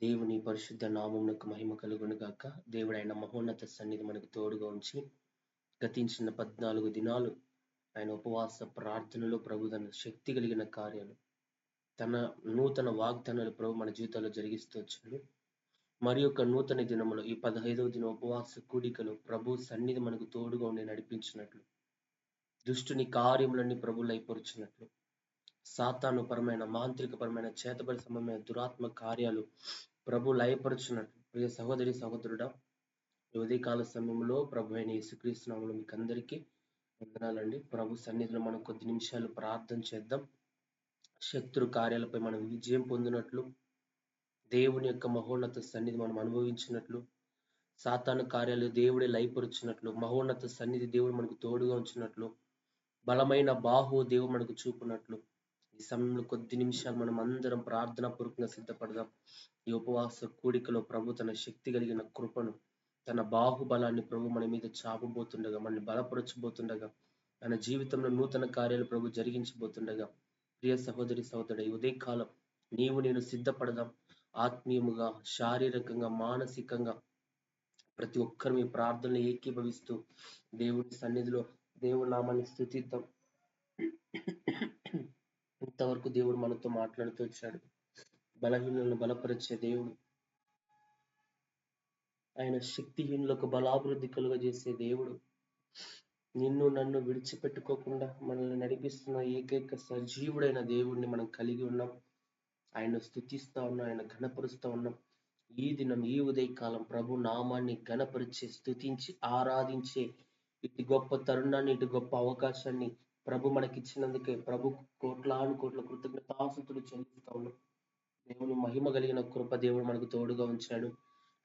దేవుని పరిశుద్ధ నామమునకు మహిమ కలుగును గాక. దేవుడైన మహోన్నత సన్నిధి మనకు తోడుగా ఉంచి గతించిన 14 దినాలు ఆయన ఉపవాస ప్రార్థనలో ప్రభు తన శక్తి కలిగిన కార్యాలు, తన నూతన వాగ్దానాలు ప్రభు మన జీవితాల్లో జరిగిస్తూ వచ్చాడు. మరి యొక్క నూతన దినములో ఈ 15వ దిన ఉపవాస కూడికలో ప్రభు సన్నిధి మనకు తోడుగా ఉండి నడిపించినట్లు, దుష్టుని కార్యములన్నీ ప్రభు లయపరుచినట్లు, సాతాను పరమైన మాంత్రిక పరమైన చేతబడి సంబంధమైన దురాత్మ కార్యాలు ప్రభు లయపరుచున్నట్లు. ప్రియ సహోదరి సహోదరుడా, ఉదయకాల సమయంలో ప్రభు అయిన యేసుక్రీస్తు నామములో మీకు అందరికీ వందనాలండి. ప్రభు సన్నిధిలో మనం కొద్ది నిమిషాలు ప్రార్థన చేద్దాం. శత్రు కార్యాలపై మనం విజయం పొందినట్లు, దేవుని యొక్క మహోన్నత సన్నిధి మనం అనుభవించినట్లు, సాతాను కార్యాలు దేవుడే లయపరుచినట్లు, మహోన్నత సన్నిధి దేవుడు మనకు తోడుగా ఉంచినట్లు, బలమైన బాహు దేవుడు మనకు చూపునట్లు ఈ సమయంలో కొద్ది నిమిషాలు మనం అందరం ప్రార్థనా పూర్వకంగా సిద్ధపడదాం. ఈ ఉపవాస కూడికలో ప్రభు తన శక్తి కలిగిన కృపను, తన బాహుబలాన్ని ప్రభు మన మీద చాపబోతుండగా, మనల్ని బలపరచబోతుండగా, తన జీవితంలో నూతన కార్యాలు ప్రభు జరిగించబోతుండగా, ప్రియ సహోదరి సహోదరుడు, ఈ ఉదయకాలం నీవు నేను సిద్ధపడదాం. ఆత్మీయముగా, శారీరకంగా, మానసికంగా ప్రతి ఒక్కరు మీ ప్రార్థనలు ఏకీభవిస్తూ దేవుని సన్నిధిలో దేవుని నామాన్ని స్తుతిద్దాం. ఇంతవరకు దేవుడు మనతో మాట్లాడుతూ వచ్చాడు. బలహీనులను బలపరిచే దేవుడు, ఆయన శక్తిహీనులకు బలాభివృద్ధి కలుగజేసే దేవుడు, నిన్ను నన్ను విడిచిపెట్టుకోకుండా మనల్ని నడిపిస్తున్న ఏకైక సజీవుడైన దేవుడిని మనం కలిగి ఉన్నాం. ఆయన స్తుతిస్తా ఉన్నాం, ఆయన ఘనపరుస్తా ఉన్నాం. ఈ దినం, ఈ ఉదయకాలం ప్రభు నామాన్ని ఘనపరిచే, స్తుతించి ఆరాధించే ఇటు గొప్ప తరుణాన్ని, ఇటు గొప్ప అవకాశాన్ని ప్రభు మనకిచ్చినందుకే ప్రభు కోట్లాను కోట్ల కృతజ్ఞతాస్తుతులు చెల్లిస్తా ఉన్నాం. దేవుని మహిమ కలిగిన కృప దేవుడు మనకు తోడుగా ఉంచాడు.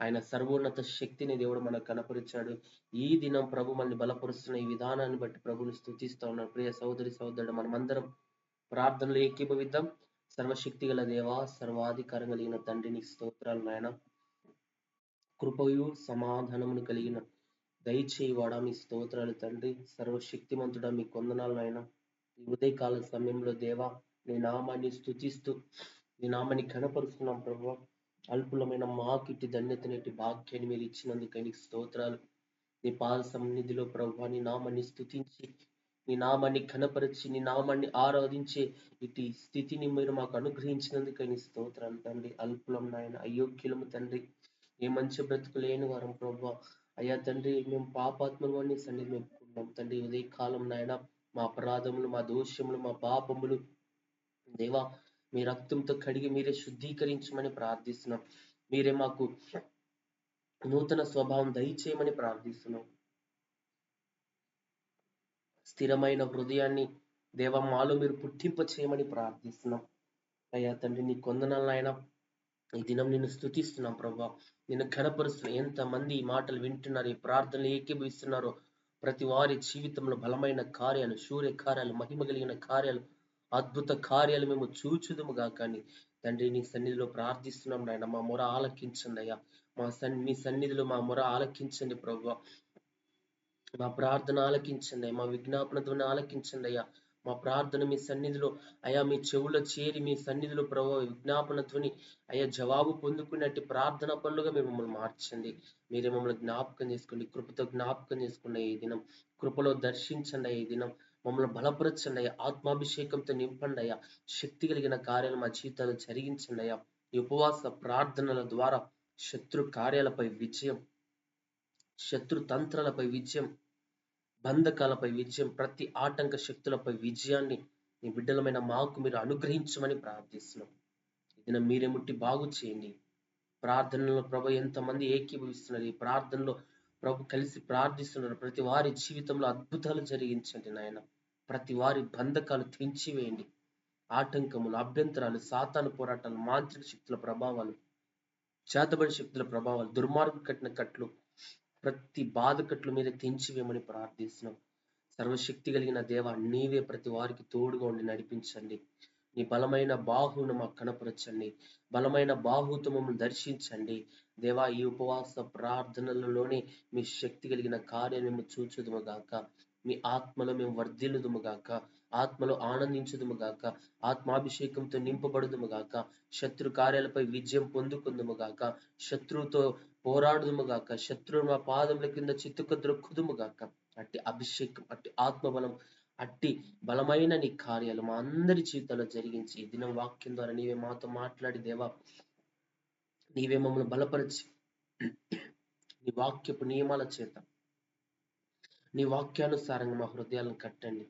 ఆయన సర్వోన్నత శక్తిని దేవుడు మనకు కనపరిచాడు. ఈ దినం ప్రభు మనల్ని బలపరుస్తున్న ఈ విధానాన్ని బట్టి ప్రభుని స్తుతిస్తా ఉన్నాడు. ప్రియ సహోదరి సహోదరుడు, మనమందరం ప్రార్థనలు ఏకీభవిద్దాం. సర్వశక్తి గల దేవా, సర్వాధికారం కలిగిన తండ్రి, నీకు స్తోత్రాలు నాయన. కృపయు సమాధానమును కలిగిన దయచేయవాడా, మీ స్తోత్రాలు తండ్రి. సర్వశక్తిమంతుడా, మీ కొందనాలు నాయన. ఈ ఉదయకాల సమయంలో దేవా, నీ నామాన్ని స్తుతిస్తూ నీ నామాన్ని ఘనపరుస్తున్నాం ప్రభు. అల్పులమైన మాకు ఇటు ధన్యతనేటి భాగ్యాన్ని మీరు ఇచ్చినందుకు నీకు స్తోత్రాలు. నీ పాద సన్నిధిలో ప్రభు నీ నామాన్ని స్తుతించి, నీ నామాన్ని ఘనపరిచి, నీ నామాన్ని ఆరాధించే ఇటు స్థితిని మీరు మాకు అనుగ్రహించినందుకు నీ స్తోత్రాలు తండ్రి. అల్పులం నాయన, అయోగ్యులము తండ్రి, ఏ మంచి బ్రతుకు లేని వారం ప్రభు. అయ్యా తండ్రి, మేము పాపాత్మలు అని సన్నిధి మెప్పుకున్నాం తండ్రి. ఉదయ కాలం నాయన, మా అపరాధములు, మా దోషములు, మా పాపములు దేవా మీ రక్తంతో కడిగి మీరే శుద్ధీకరించమని ప్రార్థిస్తున్నాం. మీరే మాకు నూతన స్వభావం దయచేయమని ప్రార్థిస్తున్నాం. స్థిరమైన హృదయాన్ని దేవా మాలో మీరు పుట్టింప చేయమని ప్రార్థిస్తున్నాం. అయ్యా తండ్రి, నీ కొందనాలు నాయన, ఈ దినం నిన్ను స్తుతిస్తున్నాం ప్రభా, నిన్ను ఘనపరుస్తున్నాం. ఎంతమంది ఈ మాటలు వింటున్నారు, ఈ ప్రార్థనలు ఏకీభవిస్తున్నారో ప్రతి వారి జీవితంలో బలమైన కార్యాలు, సూర్య కార్యాలు, మహిమ కలిగిన కార్యాలు, అద్భుత కార్యాలు మేము చూచుదుముగా. కానీ తండ్రి, నీ సన్నిధిలో ప్రార్థిస్తున్నాం నాయన, మా మొర ఆలకించండి అయ్యా. మీ సన్నిధిలో మా మొర ఆలకించండి ప్రభు. మా ప్రార్థన ఆలకించండి, మా విజ్ఞాపన ధ్వని ఆలకించండి అయ్యా. మా ప్రార్థన మీ సన్నిధిలో అయ్యా, మీ చెవులో చేరి మీ సన్నిధిలో ప్రభు విజ్ఞాపన ధ్వని అయ్యా జవాబు పొందుకున్నట్టు ప్రార్థన పనులుగా మీరు మమ్మల్ని మార్చండి. మీరే మమ్మల్ని జ్ఞాపకం చేసుకోండి, కృపతో జ్ఞాపకం చేసుకోండి. ఈ దినం కృపలో దర్శించండి. ఈ దినం మమ్మల్ని బలపరచండి అయ్యా, ఆత్మాభిషేకంతో నింపండి అయ్యా. శక్తి కలిగిన కార్యాలు మా జీవితాలు జరిగించండి అయ్యా. ఈ ఉపవాస ప్రార్థనల ద్వారా శత్రు కార్యాలపై విజయం, శత్రు తంత్రాలపై విజయం, బంధకాలపై విజయం, ప్రతి ఆటంక శక్తులపై విజయాన్ని నీ బిడ్డలమైన మాకు మీరు అనుగ్రహించమని ప్రార్థిస్తున్నాం. ఇది మీరే ముట్టి బాగు చేయండి. ప్రార్థనలో ప్రభు ఎంతమంది ఏకీభవిస్తున్నారు, ఈ ప్రార్థనలో ప్రభు కలిసి ప్రార్థిస్తున్నారు, ప్రతి వారి జీవితంలో అద్భుతాలు జరిగించండి నాయన. ప్రతి వారి బంధకాలు తెంచివేయండి. ఆటంకములు, అభ్యంతరాలు, సాతాను పోరాటాలు, మాంత్రిక శక్తుల ప్రభావాలు, చేతబడి శక్తుల ప్రభావాలు, దుర్మార్గం కట్టిన కట్లు, ప్రతి బాధకట్లు మీరే తెంచివేయమని ప్రార్థిస్తున్నాం. సర్వశక్తి కలిగిన దేవ, నీవే ప్రతి వారికి తోడుగా ఉండి నడిపించండి. నీ బలమైన బాహువును మాకు కనపరచండి, బలమైన బాహుతో మమ్మల్ని దర్శించండి దేవా. ఈ ఉపవాస ప్రార్థనలలోనే మీ శక్తి కలిగిన కార్యం మేము చూచుదుము గాక, మీ ఆత్మలో మేము వర్ధిల్లుదుము గాక. ఆత్మలో ఆనందించుదుము గాక, ఆత్మాభిషేకంతో నింపబడుదుము గాక, శత్రు కార్యాలపై విజయం పొందుకుందుము గాక, శత్రువుతో పోరాడుదుము గాక, శత్రువు మా పాదముల కింద చిత్తుక ద్రొక్కుదుము గాక. అట్టి అభిషేకం, అట్టి ఆత్మబలం, అట్టి బలమైన నీ కార్యాలు మా అందరి జీవితాల్లో జరిగించి ఈ దినం వాక్యం ద్వారా నీవే మాతో మాట్లాడి దేవా, నీవే మమ్మల్ని బలపరిచి నీ వాక్యపు నియమాల చేత, నీ వాక్యానుసారంగా మా హృదయాలను కట్టండి,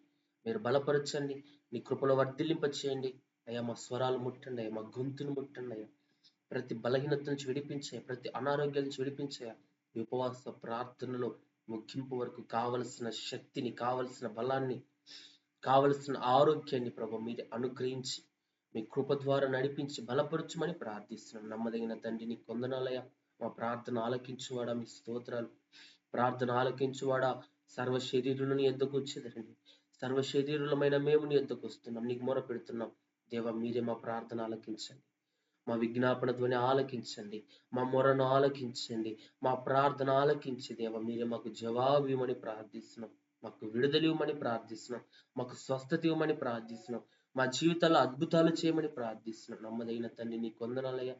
మీరు బలపరచండి, నీ కృపలో వర్ధిల్లింప చేయండి అయ్యా. మా స్వరాలు ముట్టండి అయ్యా, మా గొంతును ముట్టండి అయ్యా. ప్రతి బలహీనత నుంచి విడిపించే, ప్రతి అనారోగ్యం నుంచి విడిపించే ఈ ఉపవాస ప్రార్థనలో ముగింపు వరకు కావలసిన శక్తిని, కావలసిన బలాన్ని, కావలసిన ఆరోగ్యాన్ని ప్రభు మీరు అనుగ్రహించి మీ కృప ద్వారా నడిపించి బలపరచుమని ప్రార్థిస్తున్నాం. నమ్మదగిన తండ్రి నీ కొందనాలయ, మా ప్రార్థన ఆలకించువాడా మీ స్తోత్రాలు. ప్రార్థన ఆలకించువాడా, సర్వ శరీరులను ఎద్దకు వచ్చేదండి, సర్వ శరీరులమైన మేము నీ ఎద్దకు వస్తున్నాం, నీకు మొర పెడుతున్నాం దేవ. మీరే మా ప్రార్థన ఆలకించండి, మా విజ్ఞాపన ధ్వని ఆలకించండి, మా మొరను ఆలకించండి, మా ప్రార్థన ఆలకించి దేవ మీరే మాకు జవాబు ఇవ్వమని ప్రార్థిస్తున్నాం, మాకు విడుదల ఇవ్వమని ప్రార్థిస్తున్నాం, మాకు స్వస్థత ఇవ్వమని ప్రార్థిస్తున్నాం, మా జీవితాల్లో అద్భుతాలు చేయమని ప్రార్థిస్తున్నాం. నమ్మదగిన తండ్రి నీ కొందనాలయ,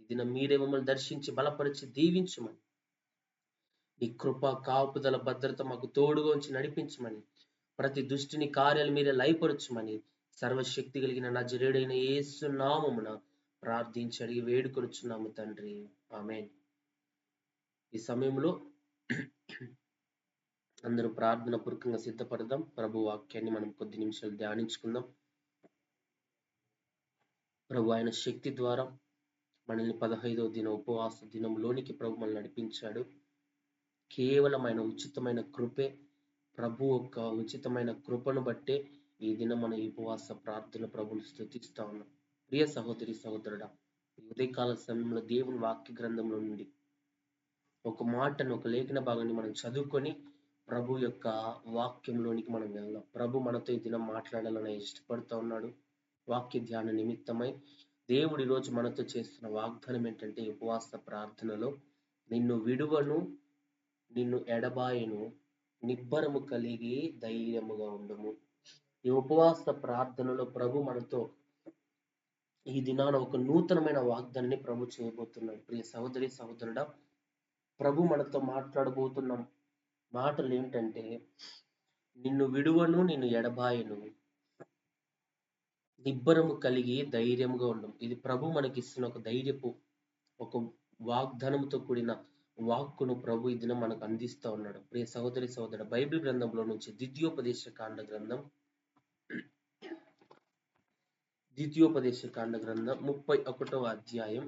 ఇది మీరే మమ్మల్ని దర్శించి బలపరిచి దీవించమని, నీ కృప కాపుదల భద్రత మాకు తోడుగా ఉంచి నడిపించమని, ప్రతి దుష్టిని కార్యాలు మీరే లయపరచమని సర్వశక్తి కలిగిన నజరేయుడైన యేసు నామమున ప్రార్థించి అడిగి వేడుకొనుచున్నాము తండ్రి, ఆమేన్. ఈ సమయంలో అందరూ ప్రార్థన పూర్వకంగా సిద్ధపడదాం. ప్రభు వాక్యాన్ని మనం కొద్ది నిమిషాలు ధ్యానించుకుందాం. ప్రభు ఆయన శక్తి ద్వారా మనల్ని 15వ దిన ఉపవాస దినంలోనికి ప్రభు మనల్ని నడిపించాడు. కేవలం ఆయన ఉచితమైన కృపే, ప్రభు యొక్క ఉచితమైన కృపను బట్టే ఈ దినం మన ఉపవాస ప్రార్థన ప్రభుని స్తుతిస్తా ఉన్నాం. ప్రియ సహోదరి సహోదరుడా, ఈ ఉదయకాల సమయంలో దేవుని వాక్య గ్రంథంలో నుండి ఒక మాటను, ఒక లేఖన భాగాన్ని మనం చదువుకొని ప్రభు యొక్క వాక్యంలోనికి మనం వెళ్దాం. ప్రభు మనతో ఈ దినం మాట్లాడాలని ఇష్టపడుతూ ఉన్నాడు. వాక్య ధ్యాన నిమిత్తమై దేవుడు ఈరోజు మనతో చేస్తున్న వాగ్దానం ఏంటంటే, ఉపవాస ప్రార్థనలో నిన్ను విడువను, నిన్ను ఎడబాయను, నిబ్బరము కలిగి ధైర్యముగా ఉండము. ఈ ఉపవాస ప్రార్థనలో ప్రభు మనతో ఈ దినాన ఒక నూతనమైన వాగ్దానాన్ని ప్రభు చేయబోతున్నాడు. ప్రియ సహోదరి సహోదరుడా, ప్రభు మనతో మాట్లాడబోతున్న మాటలు ఏంటంటే, నిన్ను విడువను, నిన్ను ఎడబాయను, నిబ్బరము కలిగి ధైర్యంగా ఉండము. ఇది ప్రభు మనకిస్తున్న ఒక ధైర్యపు, ఒక వాగ్దానంతో కూడిన వాక్కును ప్రభు ఈ దినం మనకు అందిస్తా ఉన్నాడు. ప్రియ సహోదరి సహోదరుడు, బైబిల్ గ్రంథంలో నుంచి ద్వితీయోపదేశ కాండ గ్రంథం 31వ అధ్యాయం,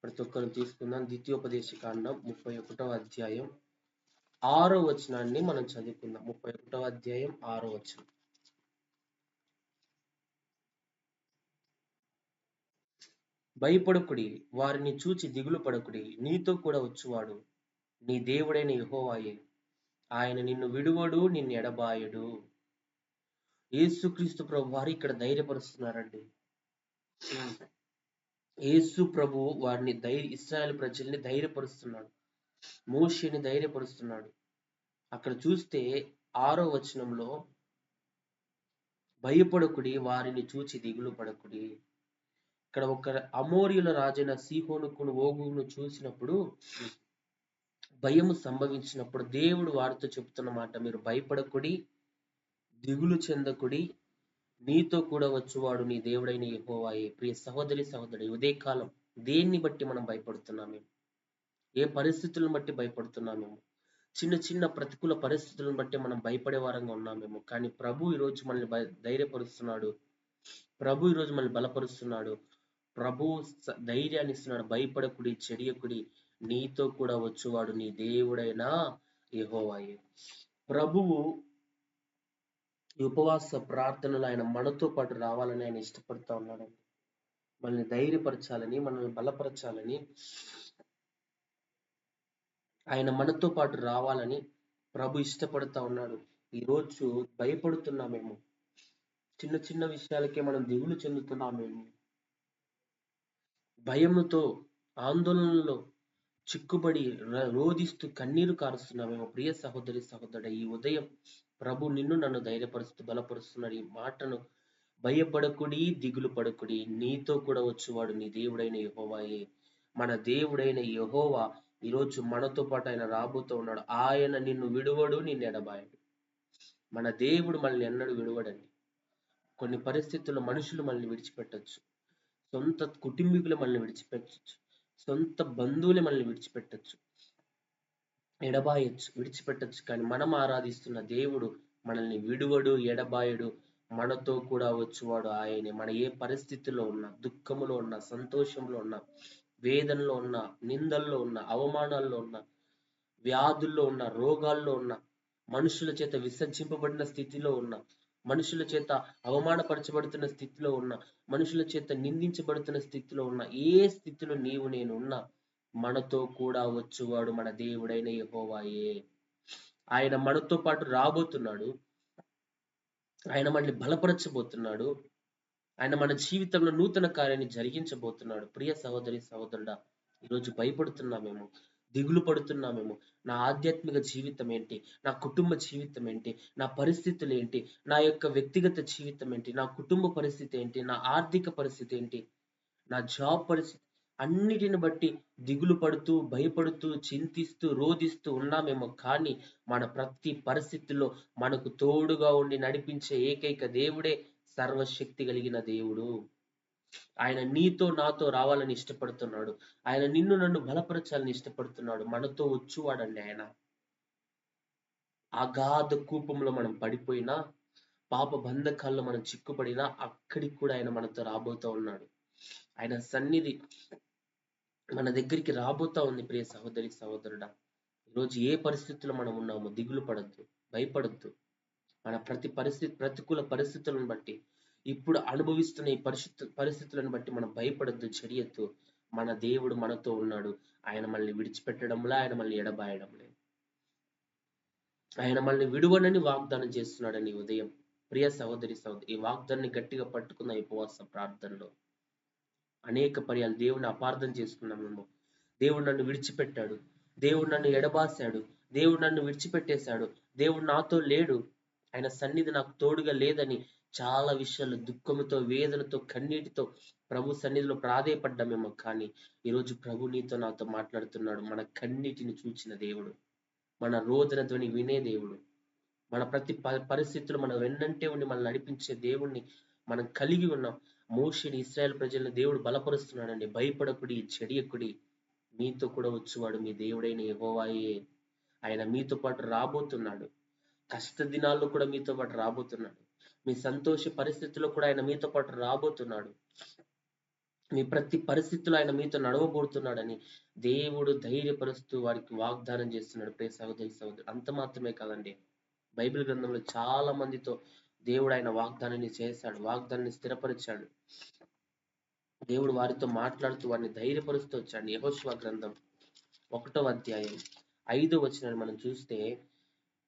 ప్రతి ఒక్కరు తీసుకుందాం. ద్వితీయోపదేశ కాండం 31వ అధ్యాయం 6వ వచనాన్ని మనం చదువుకుందాం. 31వ అధ్యాయం 6వ వచనం. భయపడకుడి, వారిని చూచి దిగులు పడకుడి, నీతో కూడా వచ్చువాడు నీ దేవుడైన యెహోవాయే, ఆయన నిన్ను విడువడు, నిన్ను ఎడబాయడు. యేసుక్రీస్తు ప్రభు వారు ఇక్కడ ధైర్యపరుస్తున్నారండి. యేసు ప్రభు వారిని ఇశ్రాయేలు ప్రజల్ని ధైర్యపరుస్తున్నాడు, మోషేని ధైర్యపరుస్తున్నాడు. అక్కడ చూస్తే 6వ వచనంలో, భయపడకుడి, వారిని చూచి దిగులు పడకుడి. ఇక్కడ ఒక అమోరీయుల రాజైన సీహోనుకును ఓగును చూసినప్పుడు, భయము సంభవించినప్పుడు దేవుడు వారితో చెప్తున్న మాట, మీరు భయపడకుడి, దిగులు చెందకుడి, నీతో కూడా వచ్చువాడు నీ దేవుడైన యెహోవాయే. ప్రియ సహోదరి సహోదరుడు, ఉదయకాలం దేన్ని బట్టి మనం భయపడుతున్నామేమో, ఏ పరిస్థితులను బట్టి భయపడుతున్నామేమో, చిన్న చిన్న ప్రతికూల పరిస్థితులను బట్టి మనం భయపడే వారంగా ఉన్నామేమో. కానీ ప్రభు ఈరోజు మనల్ని ధైర్యపరుస్తున్నాడు, ప్రభు ఈరోజు మనల్ని బలపరుస్తున్నాడు, ప్రభు ధైర్యాన్ని ఇస్తున్నాడు. భయపడకుడి, చెడియకుడి, నీతో కూడా వచ్చువాడు నీ దేవుడైన యెహోవాయే. ప్రభువు ఈ ఉపవాస ప్రార్థనలు ఆయన మనతో పాటు రావాలని ఆయన ఇష్టపడుతూ ఉన్నాడండి. మనల్ని ధైర్యపరచాలని, మనల్ని బలపరచాలని, ఆయన మనతో పాటు రావాలని ప్రభు ఇష్టపడుతూ ఉన్నాడు. ఈరోజు భయపడుతున్నామేమో, చిన్న చిన్న విషయాలకే మనం దిగులు చెందుతున్నామేమో, భయముతో ఆందోళనలో చిక్కుబడి రోధిస్తూ కన్నీరు కారుస్తున్నామేమో. ప్రియ సహోదరి సహోదరుడు, ఈ ఉదయం ప్రభు నిన్ను నన్ను ధైర్యపరుస్తూ బలపరుస్తున్నాడు. ఈ మాటను భయపడకుడి, దిగులు పడకుడి, నీతో కూడా వచ్చేవాడు నీ దేవుడైన యెహోవాయే. మన దేవుడైన యెహోవా ఈరోజు మనతో పాటు ఆయన రాబోతూ ఉన్నాడు. ఆయన నిన్ను విడువడు, నిన్ను ఎడబాయడు. మన దేవుడు మనల్ని ఎన్నడూ విడువడండి. కొన్ని పరిస్థితుల్లో మనుషులు మనల్ని విడిచిపెట్టొచ్చు, సొంత కుటుంబీకులు మనల్ని విడిచిపెట్టచ్చు, సొంత బంధువులే మనల్ని విడిచిపెట్టచ్చు, ఎడబాయొచ్చు, విడిచిపెట్టచ్చు. కానీ మనం ఆరాధిస్తున్న దేవుడు మనల్ని విడువడు, ఎడబాయడు. మనతో కూడా వచ్చువాడు ఆయనే. మన ఏ పరిస్థితుల్లో ఉన్నా, దుఃఖములో ఉన్నా, సంతోషంలో ఉన్నా, వేదనలో ఉన్నా, నిందల్లో ఉన్నా, అవమానాల్లో ఉన్నా, వ్యాధుల్లో ఉన్న, రోగాల్లో ఉన్న, మనుషుల చేత విసర్జింపబడిన స్థితిలో ఉన్న, మనుషుల చేత అవమానపరచబడుతున్న స్థితిలో ఉన్న, మనుషుల చేత నిందించబడుతున్న స్థితిలో ఉన్న, ఏ స్థితిలో నీవు నేను ఉన్నా మనతో కూడా వచ్చువాడు మన దేవుడైన యెహోవాయే. ఆయన మనతో పాటు రాబోతున్నాడు. ఆయన మనల్ని బలపరచబోతున్నాడు. ఆయన మన జీవితంలో నూతన కార్యాన్ని జరిగించబోతున్నాడు. ప్రియ సహోదరి సహోదరుడా, ఈరోజు భయపడుతున్నామేమో, దిగులు పడుతున్నామేమో, నా ఆధ్యాత్మిక జీవితం ఏంటి, నా కుటుంబ జీవితం ఏంటి, నా పరిస్థితులు ఏంటి, నా యొక్క వ్యక్తిగత జీవితం ఏంటి, నా కుటుంబ పరిస్థితి ఏంటి, నా ఆర్థిక పరిస్థితి ఏంటి, నా జాబ్ పరిస్థితి, అన్నిటిని బట్టి దిగులు పడుతూ, భయపడుతూ, చింతిస్తూ, రోధిస్తూ ఉన్నామేమో. కానీ మన ప్రతి పరిస్థితుల్లో మనకు తోడుగా ఉండి నడిపించే ఏకైక దేవుడే సర్వశక్తి కలిగిన దేవుడు. ఆయన నీతో నాతో రావాలని ఇష్టపడుతున్నాడు. ఆయన నిన్ను నన్ను బలపరచాలని ఇష్టపడుతున్నాడు. మనతో వచ్చువాడండి ఆయన. అగాధ కూపంలో మనం పడిపోయినా, పాప బంధకాల్లో మనం చిక్కుపడినా అక్కడికి కూడా ఆయన మనతో రాబోతూ ఉన్నాడు. ఆయన సన్నిధి మన దగ్గరికి రాబోతా ఉంది. ప్రియ సహోదరి సహోదరుడా, ఈరోజు ఏ పరిస్థితుల్లో మనం ఉన్నామో దిగులు పడద్దు, భయపడద్దు. మన ప్రతి ప్రతికూల పరిస్థితులను బట్టి, ఇప్పుడు అనుభవిస్తున్న ఈ పరిస్థితులను బట్టి మనం భయపడద్దు, చెడియొద్దు. మన దేవుడు మనతో ఉన్నాడు. ఆయన మనల్ని విడిచిపెట్టడంలా, ఆయన మనల్ని ఎడబాయడం లేదు. ఆయన మనల్ని విడువనని వాగ్దానం చేస్తున్నాడని ఈ ఉదయం. ప్రియ సహోదరి సహోదరి, ఈ వాగ్దాన్ని గట్టిగా పట్టుకున్న ఈ ఉపవాస ప్రార్థనలో అనేక పర్యాలు దేవుని అపార్థం చేసుకున్నాము. దేవుడు నన్ను విడిచిపెట్టాడు, దేవుడు నన్ను ఎడబాసాడు, దేవుడు నన్ను విడిచిపెట్టేశాడు, దేవుడు నాతో లేడు, ఆయన సన్నిధి నాకు తోడుగా లేదని చాలా విషయాలు దుఃఖముతో, వేదనతో, కన్నీటితో ప్రభు సన్నిధిలో ప్రాధేయపడ్డామేమో. కానీ ఈరోజు ప్రభు నీతో నాతో మాట్లాడుతున్నాడు. మన కన్నీటిని చూచిన దేవుడు, మన రోదన ధ్వని వినే దేవుడు, మన ప్రతి పరిస్థితులు మన వెన్నంటే ఉండి మనల్ని నడిపించే దేవుణ్ణి మనం కలిగి ఉన్నాం. మోషేని, ఇశ్రాయేల్ ప్రజలను దేవుడు బలపరుస్తున్నాడండి. భయపడకుడి, చెడియకుడి, మీతో కూడా వచ్చేవాడు మీ దేవుడైన యెహోవాయే. ఆయన మీతో పాటు రాబోతున్నాడు. కష్ట దినాల్లో కూడా మీతో పాటు రాబోతున్నాడు. మీ సంతోష పరిస్థితుల్లో కూడా ఆయన మీతో పాటు రాబోతున్నాడు. మీ ప్రతి పరిస్థితుల్లో ఆయన మీతో నడవబోతున్నాడని దేవుడు ధైర్యపరుస్తూ వారికి వాగ్దానం చేస్తున్నాడు. ప్రియ సహోదరి సహోదరు, అంత మాత్రమే కాదండి, బైబిల్ గ్రంథంలో చాలా మందితో దేవుడు ఆయన వాగ్దానాన్ని చేశాడు, వాగ్దానాన్ని స్థిరపరిచాడు. దేవుడు వారితో మాట్లాడుతూ వారిని ధైర్యపరుస్తూ వచ్చాడు. యెహోషువ గ్రంథం 1వ అధ్యాయం 5వ వచనాన్ని మనం చూస్తే,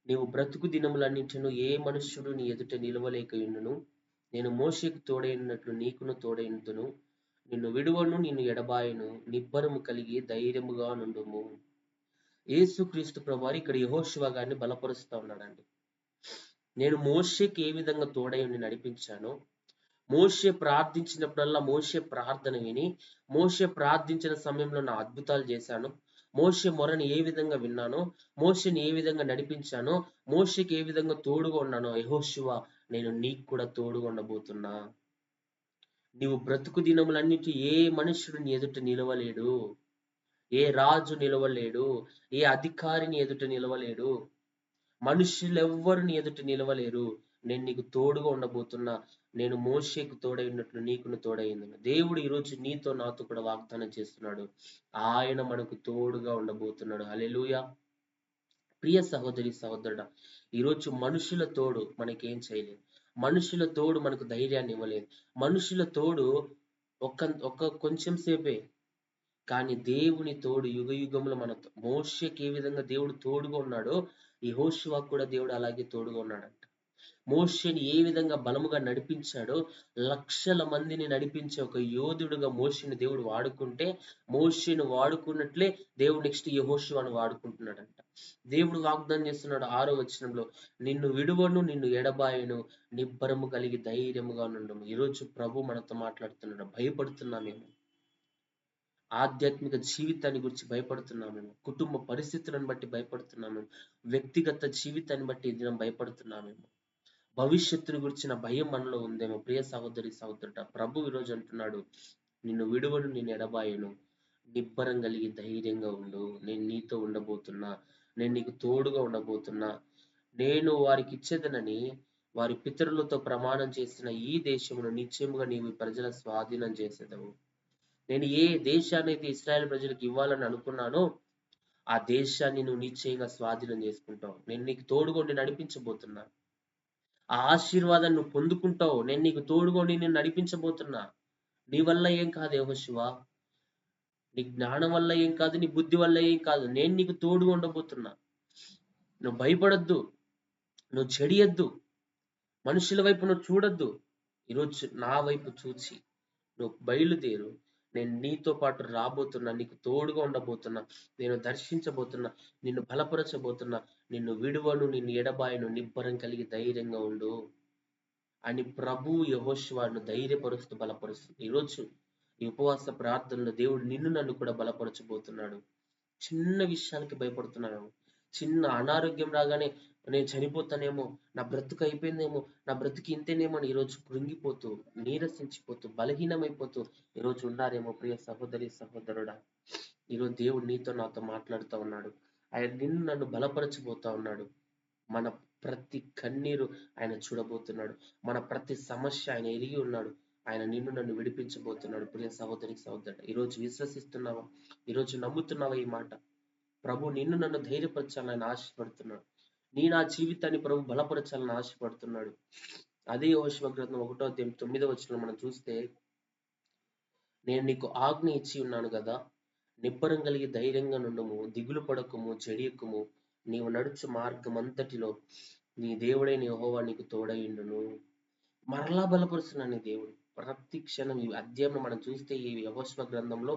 నీవు బ్రతుకు దినములన్నింటిను ఏ మనుష్యుడు నీ ఎదుట నిలవలేకయుండును, నేను మోషేకు తోడైనట్లు నీకును తోడైందును, నిన్ను విడువను, నిన్ను ఎడబాయను, నిబ్బరము కలిగి ధైర్యముగా నుండుము. యేసుక్రీస్తు ప్రభువారు ఇక్కడ యెహోషువ గారిని బలపరుస్తూ ఉన్నాడండి. నేను మోషేకి ఏ విధంగా తోడై ఉండి నడిపించానో, మోషే ప్రార్థించినప్పుడల్లా మోషే ప్రార్థన విని, మోషే ప్రార్థించిన సమయంలో నా అద్భుతాలు చేశాను, మోషే మొరని ఏ విధంగా విన్నానో, మోషేని ఏ విధంగా నడిపించానో, మోషేకి ఏ విధంగా తోడుగా ఉన్నానో, యెహోషువ నేను నీకు కూడా తోడుగా ఉండబోతున్నా. నీవు బ్రతుకు దినములన్నిటి ఏ మనుషుడు నీ ఎదుట నిలవలేడు, ఏ రాజు నిలవలేడు, ఏ అధికారిని ఎదుట నిలవలేడు, మనుషులెవ్వరు నీ ఎదుట నిలవలేరు. నేను నీకు తోడుగా ఉండబోతున్నా. నేను మోషేకు తోడై ఉన్నట్లు నీకును తోడైందును. దేవుడు ఈరోజు నీతో నాతో కూడా వాగ్దానం చేస్తున్నాడు. ఆయన మనకు తోడుగా ఉండబోతున్నాడు. హల్లెలూయా. ప్రియ సహోదరి సహోదరుడా, ఈరోజు మనుషుల తోడు మనకేం చేయలేదు. మనుషుల తోడు మనకు ధైర్యాన్ని ఇవ్వలేదు. మనుషుల తోడు ఒక్క కొంచెం సేపే. కానీ దేవుని తోడు యుగ యుగంలో మనతో. మోషేకి ఏ విధంగా దేవుడు తోడుగా ఉన్నాడో, యెహోషువకు కూడా దేవుడు అలాగే తోడుగా ఉన్నాడంట. మోషేని ఏ విధంగా బలముగా నడిపించాడో, లక్షల మందిని నడిపించే ఒక యోధుడుగా మోషేని దేవుడు వాడుకుంటే, మోషేని వాడుకున్నట్లే దేవుడు నెక్స్ట్ యెహోషువను వాడుకుంటున్నాడంట. దేవుడు వాగ్దానం చేస్తున్నాడు 6వ వచనంలో, నిన్ను విడువను, నిన్ను ఎడబాయను, నిబ్బరము కలిగి ధైర్యముగా నుండుము. ఈరోజు ప్రభు మనతో మాట్లాడుతున్నాడు. భయపడుతున్నామేమో, ఆధ్యాత్మిక జీవితాన్ని గురించి భయపడుతున్నామేమో, కుటుంబ పరిస్థితులను బట్టి భయపడుతున్నామేమో, వ్యక్తిగత జీవితాన్ని బట్టి ఈ దినం భయపడుతున్నామేమో, భవిష్యత్తును గురించిన భయం మనలో ఉందేమో. ప్రియ సహోదరి సహోదరుడ, ప్రభు ఈరోజు అంటున్నాడు, నిన్ను విడువను, నిన్ను ఎడబాయను, నిబ్బరం కలిగి ధైర్యంగా ఉండు. నేను నీతో ఉండబోతున్నా, నేను నీకు తోడుగా ఉండబోతున్నా. నేను వారికి ఇచ్చేదనని వారి పితరులతో ప్రమాణం చేసిన ఈ దేశమును నిశ్చయముగా నీవు ఈ ప్రజల స్వాధీనం చేసేదవు. నేను ఏ దేశాన్ని అయితే ఇశ్రాయేల్ ప్రజలకు ఇవ్వాలని అనుకున్నానో ఆ దేశాన్ని నువ్వు నిశ్చయంగా స్వాధీనం చేసుకుంటావు. నేను నీకు తోడుగా ఉండి నడిపించబోతున్నా. ఆ ఆశీర్వాదాన్ని నువ్వు పొందుకుంటావు. నేను నీకు తోడుగా ఉండి నేను నడిపించబోతున్నా. నీ వల్ల ఏం కాదు యెహోషువ, నీ జ్ఞానం వల్ల ఏం కాదు, నీ బుద్ధి వల్ల ఏం కాదు, నేను నీకు తోడుగా ఉండబోతున్నా. నువ్వు భయపడొద్దు, నువ్వు చెడియొద్దు, మనుషుల వైపు నువ్వు చూడొద్దు. ఈరోజు నా వైపు చూచి నువ్వు బయలుదేరు. నేను నీతో పాటు రాబోతున్నా, నీకు తోడుగా ఉండబోతున్నా, నేను దర్శించబోతున్నా, నిన్ను బలపరచబోతున్నా, నిన్ను విడువను, నిన్ను ఎడబాయను, నిబ్బరం కలిగి ధైర్యంగా ఉండు అని ప్రభు యెహోషువను ధైర్యపరుస్తూ బలపరుస్తుంది. ఈరోజు ఈ ఉపవాస ప్రార్థనలో దేవుడు నిన్ను నన్ను కూడా బలపరచబోతున్నాడు. చిన్న విషయానికి భయపడుతున్నాను, చిన్న అనారోగ్యం రాగానే నేను చనిపోతానేమో, నా బ్రతుకు అయిపోయిందేమో, నా బ్రతుకు ఇంతేనేమో అని ఈరోజు కృంగిపోతూ, నీరసించిపోతూ, బలహీనమైపోతూ ఈరోజు ఉన్నారేమో. ప్రియ సహోదరి సహోదరుడా, ఈరోజు దేవుడు నీతో నాతో మాట్లాడుతూ ఉన్నాడు. ఆయన నిన్ను నన్ను బలపరచబోతా ఉన్నాడు. మన ప్రతి కన్నీరు ఆయన చూడబోతున్నాడు. మన ప్రతి సమస్య ఆయన ఎరిగి ఉన్నాడు. ఆయన నిన్ను నన్ను విడిపించబోతున్నాడు. ప్రియ సహోదరి సహోదరుడు, ఈరోజు విశ్వసిస్తున్నావా? ఈరోజు నమ్ముతున్నావా ఈ మాట? ప్రభు నిన్ను నన్ను ధైర్యపరచాలని ఆశపడుతున్నాడు. నా జీవితాన్ని ప్రభు బలపరచాలని ఆశపడుతున్నాడు. అదే యెహోషువ గ్రంథం 1వ అధ్యాయం 9వ వచనం మనం చూస్తే, నేను నీకు ఆజ్ఞ ఇచ్చి ఉన్నాను కదా, నిబ్బరం కలిగి ధైర్యంగా నుండుము, దిగులు పడకుము, జడియకుము, నీవు నడుచు మార్గం అంతటిలో నీ దేవుడైన యెహోవా నీకు తోడైండును. మరలా బలపరుస్తున్నాను నీ దేవుడు. ప్రతి క్షణం ఈ అధ్యాయం మనం చూస్తే ఈ యెహోషువ గ్రంథంలో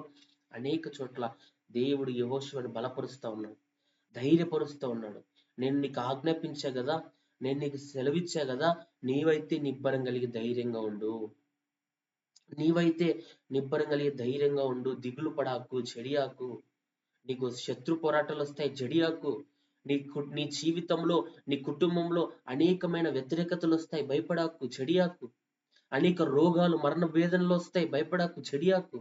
అనేక చోట్ల దేవుడు యెహోషువని బలపరుస్తా ఉన్నాడు, ధైర్యపరుస్తా ఉన్నాడు. నేను నీకు ఆజ్ఞాపించా కదా, నేను నీకు సెలవిచ్చా కదా, నీవైతే నిబ్బరం కలిగి ధైర్యంగా ఉండు, నీవైతే నిబ్బరం కలిగి ధైర్యంగా ఉండు, దిగులు పడాకు, చెడియాకు. నీకు శత్రు పోరాటాలు వస్తాయి, జడియాకు. నీ జీవితంలో, నీ కుటుంబంలో అనేకమైన వ్యతిరేకతలు వస్తాయి, భయపడాకు, చెడియాకు. అనేక రోగాలు, మరణ వేదనలు వస్తాయి, భయపడాకు, చెడియాకు.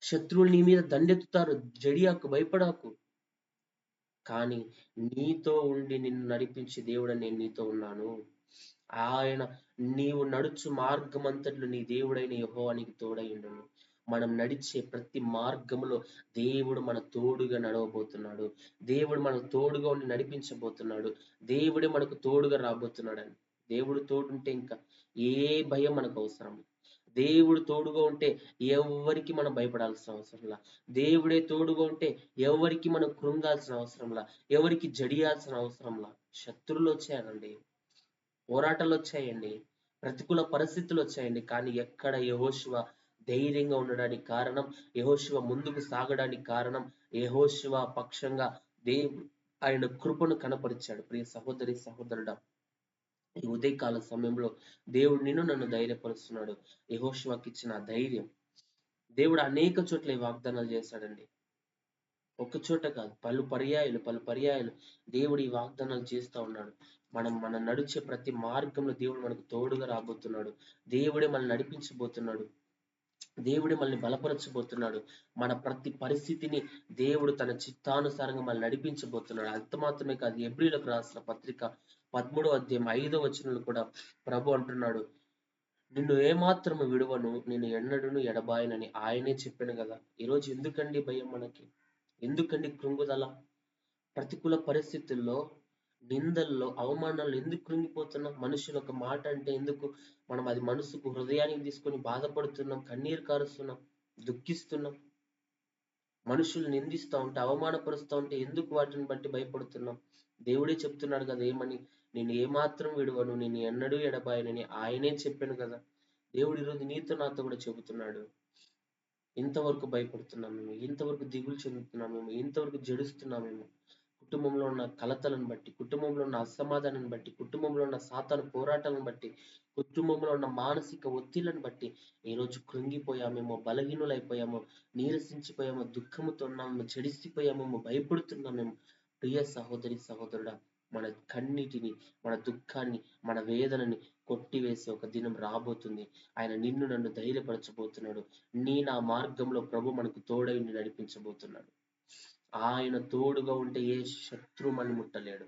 శత్రువులు నీ మీద దండెత్తుతారు, జడియాకు, భయపడాకు. కానీ నీతో ఉండి నిన్ను నడిపించే దేవుడని నేను నీతో ఉన్నాను. ఆయన నీవు నడుచు మార్గం అంతట్లో నీ దేవుడైన యెహోవా నీకు తోడైండును. మనం నడిచే ప్రతి మార్గంలో దేవుడు మన తోడుగా నడవబోతున్నాడు. దేవుడు మనకు తోడుగా ఉండి నడిపించబోతున్నాడు. దేవుడే మనకు తోడుగా రాబోతున్నాడని. దేవుడు తోడుంటే ఇంకా ఏ భయం మనకు అవసరం. దేవుడు తోడుగా ఉంటే ఎవరికి మనం భయపడాల్సిన అవసరంలా. దేవుడే తోడుగా ఉంటే ఎవరికి మనం కృంగాల్సిన అవసరంలా, ఎవరికి జడియాల్సిన అవసరంలా. శత్రువులు వచ్చారండి, పోరాటాలు వచ్చాయండి, ప్రతికూల పరిస్థితులు వచ్చాయండి, కానీ ఎక్కడ యెహోషువ ధైర్యంగా ఉండడానికి కారణం, యెహోషువ ముందుకు సాగడానికి కారణం, యెహోషువ పక్షంగా దేవుడు ఆయన కృపను కనపరిచాడు. ప్రియ సహోదరి సహోదరుడా, ఈ ఉదయకాల సమయంలో దేవుడు నిన్ను నన్ను ధైర్యపరుస్తున్నాడు. యెహోషువకి ఇచ్చిన ధైర్యం దేవుడు అనేక చోట్ల ఈ వాగ్దానాలు చేశాడండి. ఒక్క చోట కాదు, పలు పర్యాయాలు దేవుడు ఈ వాగ్దానాలు చేస్తా ఉన్నాడు. మనం నడిచే ప్రతి మార్గంలో దేవుడు మనకు తోడుగా రాబోతున్నాడు. దేవుడే మనల్ని నడిపించబోతున్నాడు. దేవుడే మనల్ని బలపరచబోతున్నాడు. మన ప్రతి పరిస్థితిని దేవుడు తన చిత్తానుసారంగా మనల్ని నడిపించబోతున్నాడు. అంత మాత్రమే కాదు, హెబ్రీయులకు రాసిన పత్రిక 13వ అధ్యాయం 5వ వచనంలో కూడా ప్రభు అంటున్నాడు, నిన్ను ఏమాత్రము విడువను, నిన్ను ఎన్నడూను ఎడబాయనని ఆయనే చెప్పాను కదా. ఈరోజు ఎందుకండి భయం మనకి? ఎందుకండి కృంగుదల? ప్రతికూల పరిస్థితుల్లో, నిందల్లో, అవమానాల్లో ఎందుకు కృంగిపోతున్నాం? మనుషులు ఒక మాట అంటే ఎందుకు మనం అది మనసుకు, హృదయానికి తీసుకొని బాధపడుతున్నాం, కన్నీరు కారుస్తున్నాం, దుఃఖిస్తున్నాం? మనుషులు నిందిస్తూ ఉంటే, అవమానపరుస్తూ ఉంటే ఎందుకు వాటిని బట్టి భయపడుతున్నాం? దేవుడే చెప్తున్నాడు కదా ఏమని, నేను ఏమాత్రం విడువను, నేను ఎన్నడూ ఎడబాయనని ఆయనే చెప్పాను కదా. దేవుడు ఈరోజు నీతో నాతో కూడా చెబుతున్నాడు. ఇంతవరకు భయపడుతున్నామేమో, ఇంతవరకు దిగులు చెందుతున్నామేమో, ఇంతవరకు జడుస్తున్నామేమో, కుటుంబంలో ఉన్న కలతలను బట్టి, కుటుంబంలో ఉన్న అసమాధానాన్ని బట్టి, కుటుంబంలో ఉన్న సాతాను పోరాటాలను బట్టి, కుటుంబంలో ఉన్న మానసిక ఒత్తిళ్లను బట్టి ఈరోజు కృంగిపోయామేమో, బలహీనులైపోయామో, నీరసించిపోయామో, దుఃఖముతో ఉన్నామేమో, చెడిసిపోయామేమో, భయపడుతున్నామేమో. ప్రియ సహోదరి సహోదరుడా, మన కన్నీటిని, మన దుఃఖాన్ని, మన వేదనని కొట్టివేసే ఒక దినం రాబోతుంది. ఆయన నిన్ను నన్ను ధైర్యపరచబోతున్నాడు. నా మార్గంలో ప్రభు మనకు తోడై ఉండి నడిపించబోతున్నాడు. ఆయన తోడుగా ఉంటే ఏ శత్రు మన ముట్టలేడు.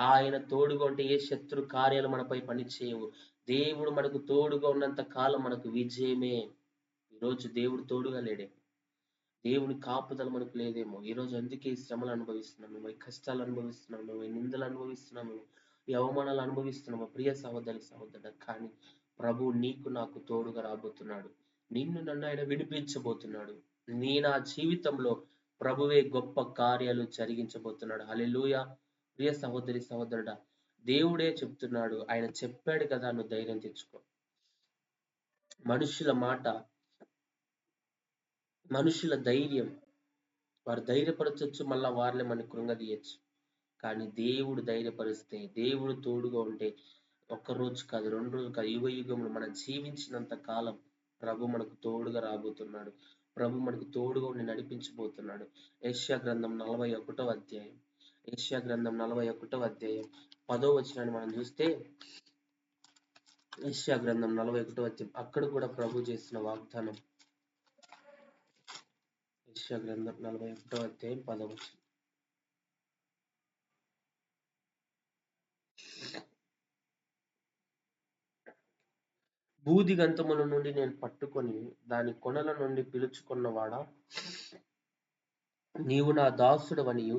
ఆయన తోడుగా ఉంటే ఏ శత్రు కార్యాలు మనపై పనిచేయవు. దేవుడు మనకు తోడుగా ఉన్నంత కాలం మనకు విజయమే. ఈరోజు దేవుడు తోడుగా లేడే, దేవుని కాపుదల మనకు లేదేమో. ఈరోజు అందుకే ఈ శ్రమలు అనుభవిస్తున్నాము, ఈ కష్టాలు అనుభవిస్తున్నాము, ఈ నిందలు అనుభవిస్తున్నాము, ఈ అవమానాలు అనుభవిస్తున్నాము. ప్రియ సహోదరి సహోదరుడు, కానీ ప్రభు నీకు నాకు తోడుగా రాబోతున్నాడు. నిన్ను నన్ను ఆయన విడిపించబోతున్నాడు. నా జీవితంలో ప్రభువే గొప్ప కార్యాలు జరిగించబోతున్నాడు. హల్లెలూయా. ప్రియ సహోదరి సహోదరుడా, దేవుడే చెప్తున్నాడు. ఆయన చెప్పాడు కదా, నువ్వు ధైర్యం తెచ్చుకో. మనుషుల మాట, మనుషుల ధైర్యం, వారు ధైర్యపరచొచ్చు, మళ్ళా వారిని మనకు కృంగదీయచ్చు. కానీ దేవుడు ధైర్యపరిస్తే, దేవుడు తోడుగా ఉంటే ఒక్క రోజు కాదు, 2 రోజులు కాదు, యుగ యుగములు మనం జీవించినంత కాలం ప్రభు మనకు తోడుగా రాబోతున్నాడు. ప్రభు మనకు తోడుగా ఉండి నడిపించబోతున్నాడు. యెషయా గ్రంథం 41వ అధ్యాయం, యెషయా గ్రంథం 41వ అధ్యాయం 10వ వచనాన్ని మనం చూస్తే, యెషయా గ్రంథం 41వ అధ్యాయం, అక్కడ కూడా ప్రభు చేసిన వాగ్దానం. యెషయా గ్రంథం 41వ అధ్యాయం 10వ వచనం. బూదిగంతముల నుండి నేను పట్టుకొని దాని కొనల నుండి పిలుచుకున్నవాడా, నీవు నా దాసుడవనియు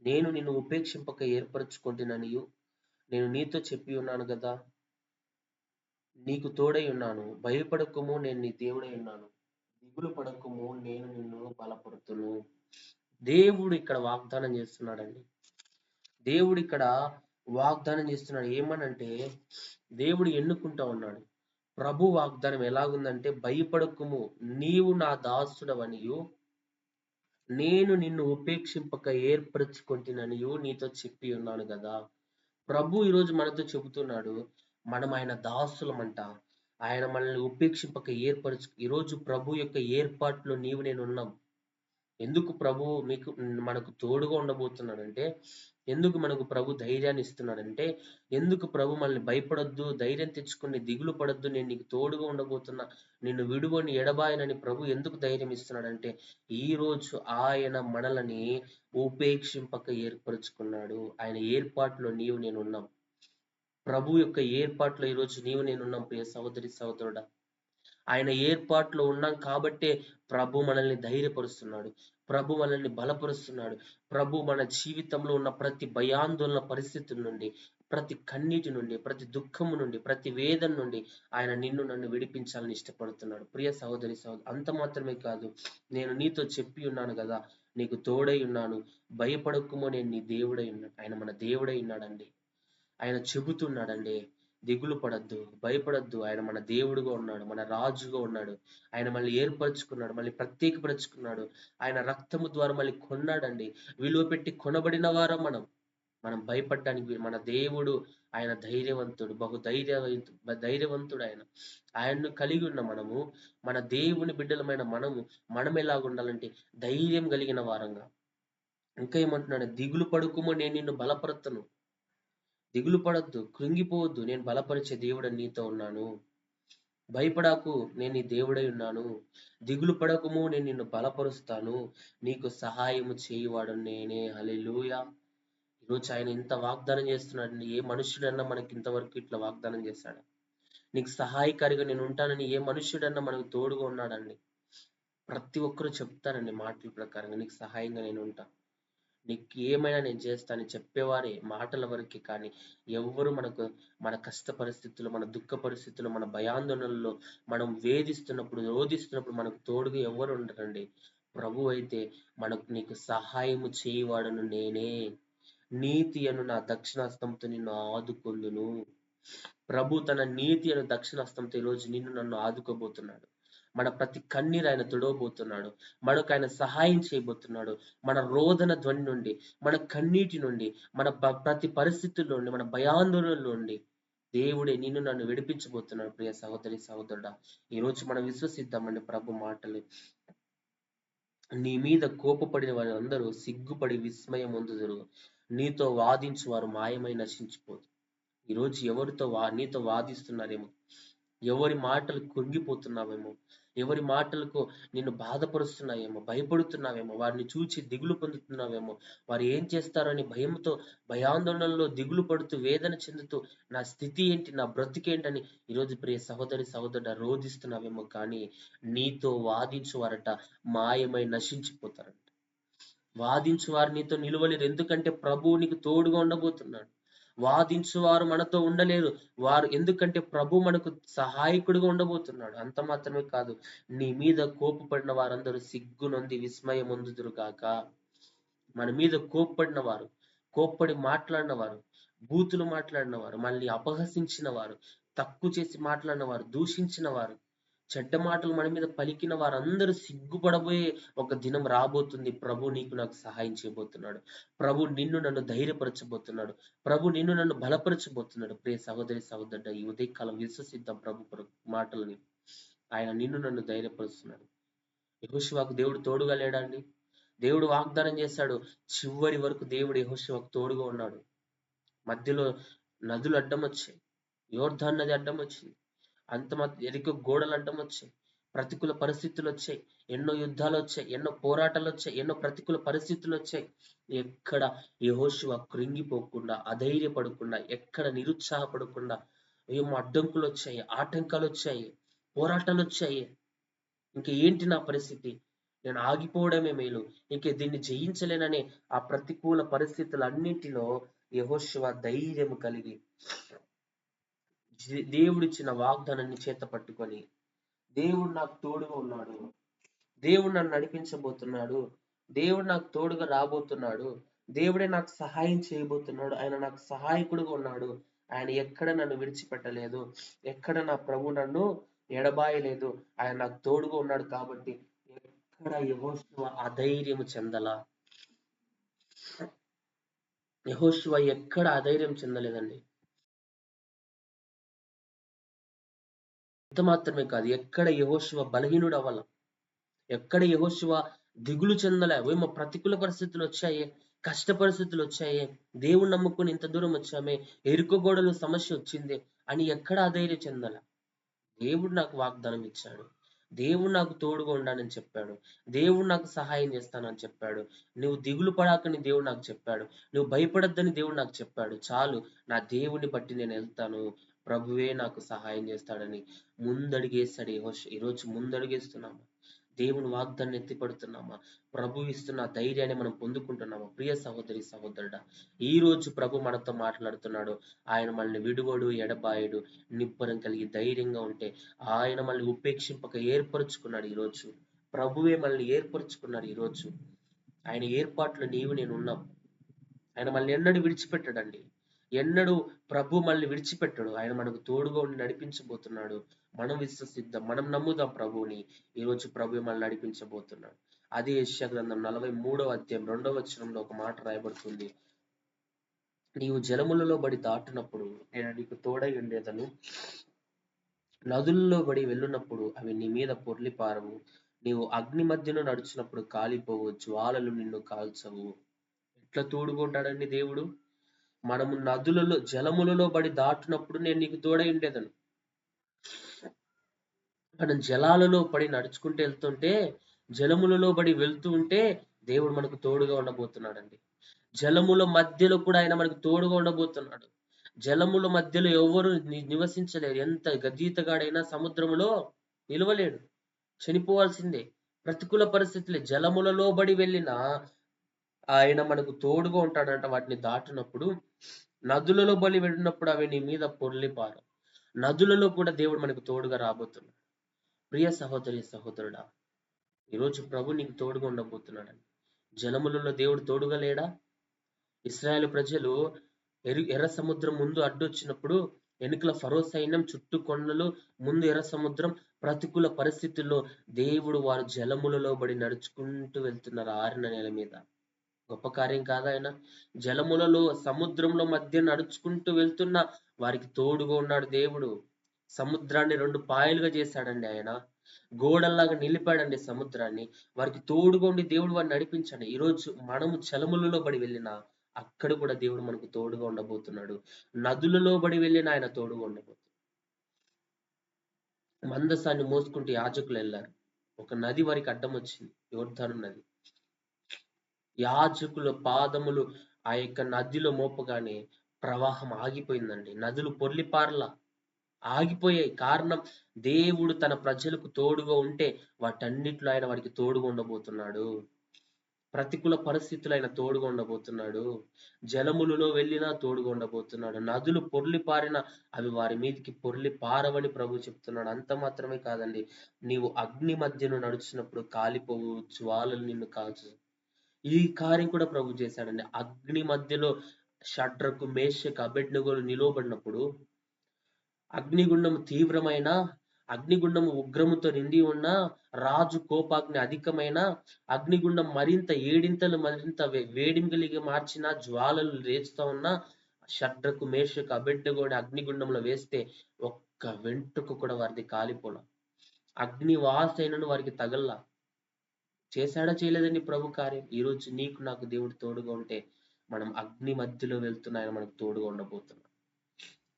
నేను నిన్ను ఉపేక్షింపక ఏర్పరచుకొంటిననియు నేను నీతో చెప్పి ఉన్నాను కదా. నీకు తోడై ఉన్నాను, భయపడకుము, నేను నీ దేవుడై ఉన్నాను, దిగులు పడకుము, నేను నిన్ను బలపడుతును. దేవుడు ఇక్కడ వాగ్దానం చేస్తున్నాడండి. దేవుడు ఇక్కడ వాగ్దానం చేస్తున్నాడు. ఏమనంటే, దేవుడు ఎన్నుకుంటా ఉన్నాడు. ప్రభు వాగ్దానం ఎలాగుందంటే, భయపడకుము, నీవు నా దాసుడవనియు నేను నిన్ను ఉపేక్షింపక ఏర్పరచుకొంటిననియు నీతో చెప్పి ఉన్నాను కదా. ప్రభు ఈరోజు మనతో చెబుతున్నాడు, మనం ఆయన దాసులమంట. ఆయన మనల్ని ఉపేక్షింపక ఈరోజు ప్రభు యొక్క ఏర్పాట్లో నీవు నేను ఉన్నాం. ఎందుకు ప్రభు మనకు తోడుగా ఉండబోతున్నాడంటే, ఎందుకు మనకు ప్రభు ధైర్యాన్ని ఇస్తున్నాడంటే, ఎందుకు ప్రభు మనల్ని భయపడొద్దు, ధైర్యం తెచ్చుకొని దిగులు పడొద్దు, నేను నీకు తోడుగా ఉండబోతున్నా, నిన్ను విడువని ఎడబాయనని ప్రభు ఎందుకు ధైర్యం ఇస్తున్నాడంటే, ఈ రోజు ఆయన మనల్ని ఉపేక్షింపక ఏర్పరచుకున్నాడు. ఆయన ఏర్పాట్లో నీవు నేను ఉన్నాం. ప్రభు యొక్క ఏర్పాట్లో ఈరోజు నీవు నేనున్నాం. ప్రియ సహోదరి సహోదరుడా, ఆయన ఏర్పాట్లో ఉన్నాం కాబట్టే ప్రభు మనల్ని ధైర్యపరుస్తున్నాడు. ప్రభు మనల్ని బలపరుస్తున్నాడు. ప్రభు మన జీవితంలో ఉన్న ప్రతి భయాందోళన పరిస్థితుల నుండి, ప్రతి కన్నీటి నుండి, ప్రతి దుఃఖము నుండి, ప్రతి వేదన నుండి ఆయన నిన్ను నన్ను విడిపించాలని ఇష్టపడుతున్నాడు. ప్రియ సహోదరి సహోదరు, అంత మాత్రమే కాదు, నేను నీతో చెప్పి ఉన్నాను కదా, నీకు తోడై ఉన్నాను, భయపడకుమో, నేను నీ దేవుడై ఉన్నాను. ఆయన మన దేవుడై ఉన్నాడండి. ఆయన చెబుతున్నాడండి, దిగులు పడద్దు, భయపడద్దు. ఆయన మన దేవుడుగా ఉన్నాడు, మన రాజుగా ఉన్నాడు. ఆయన మళ్ళీ ఏర్పరచుకున్నాడు, మళ్ళీ ప్రత్యేకపరుచుకున్నాడు. ఆయన రక్తము ద్వారా మళ్ళీ కొన్నాడండి. విలువ పెట్టి కొనబడిన వారం మనం భయపడడానికి మన దేవుడు ఆయన ధైర్యవంతుడు, ధైర్యవంతుడు ఆయన. ఆయన్ను కలిగి ఉన్న మనము, మన దేవుని బిడ్డలమైన మనం ఎలాగుండాలంటే ధైర్యం కలిగిన వారంగా. ఇంకా ఏమంటున్నాడు, దిగులు పడుకుమో, నేను నిన్ను బలపరుతును. దిగులు పడొద్దు, కృంగిపోవద్దు, నేను బలపరిచే దేవుడని నీతో ఉన్నాను. భయపడాకు, నేను నీ దేవుడై ఉన్నాను. దిగులు పడకుము, నేను నిన్ను బలపరుస్తాను. నీకు సహాయము చేయువాడు నేనే. హల్లెలూయా. ఈరోజు ఆయన ఇంత వాగ్దానం చేస్తున్నాడండి. ఏ మనుష్యుడన్నా మనకి ఇంతవరకు ఇట్లా వాగ్దానం చేశాడు? నీకు సహాయకారిగా నేను ఉంటానని ఏ మనుష్యుడన్నా మనకు తోడుగా ఉన్నాడండి? ప్రతి ఒక్కరూ చెప్తారండి మాటల ప్రకారంగా, నీకు సహాయంగా నేను ఉంటా, నీకు ఏమైనా నేను చేస్తానని చెప్పేవారే మాటల వరకే. కానీ ఎవ్వరు మన కష్ట పరిస్థితుల్లో, మన దుఃఖ పరిస్థితుల్లో, మన భయాందోళనల్లో, మనం వేధిస్తున్నప్పుడు, రోధిస్తున్నప్పుడు మనకు తోడుగా ఎవరు ఉండరండి. ప్రభు అయితే నీకు సహాయము చేయవాడను నేనే, నీతి అను నా దక్షిణాస్తంతో నిన్ను ఆదుకొందును. ప్రభు తన నీతి అను దక్షిణాస్తంతో ఈరోజు నిన్ను నన్ను ఆదుకోబోతున్నాడు. మన ప్రతి కన్నీరు ఆయన తుడవబోతున్నాడు. మనకు ఆయన సహాయం చేయబోతున్నాడు. మన రోదన ధ్వని నుండి, మన కన్నీటి నుండి, మన ప్రతి పరిస్థితుల్లో నుండి, మన భయాందోళనల నుండి దేవుడే నిన్ను నన్ను విడిపించబోతున్నాడు. ప్రియ సహోదరి సహోదరుడా, ఈ రోజు మనం విశ్వసిద్దామండి ప్రభు మాటలు. నీ మీద కోపపడిన వారు అందరూ సిగ్గుపడి విస్మయం పొందుదురు. నీతో వాదించు వారు మాయమై నశించిపోదు. ఈరోజు నీతో వాదిస్తున్నారేమో, ఎవరి మాటలు కృంగిపోతున్నావేమో, ఎవరి మాటలకు నిన్ను బాధపరుస్తున్నాయేమో, భయపడుతున్నావేమో, వారిని చూచి దిగులు పొందుతున్నావేమో, వారు ఏం చేస్తారని భయంతో, భయాందోళనలో దిగులు పడుతూ, వేదన చెందుతూ, నా స్థితి ఏంటి, నా బ్రతికేంటని ఈరోజు ప్రియ సహోదరి సహోదరుడ రోధిస్తున్నావేమో, కానీ నీతో వాదించువారట మాయమై నశించిపోతారంట. వాదించువారు నీతో నిలువలేరు, ఎందుకంటే ప్రభువు నీకు తోడుగా ఉండబోతున్నాడు. వాదించువారు మనతో ఉండలేరు, ఎందుకంటే ప్రభు మనకు సహాయకుడిగా ఉండబోతున్నాడు. అంత మాత్రమే కాదు, నీ మీద కోపపడిన వారందరూ సిగ్గునొంది విస్మయం పొందుదురు గాక. మన మీద కోప్పడిన వారు, కోప్పడి మాట్లాడిన వారు, బూతులు మాట్లాడిన వారు, మళ్ళీ అపహసించిన వారు, తక్కువ చేసి మాట్లాడిన వారు, దూషించిన వారు, చెడ్డ మాటలు మన మీద పలికిన వారందరూ సిగ్గుపడబోయే ఒక దినం రాబోతుంది. ప్రభు నీకు నాకు సహాయం చేయబోతున్నాడు. ప్రభు నిన్ను నన్ను ధైర్యపరచబోతున్నాడు. ప్రభు నిన్ను నన్ను బలపరచబోతున్నాడు. ప్రియ సహోదరి సహోదరుడ, ఈ ఉదయకాలం విశ్వసిద్దాం ప్రభు మాటలని. ఆయన నిన్ను నన్ను ధైర్యపరుస్తున్నాడు. యెహోషువకు దేవుడు తోడుగా లేడండి? దేవుడు వాగ్దానం చేశాడు, చివరి వరకు దేవుడు యెహోషువకు తోడుగా ఉన్నాడు. మధ్యలో నదులు అడ్డం వచ్చాయి, యోర్దాను నది అడ్డం వచ్చింది, ఎరికో గోడలు అడ్డం వచ్చాయి, ప్రతికూల పరిస్థితులు వచ్చాయి, ఎన్నో యుద్ధాలు వచ్చాయి, ఎన్నో పోరాటాలు వచ్చాయి, ఎన్నో ప్రతికూల పరిస్థితులు వచ్చాయి. ఎక్కడ యెహోషువ కృంగిపోకుండా, అధైర్యపడకుండా, ఎక్కడ నిరుత్సాహపడకుండా, ఏమో అడ్డంకులు వచ్చాయి, ఆటంకాలు వచ్చాయి, పోరాటాలు వచ్చాయి. ఇంక ఏంటి నా పరిస్థితి, నేను ఆగిపోవడమే మేలు, ఇంక దీన్ని జయించలేననే ఆ ప్రతికూల పరిస్థితులన్నింటిలో యెహోషువ ధైర్యం కలిగి దేవుడిచ్చిన వాగ్దానాన్ని చేత పట్టుకొని, దేవుడు నాకు తోడుగా ఉన్నాడు, దేవుడు నన్ను నడిపించబోతున్నాడు, దేవుడు నాకు తోడుగా రాబోతున్నాడు, దేవుడే నాకు సహాయం చేయబోతున్నాడు, ఆయన నాకు సహాయకుడుగా ఉన్నాడు, ఆయన ఎక్కడ నన్ను విడిచిపెట్టలేదు, ఎక్కడ నా ప్రభు నన్ను ఎడబాయలేదు, ఆయన నాకు తోడుగా ఉన్నాడు. కాబట్టి ఎక్కడ యెహోషువ అధైర్యం చెందలా. యెహోషువ ఎక్కడ అధైర్యం చెందలేదండి. ఇంత మాత్రమే కాదు, ఎక్కడ యెహోషువ బలహీనుడు అవ్వాల, ఎక్కడ యెహోషువ దిగులు చెందలే. ఏమో ప్రతికూల పరిస్థితులు వచ్చాయి, కష్ట పరిస్థితులు వచ్చాయి, దేవుడు నమ్ముకుని ఇంత దూరం వచ్చామే, ఎరుక గోడలు సమస్య వచ్చింది అని ఎక్కడ అధైర్యం చెందల. దేవుడు నాకు వాగ్దానం ఇచ్చాడు, దేవుడు నాకు తోడుగా ఉండాలని చెప్పాడు, దేవుడు నాకు సహాయం చేస్తానని చెప్పాడు, నువ్వు దిగులు పడాకని దేవుడు నాకు చెప్పాడు, నువ్వు భయపడద్దని దేవుడు నాకు చెప్పాడు, చాలు నా దేవుని బట్టి నేను వెళ్తాను, ప్రభువే నాకు సహాయం చేస్తాడని ముందడుగేస్తాడు. ఈరోజు ముందడుగేస్తున్నామా? దేవుని వాగ్దాన్ని ఎత్తిపడుతున్నామా? ప్రభు ఇస్తున్న ధైర్యాన్ని మనం పొందుకుంటున్నామా? ప్రియ సహోదరి సహోదరుడా, ఈ రోజు ప్రభు మనతో మాట్లాడుతున్నాడు. ఆయన మనల్ని విడువడు, ఎడబాయడు. నిబ్బరం కలిగి ధైర్యంగా ఉంటే ఆయన మనల్ని ఉపేక్షింపక ఏర్పరచుకున్నాడు. ఈరోజు ప్రభువే మనల్ని ఏర్పరచుకున్నాడు. ఈరోజు ఆయన ఏర్పాట్లు నీవు నేను ఉన్నాం. ఆయన మనల్ని ఎన్నడూ విడిచిపెట్టాడండి. ఎన్నడూ ప్రభు మనల్ని విడిచిపెట్టాడు. ఆయన మనకు తోడుగా ఉండి నడిపించబోతున్నాడు. మనం విశ్వసిద్దాం, మనం నమ్ముదాం ప్రభువుని. ఈరోజు ప్రభు మనల్ని నడిపించబోతున్నాడు. అదే యెషయా గ్రంథం 43వ అధ్యాయం 2వ వచనంలో ఒక మాట రాయబడుతుంది. నీవు జలములలో బడి దాటునప్పుడు నేను నీకు తోడై ఉండేదను, నదుల్లో బడి వెళ్ళునప్పుడు అవి నీ మీద పొర్లి పారవు, నీవు అగ్ని మధ్యలో నడుచున్నప్పుడు కాలిపోవు, జ్వాలలు నిన్ను కాల్చవు. ఎట్లా తోడుకుంటాడండి దేవుడు? మనము నదులలో, జలములలో బడి దాటునప్పుడు నేను నీకు తోడై ఉండేదను. మనం జలాలలో పడి నడుచుకుంటూ వెళ్తుంటే, జలములలో బడి వెళ్తూ ఉంటే దేవుడు మనకు తోడుగా ఉండబోతున్నాడండి. జలముల మధ్యలో కూడా ఆయన మనకు తోడుగా ఉండబోతున్నాడు. జలముల మధ్యలో ఎవరు నివసించలేరు. ఎంత గజీతగాడైనా సముద్రములో నిలవలేడు, చనిపోవాల్సిందే. ప్రతికూల పరిస్థితులే, జలములలో బడి వెళ్ళినా ఆయన మనకు తోడుగా ఉంటాడంట. వాటిని దాటినప్పుడు, నదులలో బలి వెళ్ళినప్పుడు అవి నీ మీద పొర్లిపారు. నదులలో కూడా దేవుడు మనకు తోడుగా రాబోతున్నాడు. ప్రియ సహోదరి సహోదరుడా, ఈరోజు ప్రభు నీకు తోడుగా ఉండబోతున్నాడు. జలములలో దేవుడు తోడుగా లేడా? ఇశ్రాయేలు ప్రజలు ఎర్ర సముద్రం ముందు అడ్డొచ్చినప్పుడు వెనుకల ఫరో సైన్యం, చుట్టూ కొండలు, ముందు ఎర్ర సముద్రం. ప్రతికూల పరిస్థితుల్లో దేవుడు వారు జలములలో బడి నడుచుకుంటూ వెళ్తున్నారు ఆరిన నేల మీద. గొప్ప కార్యం కాదా ఆయన? జలములలో, సముద్రంలో మధ్య నడుచుకుంటూ వెళ్తున్న వారికి తోడుగా ఉన్నాడు దేవుడు. సముద్రాన్ని 2 పాయలుగా చేశాడండి ఆయన. గోడల్లాగా నిలిపాడండి సముద్రాన్ని. వారికి తోడుగా ఉండి దేవుడు వారిని నడిపించాడు. ఈరోజు మనము జలములలో బడి వెళ్ళిన అక్కడ కూడా దేవుడు మనకు తోడుగా ఉండబోతున్నాడు. నదులలో బడి వెళ్ళిన ఆయన తోడుగా ఉండబోతున్నాడు. మందసాన్ని మోసుకుంటూ యాజకులు వెళ్ళారు. ఒక నది వారికి అడ్డం వచ్చింది, యోర్దాను నది. యాజకుల పాదములు ఆ యొక్క నదిలో మోపగానే ప్రవాహం ఆగిపోయిందండి. నదులు పొర్లిపారలా ఆగిపోయాయి. కారణం, దేవుడు తన ప్రజలకు తోడుగా ఉంటే వాటన్నిటిలో ఆయన వారికి తోడుగా ఉండబోతున్నాడు. ప్రతికూల పరిస్థితులు ఆయన తోడుగా ఉండబోతున్నాడు. జలములలో వెళ్ళినా తోడుగా ఉండబోతున్నాడు. నదులు పొర్లి పారిన అవి వారి మీదకి పొర్లి పారవని ప్రభు చెప్తున్నాడు. అంత మాత్రమే కాదండి, నీవు అగ్ని మధ్యను నడుచినప్పుడు కాలిపోవు, జ్వాలలు నిన్ను కాల్చు. ఈ కార్యం కూడా ప్రభు చేశాడండి. అగ్ని మధ్యలో షడ్రకు, మేషకు, అబేద్నెగోలు నిలువబడినప్పుడు అగ్నిగుండము తీవ్రమైన, అగ్నిగుండము ఉగ్రముతో నిండి ఉన్న, రాజు కోపాగ్ని అధికమైన, అగ్నిగుండం మరింత ఏడింతలు మరింత వేడిమి కలిగి మార్చిన, జ్వాలలు రేచుతా ఉన్న షడ్రకు, మేషకు, అబేద్నెగోని అగ్నిగుండంలో వేస్తే ఒక్క వెంట్రుక కూడా వారిది కాలిపోల. అగ్ని వాసైనను వారికి తగల్లా. చేశాడా చేయలేదండి ప్రభు కార్యం? ఈరోజు నీకు నాకు దేవుడు తోడుగా ఉంటే మనం అగ్ని మధ్యలో వెళ్తున్న ఆయన మనకు తోడుగా ఉండబోతున్నాడు.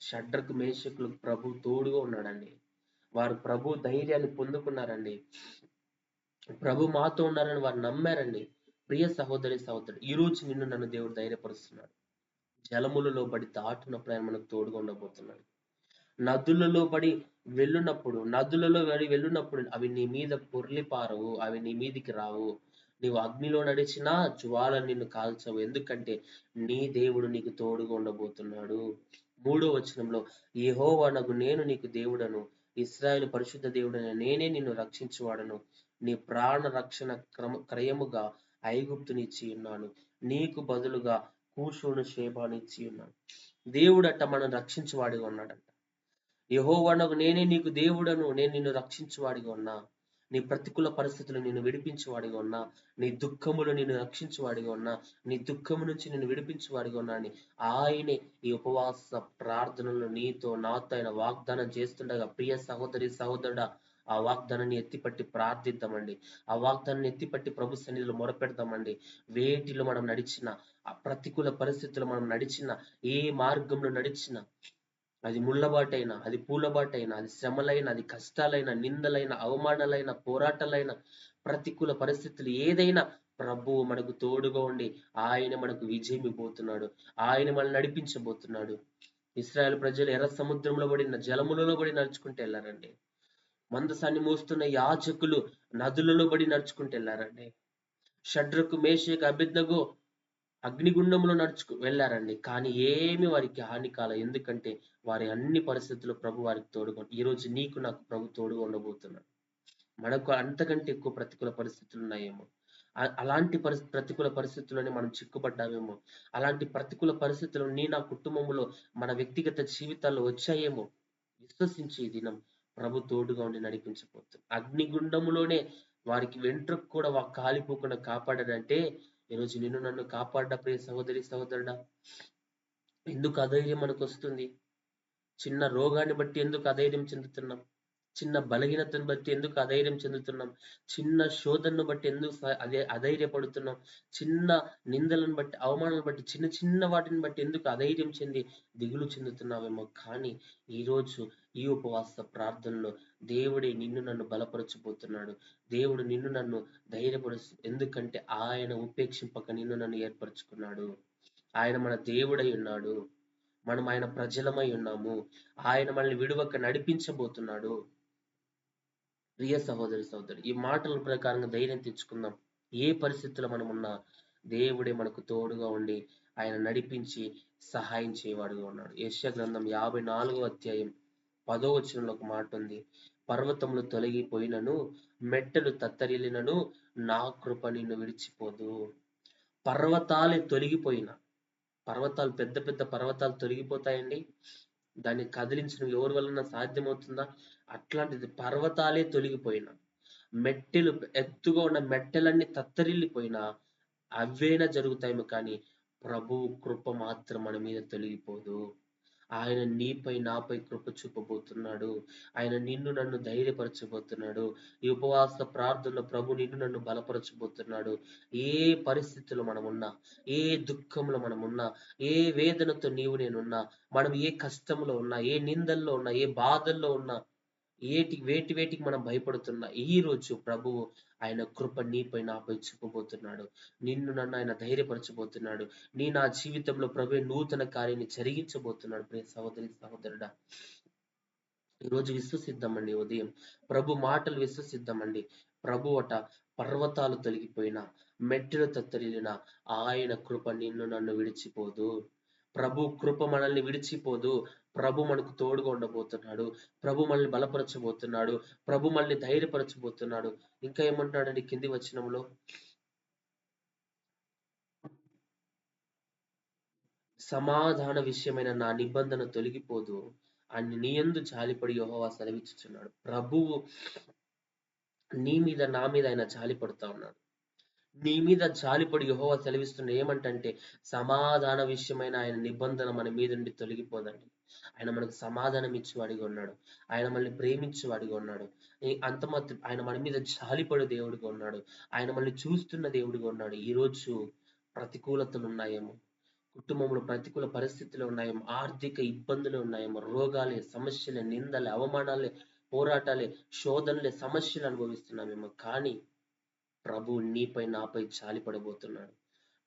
షడ్రకు, మేషకులకు ప్రభు తోడుగా ఉన్నాడండి. వారు ప్రభు ధైర్యాన్ని పొందుకున్నారండి. ప్రభు మాతో ఉన్నారని వారు నమ్మారండి. ప్రియ సహోదరి సహోదరుడు, ఈ రోజు నిన్ను నన్ను దేవుడు ధైర్యపరుస్తున్నాడు. జలములలో పడి దాటునప్పుడు ఆయన మనకు తోడుగా ఉండబోతున్నాడు. నదులలో పడి నదులలో వెళ్ళినప్పుడు అవి నీ మీద పొర్లి పారవు, అవి నీ మీదికి రావు. నీవు అగ్నిలో నడిచినా జ్వాల నిన్ను కాల్చవు. ఎందుకంటే నీ దేవుడు నీకు తోడుగా ఉండబోతున్నాడు. 3వ వచనంలో, యెహోవానగు నేను నీకు దేవుడను, ఇశ్రాయేలు పరిశుద్ధ దేవుడైన నేనే నిన్ను రక్షించువాడను. నీ ప్రాణ రక్షణ క్రయముగా ఐగుప్తునిచ్చి ఉన్నాను, నీకు బదులుగా కూషును, షేబానిచ్చి ఉన్నాను. దేవుడట మనం రక్షించువాడిగా ఉన్నాడంట. యెహోవానగు నేనే నీకు దేవుడను, నేను నిన్ను రక్షించువాడిగా ఉన్నా. నీ ప్రతికూల పరిస్థితులు నిన్ను విడిపించువాడిగా ఉన్నా. నీ దుఃఖములు నిన్ను రక్షించువాడిగా ఉన్నా. నీ దుఃఖము నుంచి నిన్ను విడిపించువాడిగా ఉన్నా అని ఆయనే ఈ ఉపవాస ప్రార్థనలు నీతో నాతో ఆయన వాగ్దానం చేస్తుండగా, ప్రియ సహోదరి సహోదరుడా, ఆ వాగ్దానాన్ని ఎత్తిపట్టి ప్రార్థిద్దామండి. ఆ వాగ్దానాన్ని ఎత్తిపట్టి ప్రభు సన్నిధిలో మొరపెడదామండి. వేటిలో మనం నడిచిన, ఆ ప్రతికూల పరిస్థితుల్లో మనం నడిచిన, ఏ మార్గంలో నడిచినా, అది ముళ్ళబాటైనా, అది పూలబాటైనా, అది శ్రమలైన, అది కష్టాలైన, నిందలైన, అవమానాలైన, పోరాటాలైన, ప్రతికూల పరిస్థితులు ఏదైనా ప్రభువు మనకు తోడుగా ఉండి ఆయన మనకు విజయం ఇవ్వబోతున్నాడు. ఆయన మనల్ని నడిపించబోతున్నాడు. ఇశ్రాయేల్ ప్రజలు ఎర్ర సముద్రంలో పడిన జలములలో పడి నడుచుకుంటూ వెళ్ళారండి. మందసాన్ని మోస్తున్న యాజకులు నదులలో పడి నడుచుకుంటూ వెళ్ళారండి. షడ్రకు, మేషకు, అబేద్నెగో అగ్నిగుండంలో వెళ్ళారండి. కానీ ఏమి వారికి హాని కాల. ఎందుకంటే వారి అన్ని పరిస్థితుల్లో ప్రభు వారికి తోడుగా. ఈ రోజు నీకు నాకు ప్రభు తోడుగా ఉండబోతున్నాడు. మనకు అంతకంటే ఎక్కువ ప్రతికూల పరిస్థితులు ఉన్నాయేమో, అలాంటి ప్రతికూల పరిస్థితుల్లోనే మనం చిక్కుపడ్డామేమో, అలాంటి ప్రతికూల పరిస్థితులు నా కుటుంబంలో, మన వ్యక్తిగత జీవితాల్లో వచ్చాయేమో, విశ్వసించి ఈ దినం ప్రభు తోడుగా ఉండి నడిపించబోతుంది. అగ్నిగుండములోనే వారికి వెంట్రుక కూడా కాలిపోకుండా కాపాడాడంటే ఈరోజు నిన్ను నన్ను కాపాడ్డ ప్రియ సహోదరి సహోదరుడా. ఎందుకు అధైర్యం మనకు వస్తుంది? చిన్న రోగాన్ని బట్టి ఎందుకు అధైర్యం చెందుతున్నాం? చిన్న బలహీనతను బట్టి ఎందుకు అధైర్యం చెందుతున్నాం? చిన్న శోధనను బట్టి ఎందుకు అధైర్యపడుతున్నాం? చిన్న నిందలను బట్టి, అవమానాలను బట్టి, చిన్న చిన్న వాటిని బట్టి ఎందుకు అధైర్యం చెంది దిగులు చెందుతున్నావేమో. కానీ ఈరోజు ఈ ఉపవాస ప్రార్థనలో దేవుడే నిన్ను నన్ను బలపరచబోతున్నాడు. దేవుడు నిన్ను నన్ను ధైర్యపరుస్తు. ఎందుకంటే ఆయన ఉపేక్షింపక నిన్ను నన్ను ఏర్పరచుకున్నాడు. ఆయన మన దేవుడై ఉన్నాడు. మనం ఆయన ప్రజలమై ఉన్నాము. ఆయన మనల్ని విడువక నడిపించబోతున్నాడు. ప్రియ సహోదరి సహోదరు, ఈ మాటల ప్రకారంగా ధైర్యం తెచ్చుకుందాం. ఏ పరిస్థితుల్లో మనం ఉన్నా దేవుడే మనకు తోడుగా ఉండి ఆయన నడిపించి సహాయం చేయవాడుగా ఉన్నాడు. యెషయా గ్రంథం 54వ అధ్యాయం 10వ వచనంలో ఒక మాట ఉంది. పర్వతములు తొలగిపోయినను, మెట్టలు తత్తరిల్లినను, నా కృప నిన్ను విడిచిపోదు. పర్వతాలే తొలగిపోయిన, పర్వతాలు పెద్ద పెద్ద పర్వతాలు తొలగిపోతాయండి. దాన్ని కదిలించడం ఎవరి వలన సాధ్యమవుతుందా? అట్లాంటిది పర్వతాలే తొలగిపోయినా, మెట్టెలు ఎత్తుగా ఉన్న మెట్టెలన్నీ తత్తరిల్లిపోయినా అవైనా జరుగుతాయేమో కానీ ప్రభువు కృప మాత్రం మన మీద తొలగిపోదు. ఆయన నీపై నాపై కృప చూపబోతున్నాడు. ఆయన నిన్ను నన్ను ధైర్యపరచబోతున్నాడు. ఈ ఉపవాస ప్రార్థనలో ప్రభు నిన్ను నన్ను బలపరచబోతున్నాడు. ఏ పరిస్థితుల్లో మనమున్నా, ఏ దుఃఖంలో మనమున్నా, ఏ వేదనతో నీవు నేనున్నా, మనం ఏ కష్టంలో ఉన్నా, ఏ నిందల్లో ఉన్నా, ఏ బాధల్లో ఉన్నా, వేటికి మనం భయపడుతున్నా, ఈ రోజు ప్రభువు ఆయన కృప నీపై నాపై చూపబోతున్నాడు. నిన్ను నన్ను ఆయన ధైర్యపరచబోతున్నాడు. నా జీవితంలో ప్రభు నూతన కార్యాన్ని జరిగించబోతున్నాడు. ప్రియ సహోదరి సహోదరుడా, ఈరోజు విశ్వసిద్దామండి. ఉదయం ప్రభు మాటలు విశ్వసిద్దామండి. ప్రభు అట పర్వతాలు తొలగిపోయినా, మెట్టెలు తత్తరిల్లిన ఆయన కృప నిన్ను నన్ను విడిచిపోదు. ప్రభు కృప మనల్ని విడిచిపోదు. ప్రభు మనకు తోడుగా ఉండబోతున్నాడు. ప్రభు మనల్ని బలపరచబోతున్నాడు. ప్రభు మనల్ని ధైర్యపరచబోతున్నాడు. ఇంకా ఏమంటాడండి కింది వచనంలో, సమాధాన విషయమైన నా నిబంధన తొలగిపోదు అని నీ యందు జాలిపడి యెహోవా సెలవిచ్చుచున్నాడు. ప్రభువు నీ మీద నా మీద ఆయన జాలిపడతా ఉన్నాడు. నీ మీద జాలిపడి యెహోవా సెలవిస్తున్న ఏమంటంటే, సమాధాన విషయమైన ఆయన నిబంధన మన మీద నుండి తొలగిపోదండి. ఆయన మనకు సమాధానం ఇచ్చేవాడిగా ఉన్నాడు. ఆయన మనల్ని ప్రేమించేవాడిగా ఉన్నాడు. అంత మాత్రం ఆయన మన మీద జాలిపడే దేవుడిగా ఉన్నాడు. ఆయన మనల్ని చూస్తున్న దేవుడిగా ఉన్నాడు. ఈ రోజు ప్రతికూలతలు ఉన్నాయేమో, కుటుంబంలో ప్రతికూల పరిస్థితులు ఉన్నాయేమో, ఆర్థిక ఇబ్బందులు ఉన్నాయేమో, రోగాలే, సమస్యలే, నిందలే, అవమానాలే, పోరాటాలే, శోధనలే, సమస్యలు అనుభవిస్తున్నామేమో, కానీ ప్రభు నీపై నాపై జాలిపడబోతున్నాడు.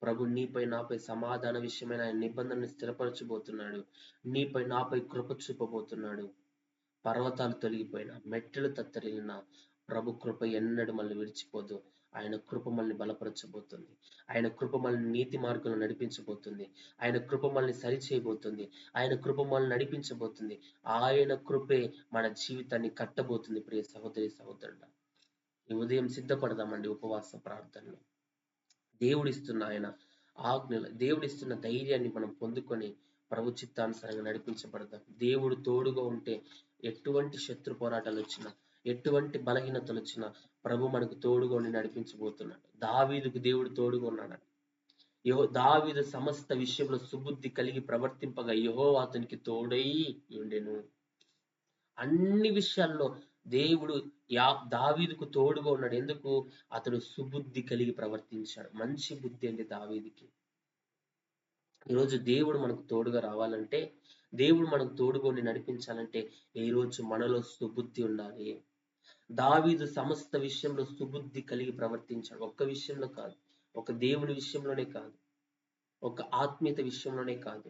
ప్రభు నీపై నాపై సమాధాన విషయమైన ఆయన నిబంధనను స్థిరపరచబోతున్నాడు. నీపై నాపై కృప చూపబోతున్నాడు. పర్వతాలు తొలగిపోయినా, మెట్టెలు తత్తరిల్లినా ప్రభు కృప ఎన్నడూ మనల్ని విడిచిపోదు. ఆయన కృప మనల్ని బలపరచబోతుంది. ఆయన కృప మనల్ని నీతి మార్గంలో నడిపించబోతుంది. ఆయన కృప మనల్ని సరిచేయబోతుంది. ఆయన కృప మనల్ని నడిపించబోతుంది. ఆయన కృపే మన జీవితాన్ని కట్టబోతుంది. ప్రియ సహోదరి సహోదరుడా, ఈ ఉదయం సిద్ధపడదామండి ఉపవాస ప్రార్థనలో. దేవుడిస్తున్న ఆయన ఆజ్ఞలు, దేవుడిస్తున్న ధైర్యాన్ని మనం పొందుకొని ప్రభు చిత్తానుసారంగా నడిపించబడదాం. దేవుడు తోడుగా ఉంటే ఎటువంటి శత్రు పోరాటాలు వచ్చినా, ఎటువంటి బలహీనతలు వచ్చినా ప్రభు మనకు తోడుగా ఉండి నడిపించబోతున్నాడు. దావీదుకు దేవుడు తోడుగా ఉన్నాడు. దావీదు సమస్త విషయంలో సుబుద్ధి కలిగి ప్రవర్తింపగా యెహోవా అతనికి తోడై ఉండెను. అన్ని విషయాల్లో దేవుడు దావీదుకు తోడుగా ఉన్నాడు. ఎందుకు? అతడు సుబుద్ధి కలిగి ప్రవర్తించాడు. మంచి బుద్ధి అండి దావీదుకి. ఈరోజు దేవుడు మనకు తోడుగా రావాలంటే, దేవుడు మనకు తోడుగా ఉండి నడిపించాలంటే ఈ రోజు మనలో సుబుద్ధి ఉండాలి. దావీదు సమస్త విషయంలో సుబుద్ధి కలిగి ప్రవర్తించాడు. ఒక్క విషయంలో కాదు, ఒక దేవుని విషయంలోనే కాదు, ఒక ఆత్మీయత విషయంలోనే కాదు,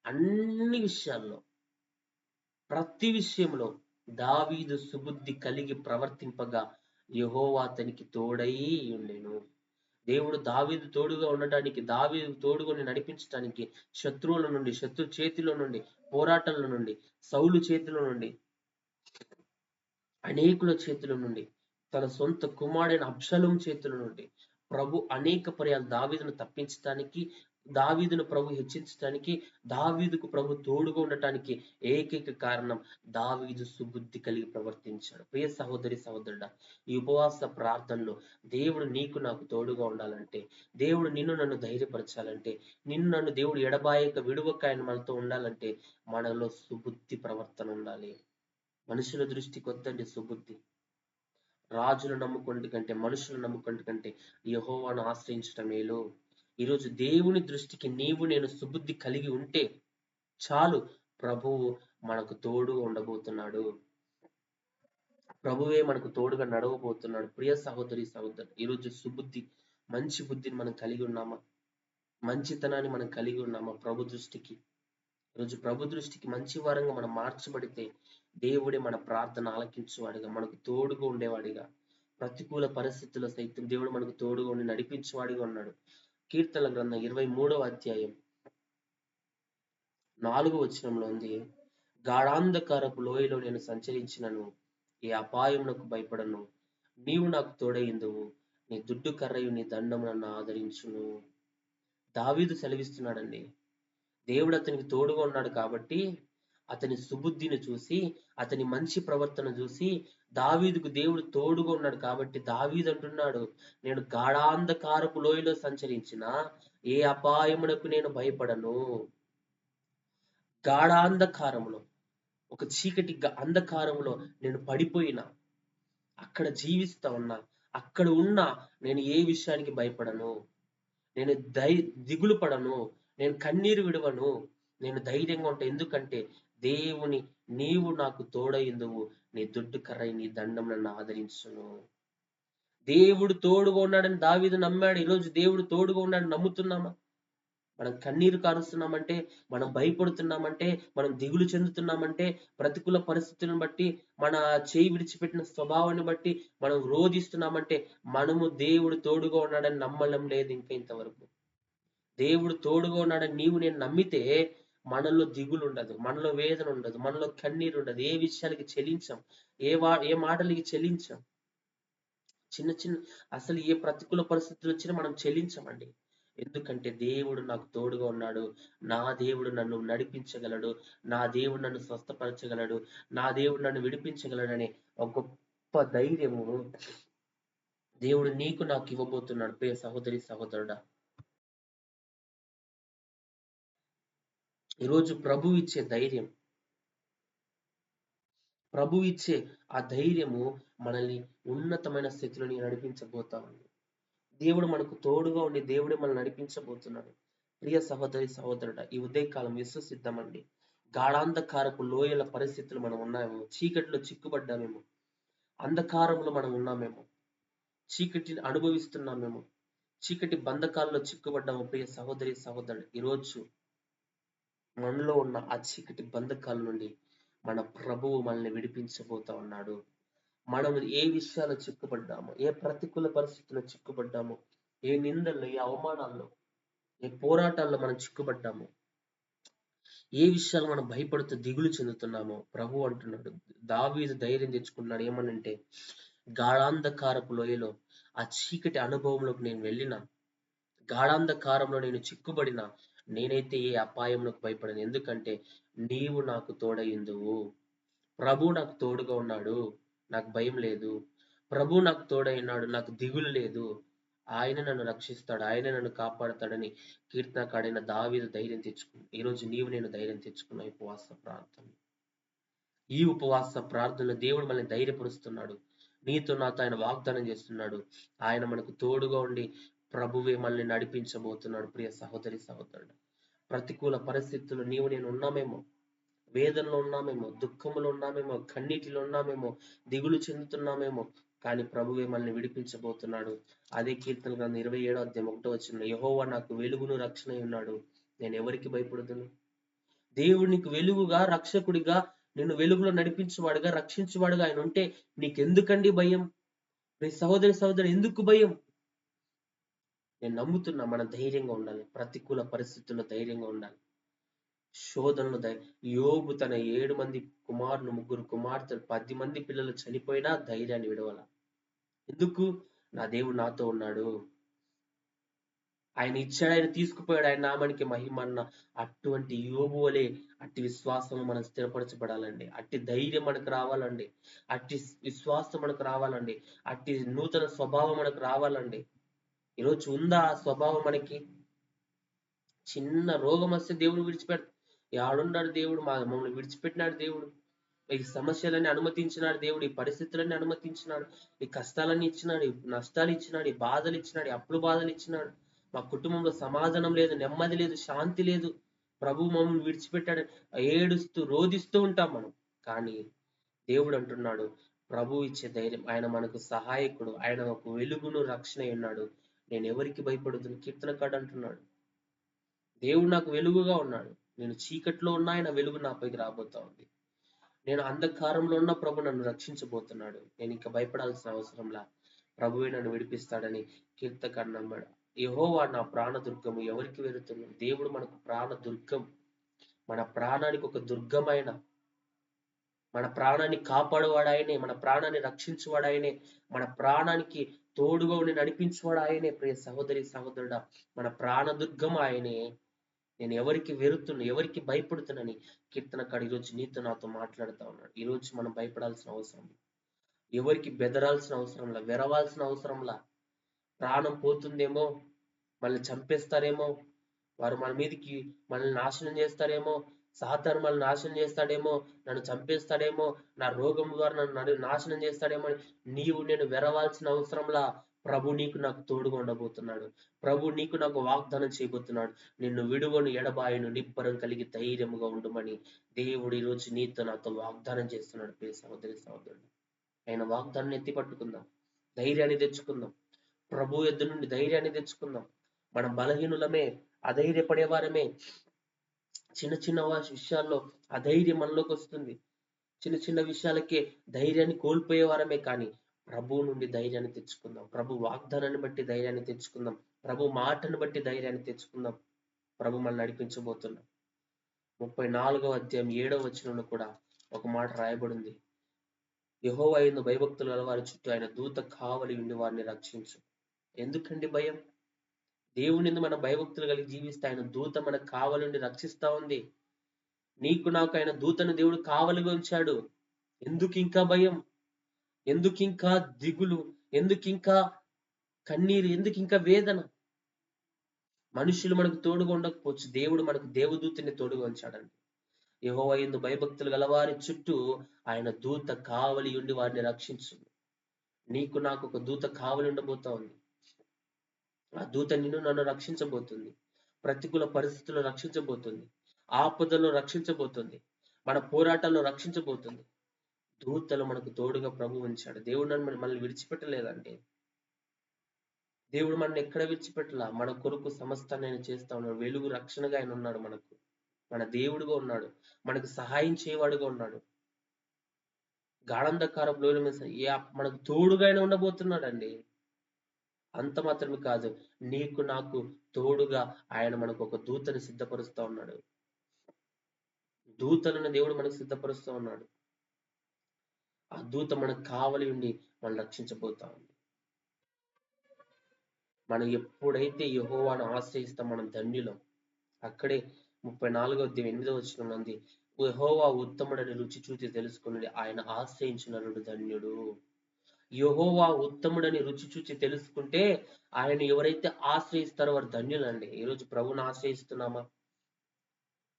అన్ని విషయాల్లో, ప్రతి విషయంలో దావీదు సుబుద్ధి కలిగి ప్రవర్తింపగా యెహోవా అతనికి తోడై ఉండెను. దేవుడు దావీదు తోడుగా ఉండటానికి, దావీదు తోడుగా నడిపించడానికి శత్రువుల నుండి, శత్రు చేతిలో నుండి, పోరాటాల నుండి, సౌలు చేతిలో నుండి, అనేకుల చేతుల నుండి, తన సొంత కుమారుడైన అబ్షాలోము చేతుల నుండి ప్రభు అనేక పర్యాలు దావీదును తప్పించడానికి, దావీదును ప్రభు హెచ్చించడానికి, దావీదుకు ప్రభు తోడుగా ఉండటానికి ఏకైక కారణం దావీదు సుబుద్ధి కలిగి ప్రవర్తించాడు. ప్రియ సహోదరి సహోదరుడా, ఈ ఉపవాస ప్రార్థనలో దేవుడు నీకు నాకు తోడుగా ఉండాలంటే, దేవుడు నిన్ను నన్ను ధైర్యపరచాలంటే, నిన్ను నన్ను దేవుడు ఎడబాయక విడువక ఆయన మనతో ఉండాలంటే మనలో సుబుద్ధి ప్రవర్తన ఉండాలి. మనుషుల దృష్టికి వద్దండి సుబుద్ధి. రాజులు నమ్ముకుంటే కంటే, మనుషులు నమ్ముకుంటే కంటే యెహోవాను ఆశ్రయించటం మేలు. ఈరోజు దేవుని దృష్టికి నీవు నేను సుబుద్ధి కలిగి ఉంటే చాలు. ప్రభువు మనకు తోడుగా ఉండబోతున్నాడు. ప్రభువే మనకు తోడుగా నడవబోతున్నాడు. ప్రియ సహోదరి సహోదరు, ఈరోజు సుబుద్ధి, మంచి బుద్ధిని మనం కలిగి ఉన్నామా? మంచితనాన్ని మనం కలిగి ఉన్నామా ప్రభు దృష్టికి? ఈరోజు ప్రభు దృష్టికి మంచి వారంగా మనం మార్చబడితే దేవుడే మన ప్రార్థన ఆలకించేవాడిగా, మనకు తోడుగా ఉండేవాడిగా, ప్రతికూల పరిస్థితుల్లో సైతం దేవుడు మనకు తోడుగా ఉండి నడిపించేవాడిగా ఉన్నాడు. కీర్తనల గ్రంథం 23వ అధ్యాయం 4వ వచనంలో ఉంది, గాఢాంధకారపు లోయలో నేను సంచరించినను ఏ అపాయమునకు భయపడను, నీవు నాకు తోడైందువు, నీ దుడ్డు కర్రయు నీ దండము నన్ను ఆదరించును. దావీదు సెలవిస్తున్నాడండి. దేవుడు అతనికి తోడుగా ఉన్నాడు కాబట్టి అతని సుబుద్ధిని చూసి, అతని మంచి ప్రవర్తన చూసి దావీదుకు దేవుడు తోడుగా ఉన్నాడు కాబట్టి దావీదు అంటున్నాడు, నేను గాఢాంధకారపు లోయలో సంచరించిన ఏ అపాయమునకు నేను భయపడను. గాఢాంధకారంలో, ఒక చీకటి అంధకారంలో నేను పడిపోయినా, అక్కడ జీవిస్తా ఉన్నా, అక్కడ ఉన్నా నేను ఏ విషయానికి భయపడను. నేను దిగులు పడను, నేను కన్నీరు విడవను, నేను ధైర్యంగా ఉంటా. ఎందుకంటే దేవుని నీవు నాకు తోడయిందువు, నీ దుడ్డు కర్ర నీ దండం నన్ను ఆదరించును. దేవుడు తోడుగా ఉన్నాడని దావీదు నమ్మాడు. ఈరోజు దేవుడు తోడుగా ఉన్నాడని నమ్ముతున్నామా? మనం కన్నీరు కారుస్తున్నామంటే, మనం భయపడుతున్నామంటే, మనం దిగులు చెందుతున్నామంటే, ప్రతికూల పరిస్థితులను బట్టి, మన చేయి విడిచిపెట్టిన స్వభావాన్ని బట్టి మనం రోధిస్తున్నామంటే, మనము దేవుడు తోడుగా ఉన్నాడని నమ్మడం లేదు ఇంకా ఇంతవరకు. దేవుడు తోడుగా ఉన్నాడని నీవు నేను నమ్మితే మనలో దిగులు ఉండదు, మనలో వేదన ఉండదు, మనలో కన్నీరు ఉండదు. ఏ విషయాలకి చెలించాం, ఏ మాటలకి చెలించాం. చిన్న చిన్న అసలు ఏ ప్రతికూల పరిస్థితులు వచ్చినా మనం చెల్లించమండి. ఎందుకంటే దేవుడు నాకు తోడుగా ఉన్నాడు, నా దేవుడు నన్ను నడిపించగలడు, నా దేవుడు నన్ను స్వస్థపరచగలడు, నా దేవుడు నన్ను విడిపించగలడు అనే ఒక గొప్ప ధైర్యము దేవుడు నీకు నాకు ఇవ్వబోతున్నాడు. ప్రియ సహోదరి సహోదరుడా, ఈరోజు ప్రభు ఇచ్చే ధైర్యం, ప్రభు ఇచ్చే ఆ ధైర్యము మనల్ని ఉన్నతమైన స్థితిలోని నడిపించబోతా ఉంది. దేవుడు మనకు తోడుగా ఉండి దేవుడే మనల్ని నడిపించబోతున్నాడు. ప్రియ సహోదరి సహోదరుడా, ఈ ఉదయకాలం విశ్వసిద్దామండి. గాఢాంధకారపు లోయల పరిస్థితులు మనం ఉన్నామేమో, చీకటిలో చిక్కుబడ్డామేమో, అంధకారంలో మనం ఉన్నామేమో, చీకటిని అనుభవిస్తున్నామేమో, చీకటి బంధకాల్లో చిక్కుబడ్డాము. ప్రియ సహోదరి సహోదరుడు, ఈరోజు మనలో ఉన్న ఆ చీకటి బంధకాల నుండి మన ప్రభువు మనల్ని విడిపించబోతా ఉన్నాడు. మనం ఏ విషయాల్లో చిక్కుబడ్డామో, ఏ ప్రతికూల పరిస్థితుల్లో చిక్కుబడ్డామో, ఏ నిందల్లో, ఏ అవమానాల్లో, ఏ పోరాటాల్లో మనం చిక్కుబడ్డామో, ఏ విషయాలు మనం భయపడుతూ దిగులు చెందుతున్నామో ప్రభు అంటున్నాడు. దావీదు ధైర్యం తెచ్చుకున్నాడు. ఏమనంటే, గాఢాంధకారపు లోయలో ఆ చీకటి అనుభవంలోకి నేను వెళ్ళిన, గాఢాంధకారంలో నేను చిక్కుబడిన, నేనైతే ఏ అపాయంలోకి భయపడను. ఎందుకంటే నీవు నాకు తోడయిందువు. ప్రభు నాకు తోడుగా ఉన్నాడు, నాకు భయం లేదు. ప్రభు నాకు తోడైనాడు, నాకు దిగులు లేదు. ఆయన నన్ను రక్షిస్తాడు, ఆయన నన్ను కాపాడతాడని కీర్తనకాడైన దావీదు ధైర్యం తెచ్చుకుంది. ఈరోజు నీవు నేను ధైర్యం తెచ్చుకున్న ఉపవాస ప్రార్థన, ఈ ఉపవాస ప్రార్థనలో దేవుడు మనల్ని ధైర్యపరుస్తున్నాడు. నీతో నాతో ఆయన వాగ్దానం చేస్తున్నాడు. ఆయన మనకు తోడుగా ఉండి ప్రభువే మనల్ని నడిపించబోతున్నాడు. ప్రియ సహోదరి సహోదరుడు, ప్రతికూల పరిస్థితుల్లో నీవు నేను ఉన్నామేమో, వేదనలో ఉన్నామేమో, దుఃఖంలో ఉన్నామేమో, కన్నీటిలో ఉన్నామేమో, దిగులు చెందుతున్నామేమో, కానీ ప్రభువే మనల్ని విడిపించబోతున్నాడు. అదే కీర్తన గ్రంథం 27వ అధ్యాయం 1వ వచనంలో, యెహోవా నాకు వెలుగును రక్షణ ఉన్నాడు, నేను ఎవరికి భయపడుదును. దేవుడు నీకు వెలుగుగా, రక్షకుడిగా, నిన్ను వెలుగులో నడిపించేవాడుగా, రక్షించేవాడుగా ఆయన ఉంటే నీకెందుకండి భయం? నీ సహోదరి సహోదరు, ఎందుకు భయం? నేను నమ్ముతున్నా మనం ధైర్యంగా ఉండాలి, ప్రతికూల పరిస్థితుల్లో ధైర్యంగా ఉండాలి. శోధనలు యోబు తన 7 మంది కుమారులు, 3 కుమార్తెలు, 10 మంది పిల్లలు చనిపోయినా ధైర్యాన్ని విడవల. ఎందుకు? నా దేవుడు నాతో ఉన్నాడు, ఆయన ఇచ్చాడు, ఆయన తీసుకుపోయాడు, ఆయన నామానికి మహిమ అన్న అటువంటి యోబు వలె అట్టి విశ్వాసం మనం స్థిరపరచబడాలండి. అట్టి ధైర్యం మనకు రావాలండి, అట్టి విశ్వాసం మనకు రావాలండి, అట్టి నూతన స్వభావం మనకు రావాలండి. ఈరోజు ఉందా ఆ స్వభావం మనకి? చిన్న రోగం వస్తే దేవుడు విడిచిపెడతాడు. యాడున్నాడు దేవుడు? మమ్మల్ని విడిచిపెట్టినాడు దేవుడు. ఈ సమస్యలన్నీ అనుమతించినాడు దేవుడు, ఈ పరిస్థితులన్నీ అనుమతించినాడు, ఈ కష్టాలన్నీ ఇచ్చినాడు, ఈ నష్టాలు ఇచ్చినాడు, ఈ బాధలు ఇచ్చినాడు, ఈ అప్పులు బాధలు ఇచ్చినాడు. మా కుటుంబంలో సమాధానం లేదు, నెమ్మది లేదు, శాంతి లేదు. ప్రభు మమ్మల్ని విడిచిపెట్టాడు ఏడుస్తూ రోధిస్తూ ఉంటాం మనం. కానీ దేవుడు అంటున్నాడు, ప్రభు ఇచ్చే ధైర్యం, ఆయన మనకు సహాయకుడు, ఆయన ఒక వెలుగును రక్షణ ఉన్నాడు, నేను ఎవరికి భయపడుతున్న కీర్తనకాడు అంటున్నాడు. దేవుడు నాకు వెలుగుగా ఉన్నాడు, నేను చీకట్లో ఉన్నా ఆయన వెలుగు నాపైకి రాబోతా ఉంది. నేను అంధకారంలో ఉన్న ప్రభు నన్ను రక్షించబోతున్నాడు, నేను ఇంకా భయపడాల్సిన అవసరంలా, ప్రభువే నన్ను విడిపిస్తాడని కీర్తనకాడు నమ్మాడు. యెహోవా నా ప్రాణదుర్గము, ఎవరికి వెళుతున్నాం? దేవుడు మనకు ప్రాణదుర్గం, మన ప్రాణానికి ఒక దుర్గమైన, మన ప్రాణాన్ని కాపాడువాడు ఆయనే, మన ప్రాణాన్ని రక్షించువాడు ఆయనే, మన ప్రాణానికి తోడుగా ఉండి నడిపించువాడు ఆయనే. ప్రియ సహోదరి సహోదరుడా, మన ప్రాణదుర్గం ఆయనే. నేను ఎవరికి వెరుతున్నా, ఎవరికి భయపడుతున్నాని కీర్తనకాడు ఈరోజు నీతో నాతో మాట్లాడుతా ఉన్నాడు. ఈరోజు మనం భయపడాల్సిన అవసరం, ఎవరికి బెదరాల్సిన అవసరంలా, వెరవాల్సిన అవసరంలా. ప్రాణం పోతుందేమో, మనల్ని చంపేస్తారేమో, వారు మన మీదకి మనల్ని నాశనం చేస్తారేమో, సాతాను మనల్ని నాశనం చేస్తాడేమో, నన్ను చంపేస్తాడేమో, నా రోగం ద్వారా నన్ను నాశనం చేస్తాడేమో అని నేను వెరవాల్సిన అవసరంలా. ప్రభు నీకు నాకు తోడుగా ఉండబోతున్నాడు. ప్రభు నీకు నాకు వాగ్దానం చేయబోతున్నాడు. నిన్ను విడువను, ఎడబాయను, నిబ్బరం కలిగి ధైర్యముగా ఉండమని దేవుడు ఈరోజు నీతో నాతో వాగ్దానం చేస్తున్నాడు. ప్రియ సహోదరి సహోదరుడు, ఆయన వాగ్దానాన్ని ఎత్తి పట్టుకుందాం, ధైర్యాన్ని తెచ్చుకుందాం. ప్రభు యొద్ద నుండి ధైర్యాన్ని తెచ్చుకుందాం. మనం బలహీనులమే, అధైర్యపడేవారమే. చిన్న చిన్న విషయాల్లో అధైర్యం మనలోకి వస్తుంది. చిన్న చిన్న విషయాలకే ధైర్యాన్ని కోల్పోయేవారమే. కానీ ప్రభు నుండి ధైర్యాన్ని తెచ్చుకుందాం. ప్రభు వాగ్దానాన్ని బట్టి ధైర్యాన్ని తెచ్చుకుందాం. ప్రభు మాటను బట్టి ధైర్యాన్ని తెచ్చుకుందాం. ప్రభు మనల్ని నడిపించబోతున్నాం. 34వ అధ్యాయం 7వ వచనంలో కూడా ఒక మాట రాయబడింది. యెహోవా యందు భయభక్తులు గల వారి చుట్టూ ఆయన దూత కావలి ఉండి వారిని రక్షించు. ఎందుకండి భయం? దేవుని యందు మన భయభక్తులు కలిగి జీవిస్తే ఆయన దూత మనకు కావలి ఉండి రక్షిస్తా ఉంది. నీకు నాకు ఆయన దూతను దేవుడు కావలిగా ఉంచాడు. ఎందుకు ఇంకా భయం? ఎందుకు ఇంకా దిగులు? ఎందుకు ఇంకా కన్నీరు? ఎందుకు ఇంకా వేదన? మనుషులు మనకు తోడుగా ఉండకపోవచ్చు, దేవుడు మనకు దేవదూతని తోడుగా ఉంచాడండి. యెహోవా యందు భయభక్తులు గలవారి చుట్టూ ఆయన దూత కావలి ఉండి వారిని రక్షించు. నీకు నాకు ఒక దూత కావలి ఉండబోతా ఉంది. ఆ దూత నిన్ను నన్ను రక్షించబోతుంది. ప్రతికూల పరిస్థితుల్లో రక్షించబోతుంది. ఆపదలో రక్షించబోతుంది. మన పోరాటాల్లో రక్షించబోతుంది. దూతలు మనకు తోడుగా ప్రభు ఉంచాడు. దేవుడు మనల్ని విడిచిపెట్టలేదండి. దేవుడు మనల్ని ఎక్కడ విడిచిపెట్టలా. మన కొరకు సమస్తాన్ని ఆయన చేస్తా ఉన్నాడు. వెలుగు రక్షణగా ఆయన ఉన్నాడు. మన దేవుడుగా ఉన్నాడు. మనకు సహాయం చేయవాడుగా ఉన్నాడు. గాఢంధకారంలో మనకు తోడుగా ఆయన ఉండబోతున్నాడండి. అంత మాత్రమే కాదు, నీకు నాకు తోడుగా ఆయన మనకు ఒక దూతని సిద్ధపరుస్తా ఉన్నాడు. దూతలను దేవుడు మనకు సిద్ధపరుస్తూ ఉన్నాడు. ఆ దూత మనకు కావలి ఉండి మనం రక్షించబోతా ఉంది. మనం ఎప్పుడైతే యెహోవాను ఆశ్రయిస్తాం మనం ధన్యులం. అక్కడే 34వ అధ్యాయం 8వ వచనం ఉంది. యెహోవా ఉత్తముడని రుచి చూచి తెలుసుకుని ఆయన ఆశ్రయించిన నరుడు ధన్యుడు. యెహోవా ఉత్తముడని రుచి చూచి తెలుసుకుంటే ఆయన ఎవరైతే ఆశ్రయిస్తారో వారు ధన్యులండి. ఈరోజు ప్రభువుని ఆశ్రయిస్తున్నామా?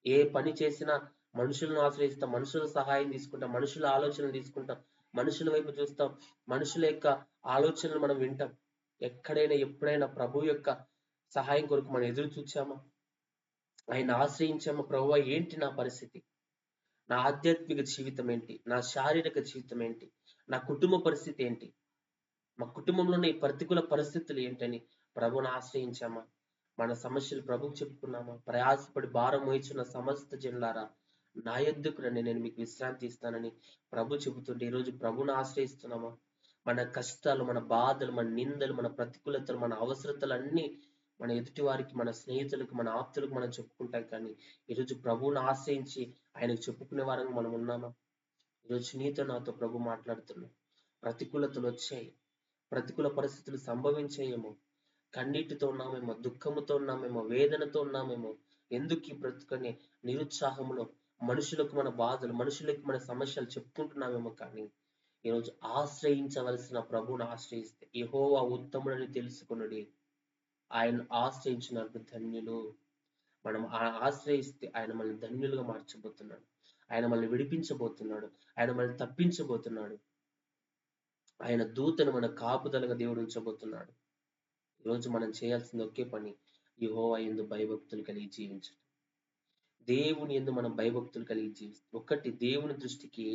ఏ పని చేసినా మనుషులను ఆశ్రయిస్తాం, మనుషుల సహాయం తీసుకుంటాం, మనుషుల ఆలోచనలు తీసుకుంటాం, మనుషుల వైపు చూస్తాం, మనుషుల యొక్క ఆలోచనలు మనం వింటాం. ఎక్కడైనా ఎప్పుడైనా ప్రభు యొక్క సహాయం కొరకు మనం ఎదురు చూచామా? ఆయన ఆశ్రయించామా? ప్రభువా ఏంటి నా పరిస్థితి? నా ఆధ్యాత్మిక జీవితం ఏంటి? నా శారీరక జీవితం ఏంటి? నా కుటుంబ పరిస్థితి ఏంటి? మా కుటుంబంలోని ప్రతికూల పరిస్థితులు ఏంటని ప్రభువుని ఆశ్రయించామా? మన సమస్యలు ప్రభువుకు చెప్పుకున్నామా? ప్రయాసపడి భారం వహించిన సమస్త జనులారా నా యొద్దకు రండి, నేను మీకు విశ్రాంతి ఇస్తానని ప్రభు చెబుతుంటే ఈరోజు ప్రభువుని ఆశ్రయిస్తున్నామా? మన కష్టాలు, మన బాధలు, మన నిందలు, మన ప్రతికూలతలు, మన అవసరతలు అన్ని మన ఎదుటి వారికి, మన స్నేహితులకు, మన ఆప్తులకు మనం చెప్పుకుంటాం. కానీ ఈరోజు ప్రభువుని ఆశ్రయించి ఆయనకు చెప్పుకునే వారంగా మనం ఉన్నామా? ఈరోజు నీతో నాతో ప్రభు మాట్లాడుతున్నాం. ప్రతికూలతలు వచ్చాయి, ప్రతికూల పరిస్థితులు సంభవించాయేమో, కన్నీటితో ఉన్నామేమో, దుఃఖముతో ఉన్నామేమో, వేదనతో ఉన్నామేమో, ఎందుకు ఈ బ్రతుకని నిరుత్సాహంలో మనుషులకు మన బాధలు, మనుషులకు మన సమస్యలు చెప్పుకుంటున్నామేమో. కానీ ఈరోజు ఆశ్రయించవలసిన ప్రభువును ఆశ్రయిస్తే, యెహోవా ఉత్తముడని తెలుసుకొనుడి, ఆయన ఆశ్రయించిన ధన్యులు. మనం ఆశ్రయిస్తే ఆయన మనల్ని ధన్యులుగా మార్చబోతున్నాడు. ఆయన మనల్ని విడిపించబోతున్నాడు. ఆయన మనల్ని తప్పించబోతున్నాడు. ఆయన దూతను మన కాపుదలగా దేవుడు ఉంచబోతున్నాడు. ఈరోజు మనం చేయాల్సింది ఒకే పని, యెహోవా యందు భయభక్తులు కలిగి జీవించడం. దేవుని యందు మనం భయభక్తులు కలిగి జీవిస్తాం. ఒకటి, దేవుని దృష్టికి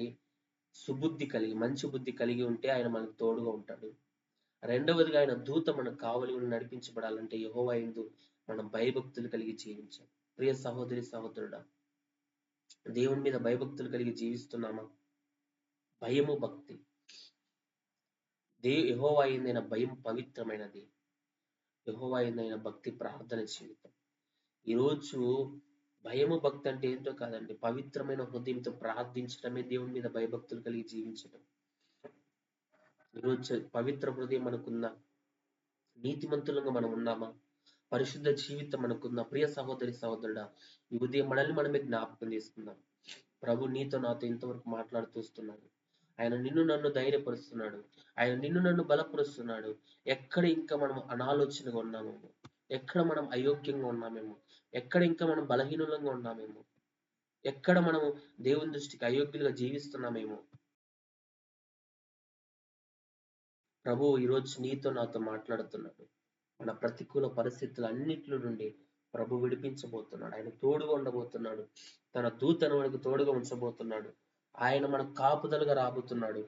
సుబుద్ధి కలిగి, మంచి బుద్ధి కలిగి ఉంటే ఆయన మనకు తోడుగా ఉంటాడు. రెండవదిగా ఆయన దూత మనకు కావలి ఉండి నడిపించబడాలంటే యెహోవా యందు మనం భయభక్తులు కలిగి జీవించాలి. ప్రియ సహోదరి సహోదరుడా, దేవుని మీద భయభక్తులు కలిగి జీవిస్తున్నామా? భయము, భక్తి. యెహోవా యందైన భయం పవిత్రమైనది. యెహోవా యందైన భక్తి ప్రార్థన జీవితం. ఈరోజు భయము, భక్తి అంటే ఏంటో కాదండి, పవిత్రమైన హృదయంతో ప్రార్థించడమే దేవుని మీద భయభక్తులు కలిగి జీవించడం. ఈరోజు పవిత్ర హృదయం మనకుందా? నీతిమంతులుగా మనం ఉన్నామా? పరిశుద్ధ జీవితం మనకున్న ప్రియ సహోదరి సహోదరుడా, ఈ ఉదయం మనల్ని మనమే జ్ఞాపకం చేసుకుందాం. ప్రభు నీతో నాతో ఇంతవరకు మాట్లాడుతూస్తున్నాడు. ఆయన నిన్ను నన్ను ధైర్యపరుస్తున్నాడు. ఆయన నిన్ను నన్ను బలపరుస్తున్నాడు. ఎక్కడ ఇంకా మనం అనాలోచనగా ఉన్నామేమో, ఎక్కడ మనం అయోగ్యంగా ఉన్నామేమో, ఎక్కడ ఇంకా మనం బలహీనంగా ఉన్నామేమో, ఎక్కడ మనము దేవుని దృష్టికి అయోగ్యులుగా జీవిస్తున్నామేమో, ప్రభు ఈరోజు నీతో నాతో మాట్లాడుతున్నాడు. మన ప్రతికూల పరిస్థితులు అన్నిట్లో నుండి ప్రభు విడిపించబోతున్నాడు. ఆయన తోడుగా ఉండబోతున్నాడు. తన దూతను మనకు తోడుగా ఉంచబోతున్నాడు. ఆయన మనకు కాపుదలుగా రాబోతున్నాడు.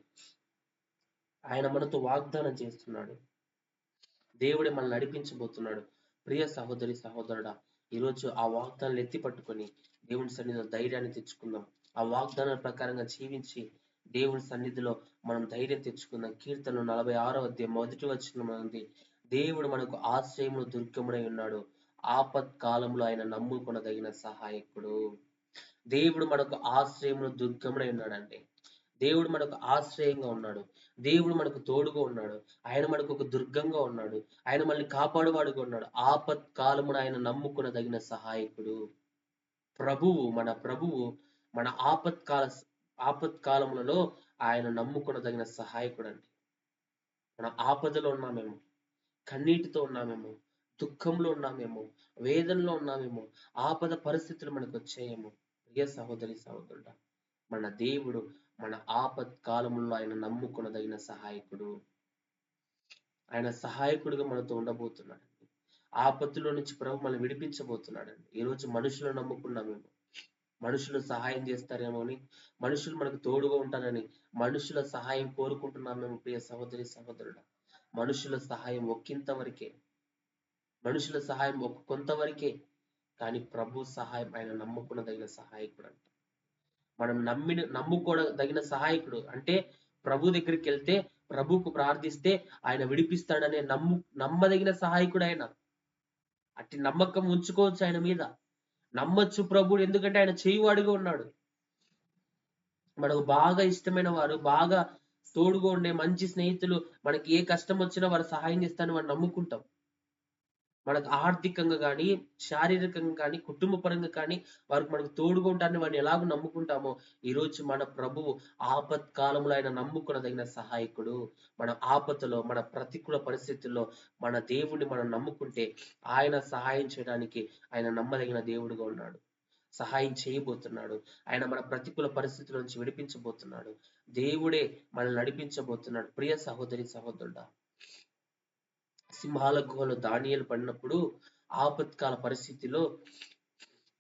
ఆయన మనతో వాగ్దానం చేస్తున్నాడు. దేవుడే మనల్ని నడిపించబోతున్నాడు. ప్రియ సహోదరి సహోదరుడా, ఈరోజు ఆ వాగ్దానాలు ఎత్తి పట్టుకొని దేవుని సన్నిధిలో ధైర్యాన్ని తెచ్చుకుందాం. ఆ వాగ్దానాల ప్రకారంగా జీవించి దేవుని సన్నిధిలో మనం ధైర్యం తెచ్చుకుందాం. కీర్తనలు 46వ అధ్యాయం 1వ వచనం ఉంది, దేవుడు మనకు ఆశ్రయమును దుర్గముడై ఉన్నాడు, ఆపత్ కాలంలో ఆయన నమ్ముకొనదగిన సహాయకుడు. దేవుడు మనకు ఆశ్రయమును దుర్గముడై ఉన్నాడండి. దేవుడు మనకు ఆశ్రయంగా ఉన్నాడు. దేవుడు మనకు తోడుగా ఉన్నాడు. ఆయన మనకు ఒక దుర్గంగా ఉన్నాడు. ఆయన మనల్ని కాపాడువాడుగా ఉన్నాడు. ఆపత్ కాలమున ఆయన నమ్ముకొనదగిన సహాయకుడు. ప్రభువు మన ఆపత్కాలములలో ఆయన నమ్ముకొనదగిన సహాయకుడు అండి. మన ఆపదలో ఉన్నామేమో, కన్నీటితో ఉన్నామేమో, దుఃఖంలో ఉన్నామేమో, వేదనలో ఉన్నామేమో, ఆపద పరిస్థితులు మనకు వచ్చాయేమో, ప్రియ సహోదరి సహోదరుడా, మన దేవుడు మన ఆపత్ కాలంలో ఆయన నమ్ముకొనదగిన సహాయకుడు. ఆయన సహాయకుడిగా మనతో ఉండబోతున్నాడండి. ఆపత్తులో నుంచి ప్రభు మనల్ని విడిపించబోతున్నాడండి. ఈరోజు మనుషులను నమ్ముకున్నామేమో, మనుషులు సహాయం చేస్తారేమో అని, మనుషులు మనకు తోడుగా ఉంటారని మనుషుల సహాయం కోరుకుంటున్నామేమో. ప్రియ సహోదరి సహోదరుడా, మనుషుల సహాయం ఒక్కింత వరకే, మనుషుల సహాయం కొంతవరకే. కానీ ప్రభు సహాయం ఆయన నమ్ముకునదగిన సహాయకుడు అంట. మనం నమ్ముకోదగిన సహాయకుడు అంటే ప్రభు దగ్గరికి వెళ్తే, ప్రభుకు ప్రార్థిస్తే ఆయన విడిపిస్తాడనే నమ్మదగిన సహాయకుడు ఆయన. అట్టి నమ్మకం ఉంచుకోవచ్చు ఆయన మీద. నమ్మొచ్చు ప్రభుడు, ఎందుకంటే ఆయన చేయువాడిగా ఉన్నాడు. మనకు బాగా ఇష్టమైన వారు, బాగా తోడుగా ఉండే మంచి స్నేహితులు మనకి ఏ కష్టం వచ్చినా వారు సహాయం చేస్తారని మనం నమ్ముకుంటాం. మనకు ఆర్థికంగా కానీ, శారీరకంగా కానీ, కుటుంబ పరంగా కానీ వారికి మనకు తోడుగా ఉంటారని వారిని ఎలాగో నమ్ముకుంటామో, ఈరోజు మన ప్రభువు ఆపత్ కాలంలో ఆయన నమ్ముకునదగిన సహాయకుడు. మన ఆపదలో, మన ప్రతికూల పరిస్థితుల్లో మన దేవుణ్ణి మనం నమ్ముకుంటే ఆయన సహాయం చేయడానికి ఆయన నమ్మదగిన దేవుడుగా ఉన్నాడు. సహాయం చేయబోతున్నాడు. ఆయన మన ప్రతికూల పరిస్థితుల నుంచి విడిపించబోతున్నాడు. దేవుడే మనల్ని నడిపించబోతున్నాడు. ప్రియ సహోదరి సహోదరుడా, సింహాల గుహలో దానియేలు పడినప్పుడు, ఆపత్కాల పరిస్థితిలో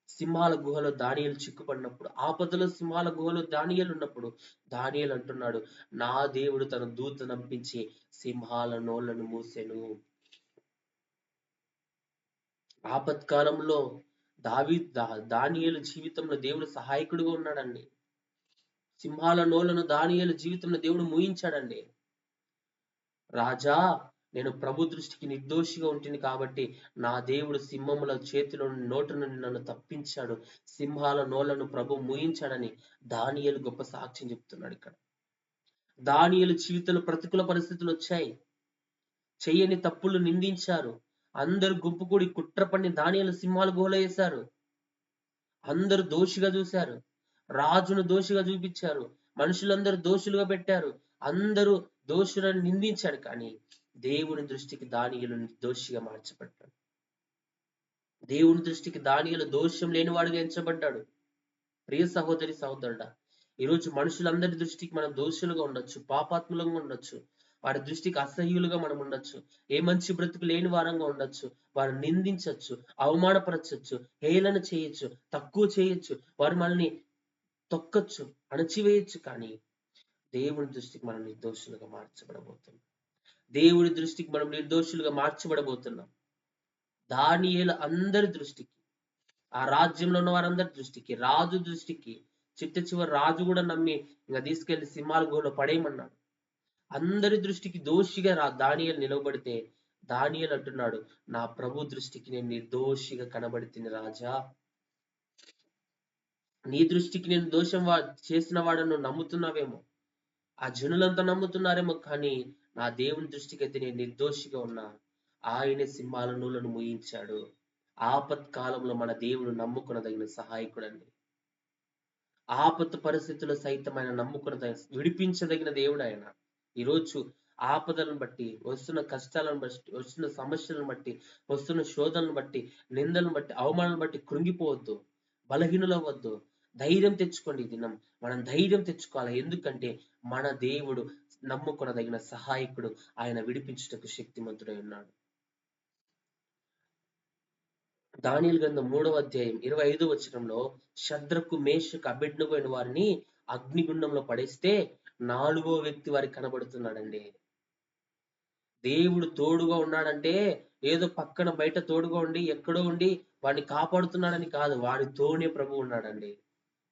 సింహాల గుహలో దానియేలు చిక్కుపడినప్పుడు, ఆపదలో సింహాల గుహలో దానియేలు ఉన్నప్పుడు దానియేలు అంటున్నాడు, నా దేవుడు తన దూత నంపించి సింహాల నోళ్లను మూసెను. ఆపత్కాలంలో దానియేలు జీవితంలో దేవుడు సహాయకుడిగా ఉన్నాడండి. సింహాల నోళ్లను దానియేలు జీవితంలో దేవుడు మూయించాడండి. రాజా, నేను ప్రభు దృష్టికి నిర్దోషిగా ఉంటుంది కాబట్టి నా దేవుడు సింహముల చేతిలో నోటి నుండి నన్ను తప్పించాడు, సింహాల నోళ్లను ప్రభు మూయించాడని దానియేలు గొప్ప సాక్ష్యం చెప్తున్నాడు. ఇక్కడ దానియేలు జీవితంలో ప్రతికూల పరిస్థితులు వచ్చాయి. చెయ్యని తప్పులు నిందించారు. అందరు గుంపు కూడి కుట్ర పన్ని దానియేలు సింహాల గుహలో వేశారు. అందరూ దోషిగా చూశారు. రాజును దోషిగా చూపించారు. మనుషులందరూ దోషులుగా పెట్టారు. అందరూ దోషులను నిందించాడు. కానీ దేవుని దృష్టికి దానియేలు నిర్దోషిగా మార్చబడ్డాడు. దేవుని దృష్టికి దానియేలు దోషం లేనివాడుగా ఎంచబడ్డాడు. ప్రియ సహోదరి సహోదరుడా, ఈరోజు మనుషులందరి దృష్టికి మనం దోషులుగా ఉండొచ్చు, పాపాత్ములంగా ఉండొచ్చు, వారి దృష్టికి అసహ్యులుగా మనం ఉండొచ్చు, ఏ మంచి బ్రతుకు లేని వారంగా ఉండొచ్చు, వారు నిందించవచ్చు, అవమానపరచచ్చు, హేళన చేయొచ్చు, తక్కువ చేయొచ్చు, వారు మనల్ని తొక్కచ్చు, అణచివేయచ్చు. కానీ దేవుని దృష్టికి మనం నిర్దోషులుగా మార్చబడబోతున్నాం. దేవుని దృష్టికి మనం నిర్దోషులుగా మార్చబడబోతున్నాం. దానియేలు అందరి దృష్టికి, ఆ రాజ్యంలో ఉన్న వారందరి దృష్టికి, రాజు దృష్టికి, చివరి రాజు కూడా నమ్మి ఇంకా తీసుకెళ్లి సింహాల గుహలో పడేయమన్నాడు. అందరి దృష్టికి దోషిగా దానియేలు నిలవబడితే దానియేలు అంటున్నాడు, నా ప్రభు దృష్టికి నేను నిర్దోషిగా కనబడితిని రాజా. నీ దృష్టికి నేను దోషం చేసిన వాడను నమ్ముతున్నావేమో, ఆ జనులంతా నమ్ముతున్నారేమో, కానీ నా దేవుని దృష్టికి అయితే నేను నిర్దోషిగా ఉన్నా. ఆయనే సింహాల నోళ్లను మూయించాడు. ఆపత్కాలంలో మన దేవుడు నమ్ముకునదగిన సహాయకుడండి. ఆపత్తు పరిస్థితుల్లో సైతం ఆయన నమ్ముకున్న విడిపించదగిన దేవుడు ఆయన. ఈరోజు ఆపదలను బట్టి, వస్తున్న కష్టాలను బట్టి, వస్తున్న సమస్యలను బట్టి, వస్తున్న శోధనలను బట్టి, నిందలను బట్టి, అవమానాలను బట్టి కృంగిపోవద్దు, బలహీనులవ్వద్దు. ధైర్యం తెచ్చుకోండి. ఈ దినం మనం ధైర్యం తెచ్చుకోవాలి. ఎందుకంటే మన దేవుడు నమ్ముకొనదగిన సహాయకుడు. ఆయన విడిపించుటకు శక్తిమంతుడై ఉన్నాడు. దానియేలు గ్రంథం 3వ అధ్యాయం 25వ వచనంలో శద్రకు, మేషకు, అబేద్నెగో అయిన వారిని అగ్నిగుండంలో పడేస్తే 4వ వ్యక్తి వారికి కనబడుతున్నాడండి. దేవుడు తోడుగా ఉన్నాడంటే ఏదో పక్కన బయట తోడుగా ఉండి ఎక్కడో ఉండి వాడిని కాపాడుతున్నాడని కాదు, వాడితోనే ప్రభు ఉన్నాడండి.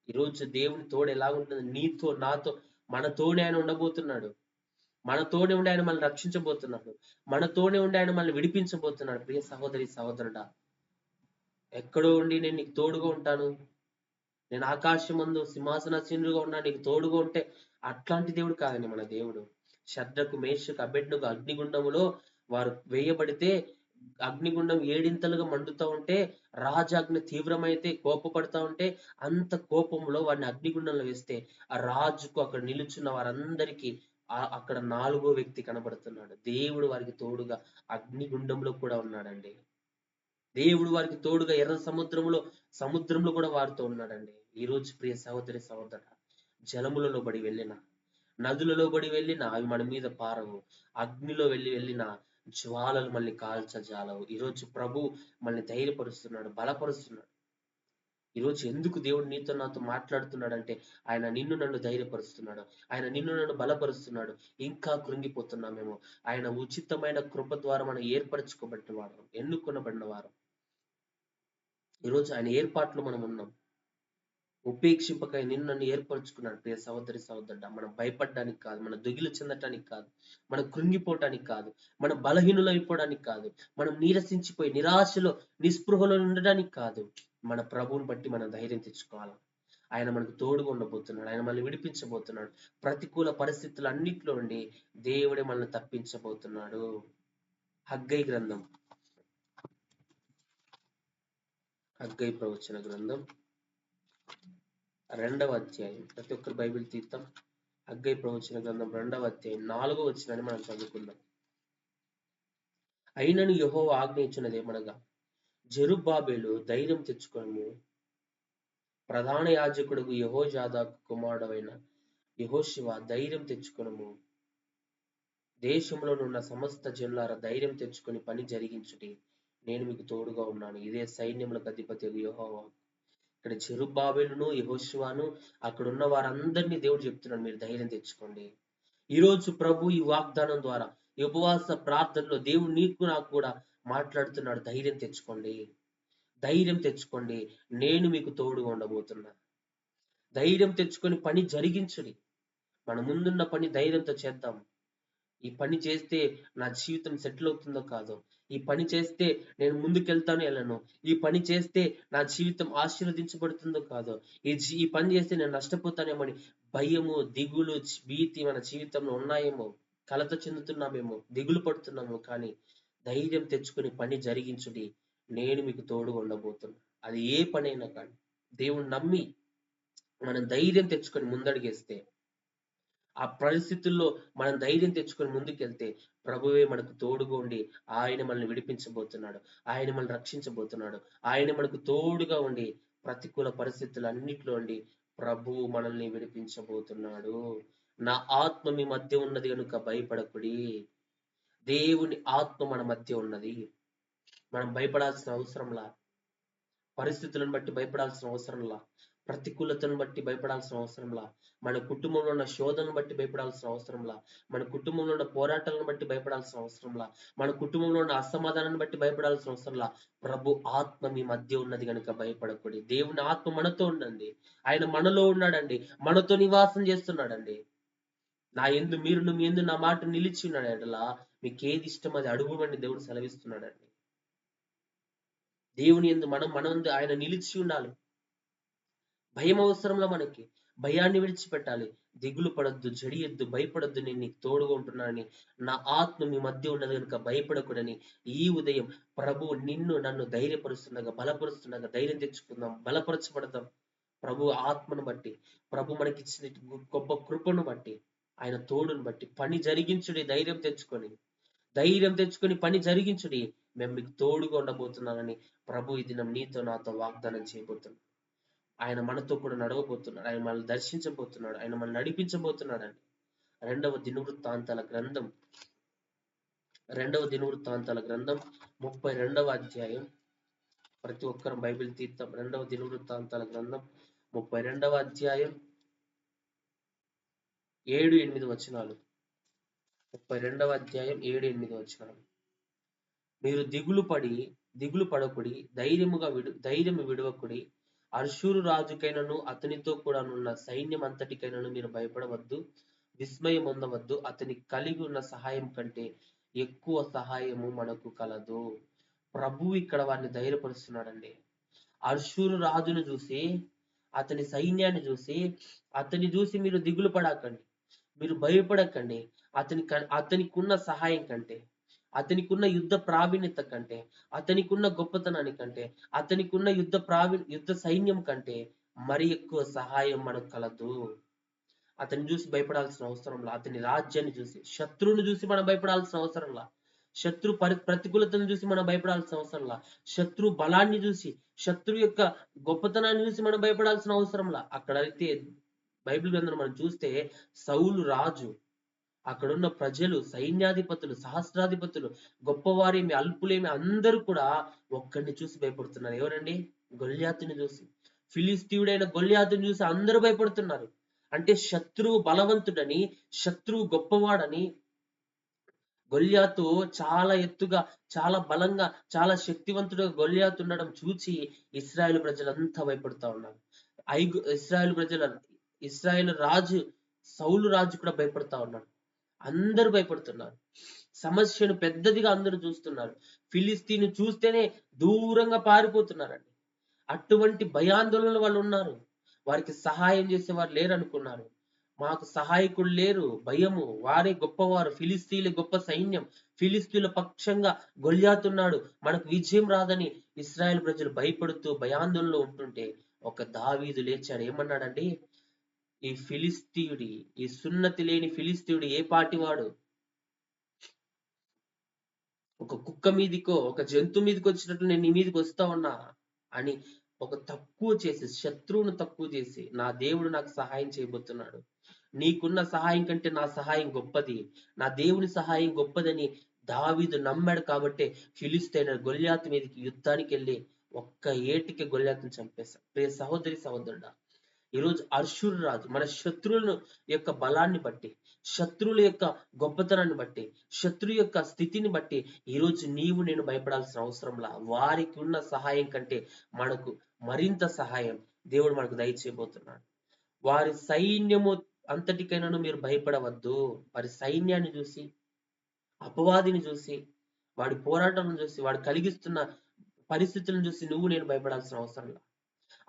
ఈరోజు దేవుని తోడు ఎలా ఉంటుంది? నీతో నాతో మనతోనే ఆయన ఉండబోతున్నాడు. మనతోనే ఉండి ఆయన మనల్ని రక్షించబోతున్నాడు. మనతోనే ఉండి ఆయన మనల్ని విడిపించబోతున్నాడు. ప్రియ సహోదరి సహోదరుడా, ఎక్కడో ఉండి నేను నీకు తోడుగా ఉంటాను, నేను ఆకాశమందు సింహాసనాసీనుడుగా ఉన్నా, నీకు తోడుగా ఉంటే, అట్లాంటి దేవుడు కాదండి మన దేవుడు. శద్రకు, మేషకు, అబేద్నెగో అగ్నిగుండములో వారు వేయబడితే అగ్నిగుండం ఏడింతలుగా మండుతూ ఉంటే, రాజాగ్ని తీవ్రమైతే కోపపడతా ఉంటే, అంత కోపంలో వారిని అగ్నిగుండంలో వేస్తే ఆ రాజుకు అక్కడ నిలుచున్న వారందరికీ అక్కడ 4వ వ్యక్తి కనబడుతున్నాడు. దేవుడు వారికి తోడుగా అగ్నిగుండంలో కూడా ఉన్నాడండి. దేవుడు వారికి తోడుగా ఎర్ర సముద్రంలో కూడా వారితో ఉన్నాడండి. ఈరోజు ప్రియ సహోదరి సహోదర, జలములలో బడి వెళ్ళిన, నదులలో బడి వెళ్ళిన అవి మన మీద పారవు. అగ్నిలో వెళ్ళిన జ్వాలలు మళ్ళీ కాల్చజాలవు. ఈరోజు ప్రభు మనల్ని ధైర్యపరుస్తున్నాడు, బలపరుస్తున్నాడు. ఈరోజు ఎందుకు దేవుడు నీతో నాతో మాట్లాడుతున్నాడంటే ఆయన నిన్ను నన్ను ధైర్యపరుస్తున్నాడు, ఆయన నిన్ను నన్ను బలపరుస్తున్నాడు. ఇంకా కృంగిపోతున్నామేమో, ఆయన ఉచితమైన కృప ద్వారా మనం ఏర్పరచుకోబడిన వారు, ఎన్నుకొనబడిన వారు. ఈరోజు ఆయన ఏర్పాట్లు మనం ఉన్నాం. ఉపేక్షింపక నిన్ను నన్ను ఏర్పరచుకున్నాడు. ప్రియ సహోదరి సహోదరుడా, మనం భయపడడానికి కాదు, మనం దిగులు చెందటానికి కాదు, మనం కృంగిపోవటానికి కాదు, మనం బలహీనులైపోవడానికి కాదు, మనం నీరసించిపోయి నిరాశలో నిస్పృహలో ఉండడానికి కాదు. మన ప్రభువుని బట్టి మనం ధైర్యం తెచ్చుకోవాలి. ఆయన మనకు తోడుగా ఉండబోతున్నాడు. ఆయన మనల్ని విడిపించబోతున్నాడు. ప్రతికూల పరిస్థితులు అన్నిట్లో నుండి దేవుడే మనల్ని తప్పించబోతున్నాడు. హగ్గై గ్రంథం, హగ్గై ప్రవచన గ్రంథం 2వ అధ్యాయం. ప్రతి ఒక్కరు బైబిల్ తీద్దాం. హగ్గై ప్రవచన గ్రంథం 2వ అధ్యాయం 4వ వచనాన్ని మనం చదువుకుందాం. అయినను యెహోవా ఆజ్ఞ ఇచ్చినదేమనగా, జెరుబ్బాబెలు ధైర్యం తెచ్చుకొనుము, ప్రధాన యాజకుడు యెహోజాదాకు కుమారుడైన యెహోషువ ధైర్యం తెచ్చుకొనుము, దేశంలో ఉన్న సమస్త జనులారా ధైర్యం తెచ్చుకొని పని జరిగించుడి, నేను మీకు తోడుగా ఉన్నాను. ఇదే సైన్యములకు అధిపతి యెహోవా. ఇక్కడ జెరుబ్బాబెలును, యెహోషువను, అక్కడ ఉన్న వారందరినీ దేవుడు చెప్తున్నాడు, మీరు ధైర్యం తెచ్చుకోండి. ఈరోజు ప్రభు ఈ వాగ్దానం ద్వారా ఈ ఉపవాస ప్రార్థనలో దేవుడు నీకు నాకు కూడా మాట్లాడుతున్నాడు. ధైర్యం తెచ్చుకోండి, ధైర్యం తెచ్చుకోండి, నేను మీకు తోడుగా ఉండబోతున్నా. ధైర్యం తెచ్చుకొని పని జరిగించుడి. మన ముందున్న పని ధైర్యంతో చేద్దాం. ఈ పని చేస్తే నా జీవితం సెటిల్ అవుతుందో కాదో, ఈ పని చేస్తే నేను ముందుకెళ్తాను వెళ్ళను, ఈ పని చేస్తే నా జీవితం ఆశీర్వదించబడుతుందో కాదో, ఈ పని చేస్తే నేను నష్టపోతానేమో అని భయము, దిగులు, భీతి మన జీవితంలో ఉన్నాయేమో, కలత చెందుతున్నామేమో, దిగులు పడుతున్నామో, కానీ ధైర్యం తెచ్చుకొని పని జరిగించుడి, నేను మీకు తోడుగా ఉండబోతున్నా. అది ఏ పనైనా కానీ దేవుణ్ణి నమ్మి మనం ధైర్యం తెచ్చుకొని ముందడుగేస్తే, ఆ పరిస్థితుల్లో మనం ధైర్యం తెచ్చుకొని ముందుకెళ్తే ప్రభువే మనకు తోడుగా ఉండి ఆయన మనల్ని విడిపించబోతున్నాడు, ఆయన మనల్ని రక్షించబోతున్నాడు. ఆయన మనకు తోడుగా ఉండి ప్రతికూల పరిస్థితులు అన్నిట్లో ఉండి ప్రభువు మనల్ని విడిపించబోతున్నాడు. నా ఆత్మ మీ మధ్య ఉన్నది కనుక భయపడకుడి. దేవుని ఆత్మ మన మధ్య ఉన్నది. మనం భయపడాల్సిన అవసరంలా, పరిస్థితులను బట్టి భయపడాల్సిన అవసరంలా, ప్రతికూలతను బట్టి భయపడాల్సిన అవసరంలా, మన కుటుంబంలో ఉన్న శోధనను బట్టి భయపడాల్సిన అవసరంలా, మన కుటుంబంలో ఉన్న పోరాటాలను బట్టి భయపడాల్సిన అవసరంలా, మన కుటుంబంలో ఉన్న అసమాధానాన్ని బట్టి భయపడాల్సిన అవసరంలా, ప్రభు ఆత్మ మీ మధ్య ఉన్నది కనుక భయపడకూడదు. దేవుని ఆత్మ మనతో ఉండండి, ఆయన మనలో ఉన్నాడండి, మనతో నివాసం చేస్తున్నాడండి. మీ ఎందు నా మాట నిలిచి ఉన్నాడు ఎడలా మీకు ఏది ఇష్టం అది అడుగుమని దేవుడు సెలవిస్తున్నాడండి. దేవుని యందు మనం ఆయన నిలిచి ఉండాలి. భయం అవసరంలో మనకి, భయాన్ని విడిచిపెట్టాలి. దిగులు పడొద్దు, జడియొద్దు, భయపడొద్దు, నేను నీకు తోడుగా ఉంటున్నానని. నా ఆత్మ మీ మధ్య ఉన్నది కనుక భయపడకూడని ఈ ఉదయం ప్రభు నిన్ను నన్ను ధైర్యపరుస్తుండగా, బలపరుస్తుండగా ధైర్యం తెచ్చుకుందాం, బలపరచబడదాం. ప్రభు ఆత్మను బట్టి, ప్రభు మనకిచ్చిన గొప్ప కృపను బట్టి, ఆయన తోడును బట్టి పని జరిగించుడి. ధైర్యం తెచ్చుకొని పని జరిగించుడి. మేము మీకు తోడుగా ఉండబోతున్నానని ప్రభు ఈ దినం నీతో నాతో వాగ్దానం చేయబోతున్నాడు. ఆయన మనతో కూడా నడవబోతున్నాడు. ఆయన మనల్ని దర్శించబోతున్నాడు. ఆయన మనల్ని నడిపించబోతున్నాడండి. రెండవ దినవృత్తాంతాల గ్రంథం 32వ అధ్యాయం. ప్రతి ఒక్కరం బైబిల్ తీర్థం. 2వ దినవృత్తాంతాల గ్రంథం 32వ అధ్యాయం 7-8 వచనాలు. 32వ అధ్యాయం 7-8 వచనాలు. మీరు దిగులు పడకుడి, ధైర్యము విడవకుడి. అర్షూరు రాజుకైనను అతనితో కూడా నున్న సైన్యం అంతటికైనను మీరు భయపడవద్దు, విస్మయం పొందవద్దు. అతని కలిగి ఉన్న సహాయం కంటే ఎక్కువ సహాయము మనకు కలదు. ప్రభువు ఇక్కడ వారిని ధైర్యపరుస్తున్నాడండి. అర్షూరు రాజును చూసి, అతని సైన్యాన్ని చూసి, అతన్ని చూసి మీరు దిగులు పడకండి, మీరు భయపడకండి. అతనికి ఉన్న సహాయం కంటే, అతనికి ఉన్న యుద్ధ ప్రావీణ్యత కంటే, అతనికి ఉన్న గొప్పతనాన్ని కంటే, అతనికి ఉన్న యుద్ధ సైన్యం కంటే మరి ఎక్కువ సహాయం మనకు కలదు. అతన్ని చూసి భయపడాల్సిన అవసరంలా, అతని రాజ్యాన్ని చూసి, శత్రువుని చూసి మనం భయపడాల్సిన అవసరంలా, శత్రు ప్రతికూలతను చూసి మనం భయపడాల్సిన అవసరంలా, శత్రు బలాన్ని చూసి, శత్రు యొక్క గొప్పతనాన్ని చూసి మనం భయపడాల్సిన అవసరంలా. అక్కడైతే బైబిల్ గ్రంథం మనం చూస్తే సౌలు రాజు, అక్కడున్న ప్రజలు, సైన్యాధిపతులు, సహస్రాధిపతులు, గొప్పవారేమి అల్పులేమి అందరూ కూడా ఒక్కడిని చూసి భయపడుతున్నారు. ఎవరండి? గొల్యాతుని చూసి. ఫిలిస్తీయుడైన గొల్యాతుని చూసి అందరూ భయపడుతున్నారు. అంటే శత్రువు బలవంతుడని, శత్రువు గొప్పవాడని, గొల్యాతు చాలా ఎత్తుగా, చాలా బలంగా, చాలా శక్తివంతుడుగా గొల్యాతు ఉండడం చూచి ఇశ్రాయేలు ప్రజలంతా భయపడుతూ ఉన్నారు. ఇశ్రాయేలు రాజు సౌలు రాజు కూడా భయపడతా ఉన్నాడు. అందరూ భయపడుతున్నారు. సమస్యను పెద్దదిగా అందరూ చూస్తున్నారు. ఫిలిస్తీన్ చూస్తేనే దూరంగా పారిపోతున్నారండి. అటువంటి భయాందోళనలు వాళ్ళు ఉన్నారు. వారికి సహాయం చేసేవారు లేరు అనుకున్నారు. మాకు సహాయకులు లేరు, భయము, వారే గొప్పవారు, ఫిలిస్తీన్ల గొప్ప సైన్యం, ఫిలిస్తీన్ల పక్షంగా గొల్యాతున్నాడు, మనకు విజయం రాదని ఇశ్రాయేల్ ప్రజలు భయపడుతూ భయాందోళనలో ఉంటుంటే ఒక దావీదు లేచాడు. ఏమన్నాడండి? ఈ ఫిలిస్తీయుడి, ఈ సున్నతి లేని ఫిలిస్తీయుడు ఏ పాటి వాడు? ఒక కుక్క మీదికో, ఒక జంతు మీదకి వచ్చినట్టు నేను నీ మీదకి వస్తా ఉన్నా అని ఒక తక్కువ చేసి, శత్రువును తక్కువ చేసి, నా దేవుడు నాకు సహాయం చేయబోతున్నాడు, నీకున్న సహాయం కంటే నా సహాయం గొప్పది, నా దేవుని సహాయం గొప్పదని దావీదు నమ్మాడు. కాబట్టి ఫిలిస్తీయుల గొల్యాతు మీదకి యుద్ధానికి వెళ్ళి ఒక్క ఏటికి గొల్యాతుని చంపేశాడు. ప్రియ సహోదరి సహోదరుడా, ఈరోజు అర్షూరు రాజు మన శత్రువుల యొక్క బలాన్ని బట్టి, శత్రువుల యొక్క గొప్పతనాన్ని బట్టి, శత్రు యొక్క స్థితిని బట్టి ఈరోజు నీవు నేను భయపడాల్సిన అవసరంలా. వారికి ఉన్న సహాయం కంటే మనకు మరింత సహాయం దేవుడు మనకు దయచేయబోతున్నాడు. వారి సైన్యము అంతటికైనాను మీరు భయపడవద్దు. వారి సైన్యాన్ని చూసి, అపవాదిని చూసి, వాడి పోరాటం చూసి, వాడు కలిగిస్తున్న పరిస్థితులను చూసి నువ్వు నేను భయపడాల్సిన అవసరంలా.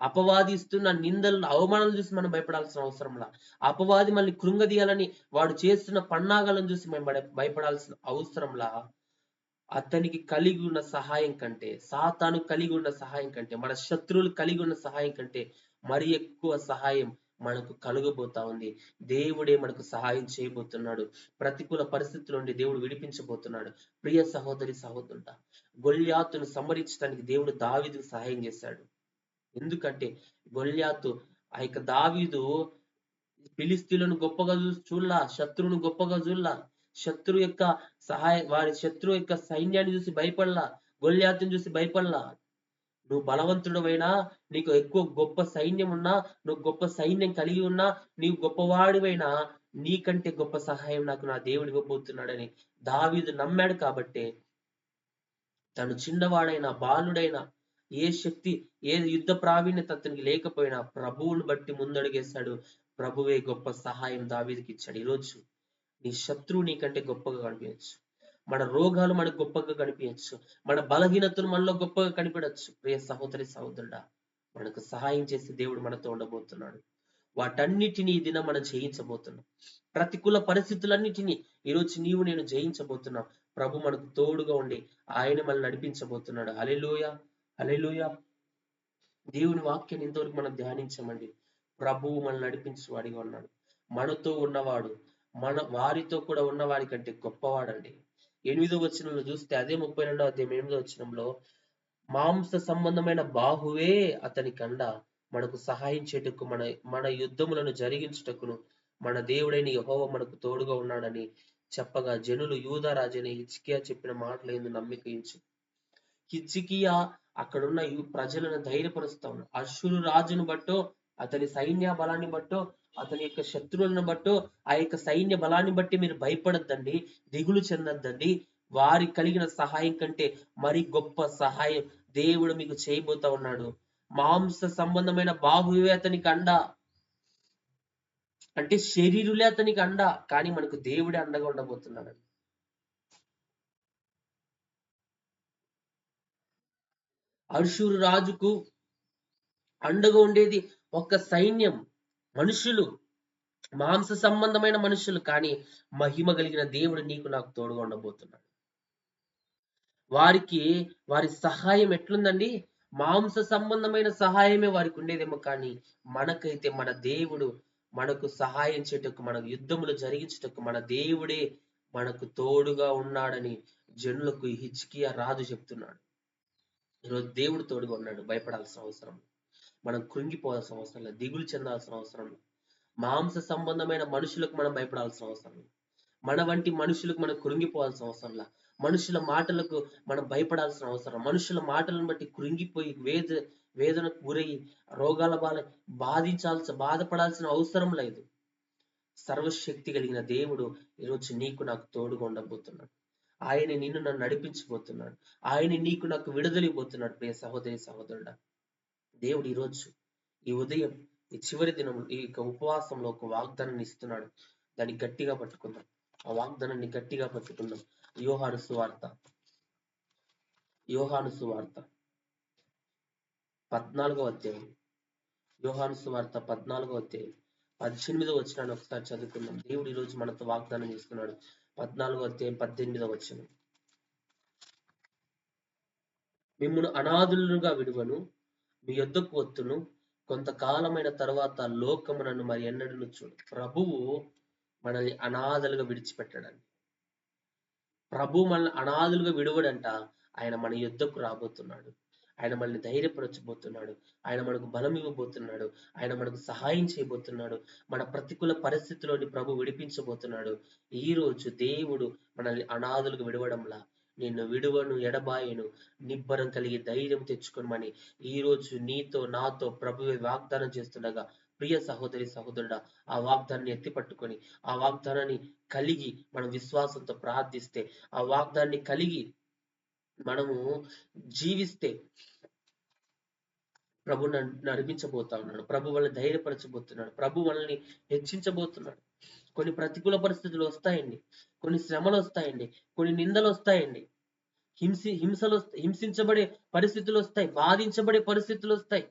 అపవాది ఇస్తున్న నిందలను, అవమానాలను చూసి మనం భయపడాల్సిన అవసరంలా. అపవాది మళ్ళీ కృంగదీయాలని వాడు చేస్తున్న పన్నాగాలను చూసి మేము భయపడాల్సిన అవసరంలా. అతనికి కలిగి ఉన్న సహాయం కంటే, సాతాను కలిగి ఉన్న సహాయం కంటే, మన శత్రువులు కలిగి ఉన్న సహాయం కంటే మరి ఎక్కువ సహాయం మనకు కలుగబోతా ఉంది. దేవుడే మనకు సహాయం చేయబోతున్నాడు. ప్రతికూల పరిస్థితుల నుండి దేవుడు విడిపించబోతున్నాడు. ప్రియ సహోదరి సహోదరుడా, గొల్యాతును సంహరించడానికి దేవుడు దావీదుకు సహాయం చేశాడు. ఎందుకంటే గొల్యాతు, ఆ యొక్క దావీదు ఫిలిస్తీన్లను గొప్పగా చూడలా, శత్రువును గొప్పగా చూడలా, వారి శత్రువు యొక్క సైన్యాన్ని చూసి భయపడలా, గొల్యాతుని చూసి భయపడలా. నువ్వు బలవంతుడవైనా, నీకు ఎక్కువ గొప్ప సైన్యం ఉన్నా, నువ్వు గొప్ప సైన్యం కలిగి ఉన్నా, నీవు గొప్పవాడివైనా, నీకంటే గొప్ప సహాయం నాకు నా దేవుడు ఇవ్వబోతున్నాడని దావీదు నమ్మాడు. కాబట్టి తను చిన్నవాడైనా, బాలుడైనా, ఏ శక్తి, ఏ యుద్ధ ప్రావీణ్యత అతనికి లేకపోయినా ప్రభువుని బట్టి ముందడుగేశాడు. ప్రభువే గొప్ప సహాయం దావీదుకి ఇచ్చాడు. ఈరోజు నీ శత్రువు నీకంటే గొప్పగా కనిపించచ్చు, మన రోగాలు మనకు గొప్పగా కనిపించచ్చు, మన బలహీనతలు మనలో గొప్పగా కనిపించచ్చు. ప్రియ సహోదరి సహోదరుడా, మనకు సహాయం చేసి దేవుడు మనతో ఉండబోతున్నాడు. వాటన్నిటిని ఈ దినం మనం జయించబోతున్నాం. ప్రతికూల పరిస్థితులన్నిటినీ ఈరోజు నీవు నేను జయించబోతున్నాం. ప్రభు మనకు తోడుగా ఉండి ఆయన మనల్ని నడిపించబోతున్నాడు. హల్లెలూయా, హల్లెలూయా. దేవుని వాక్యాన్ని ఇంతవరకు మనం ధ్యానించమండి. ప్రభువు మనల్ని నడిపించేవాడిగా ఉన్నాడు. మనతో ఉన్నవాడు వారితో కూడా ఉన్నవాడి కంటే గొప్పవాడండి. 8వ వచనంలో చూస్తే, అదే 32వ అధ్యాయం 8వ వచనంలో, మాంస సంబంధమైన బాహువే అతని కండ, మనకు సహాయం చేయుటకు మన మన యుద్ధములను జరిగించుటకును మన దేవుడైన యెహోవా మనకు తోడుగా ఉన్నాడని చెప్పగా, జనులు యూదా రాజైన హిజ్కియా చెప్పిన మాటలు ఎందు నమ్మిక ఉంచి. హిజ్కియా అక్కడున్న ప్రజలను ధైర్యపరుస్తా ఉన్నాడు. అష్షూరు రాజును బట్టో, అతని సైన్య బలాన్ని బట్టో, అతని యొక్క శత్రువులను బట్టో, ఆ యొక్క సైన్య బలాన్ని బట్టి మీరు భయపడద్దండి, దిగులు చెందొద్దండి. వారి కలిగిన సహాయం కంటే మరి గొప్ప సహాయం దేవుడు మీకు చేయబోతా ఉన్నాడు. మాంస సంబంధమైన బాహువే అతనికి అండ, అంటే శరీరులే అతనికి అండ, కానీ మనకు దేవుడే అండగా ఉండబోతున్నాడు. అష్షూరు రాజుకు అండగా ఉండేది ఒక సైన్యం, మనుషులు, మాంస సంబంధమైన మనుషులు. కానీ మహిమ కలిగిన దేవుడు నీకు నాకు తోడుగా ఉండబోతున్నాడు. వారి సహాయం ఎట్లుందండి? మాంస సంబంధమైన సహాయమే వారికి ఉండేదేమో, కానీ మనకైతే మన దేవుడు మనకు సహాయం చేయటకు, మన యుద్ధములు జరిగించటకు మన దేవుడే మనకు తోడుగా ఉన్నాడని జనులకు హిజ్కియా రాజు చెప్తున్నాడు. ఈరోజు దేవుడు తోడుగా ఉన్నాడు. భయపడాల్సిన అవసరం, మనం కృంగిపోవాల్సిన అవసరం లేదు, దిగులు చెందాల్సిన అవసరం లేదు. మాంస సంబంధమైన మనుషులకు మనం భయపడాల్సిన అవసరం లేదు. మన వంటి మనుషులకు మనం కృంగిపోవాల్సిన అవసరం లేదు. మనుషుల మాటలకు మనం భయపడాల్సిన అవసరం, మనుషుల మాటలను బట్టి కృంగిపోయి వేదనకు గురై రోగాల బాధపడాల్సిన అవసరం లేదు. సర్వశక్తి కలిగిన దేవుడు ఈరోజు నీకు నాకు తోడుగా ఉండబోతున్నాడు. ఆయన నిన్ను నన్ను నడిపించబోతున్నాడు. ఆయన నీకు నాకు విడుదలిపోతున్నాడు. ప్రియ సహోదరి సహోదరుడా, దేవుడు ఈరోజు ఈ ఉదయం ఈ చివరి దినం ఈ ఉపవాసంలో ఒక వాగ్దానాన్ని ఇస్తున్నాడు. దాన్ని గట్టిగా పట్టుకుందాం. ఆ వాగ్దానాన్ని గట్టిగా పట్టుకుందాం. యోహాను సువార్త 14వ అధ్యాయం, యోహాను సువార్త 14వ అధ్యాయం 18వ వచనాన్ని ఒకసారి చదువుకుందాం. దేవుడు ఈరోజు మనతో వాగ్దానం చేస్తున్నాడు. 14వ అధ్యాయం 18వ వచనం, మిమ్మును అనాథులుగా విడువను, మీ యొద్దకు వత్తును, కొంతకాలమైన తర్వాత లోకమునను మరి ఎన్నడూ చూడు. ప్రభువు మనల్ని అనాథలుగా విడిచిపెట్టడండి. ప్రభు మనల్ని అనాథులుగా విడువడంట. ఆయన మన యుద్ధకు రాబోతున్నాడు. ఆయన మనల్ని ధైర్యపరచబోతున్నాడు. ఆయన మనకు బలం ఇవ్వబోతున్నాడు. ఆయన మనకు సహాయం చేయబోతున్నాడు. మన ప్రతికూల పరిస్థితుల్లోని ప్రభు విడిపించబోతున్నాడు. ఈ రోజు దేవుడు మనల్ని అనాథులుగా విడవడంలా, నిన్ను విడువను, ఎడబాయను, నిబ్బరం కలిగి ధైర్యం తెచ్చుకోమని ఈ రోజు నీతో నాతో ప్రభువే వాగ్దానం చేస్తుండగా, ప్రియ సహోదరి సహోదరుడా, ఆ వాగ్దానాన్ని ఎత్తి పట్టుకొని, ఆ వాగ్దానాన్ని కలిగి మనం విశ్వాసంతో ప్రార్థిస్తే, ఆ వాగ్దానాన్ని కలిగి మనము జీవిస్తే ప్రభు నడిపించబోతా ఉన్నాడు. ప్రభు వాళ్ళని ధైర్యపరచబోతున్నాడు. ప్రభు వాళ్ళని హెచ్చించబోతున్నాడు. కొన్ని ప్రతికూల పరిస్థితులు వస్తాయండి, కొన్ని శ్రమలు వస్తాయండి, కొన్ని నిందలు వస్తాయండి, హింసించబడే పరిస్థితులు వస్తాయి, బాధించబడే పరిస్థితులు వస్తాయి,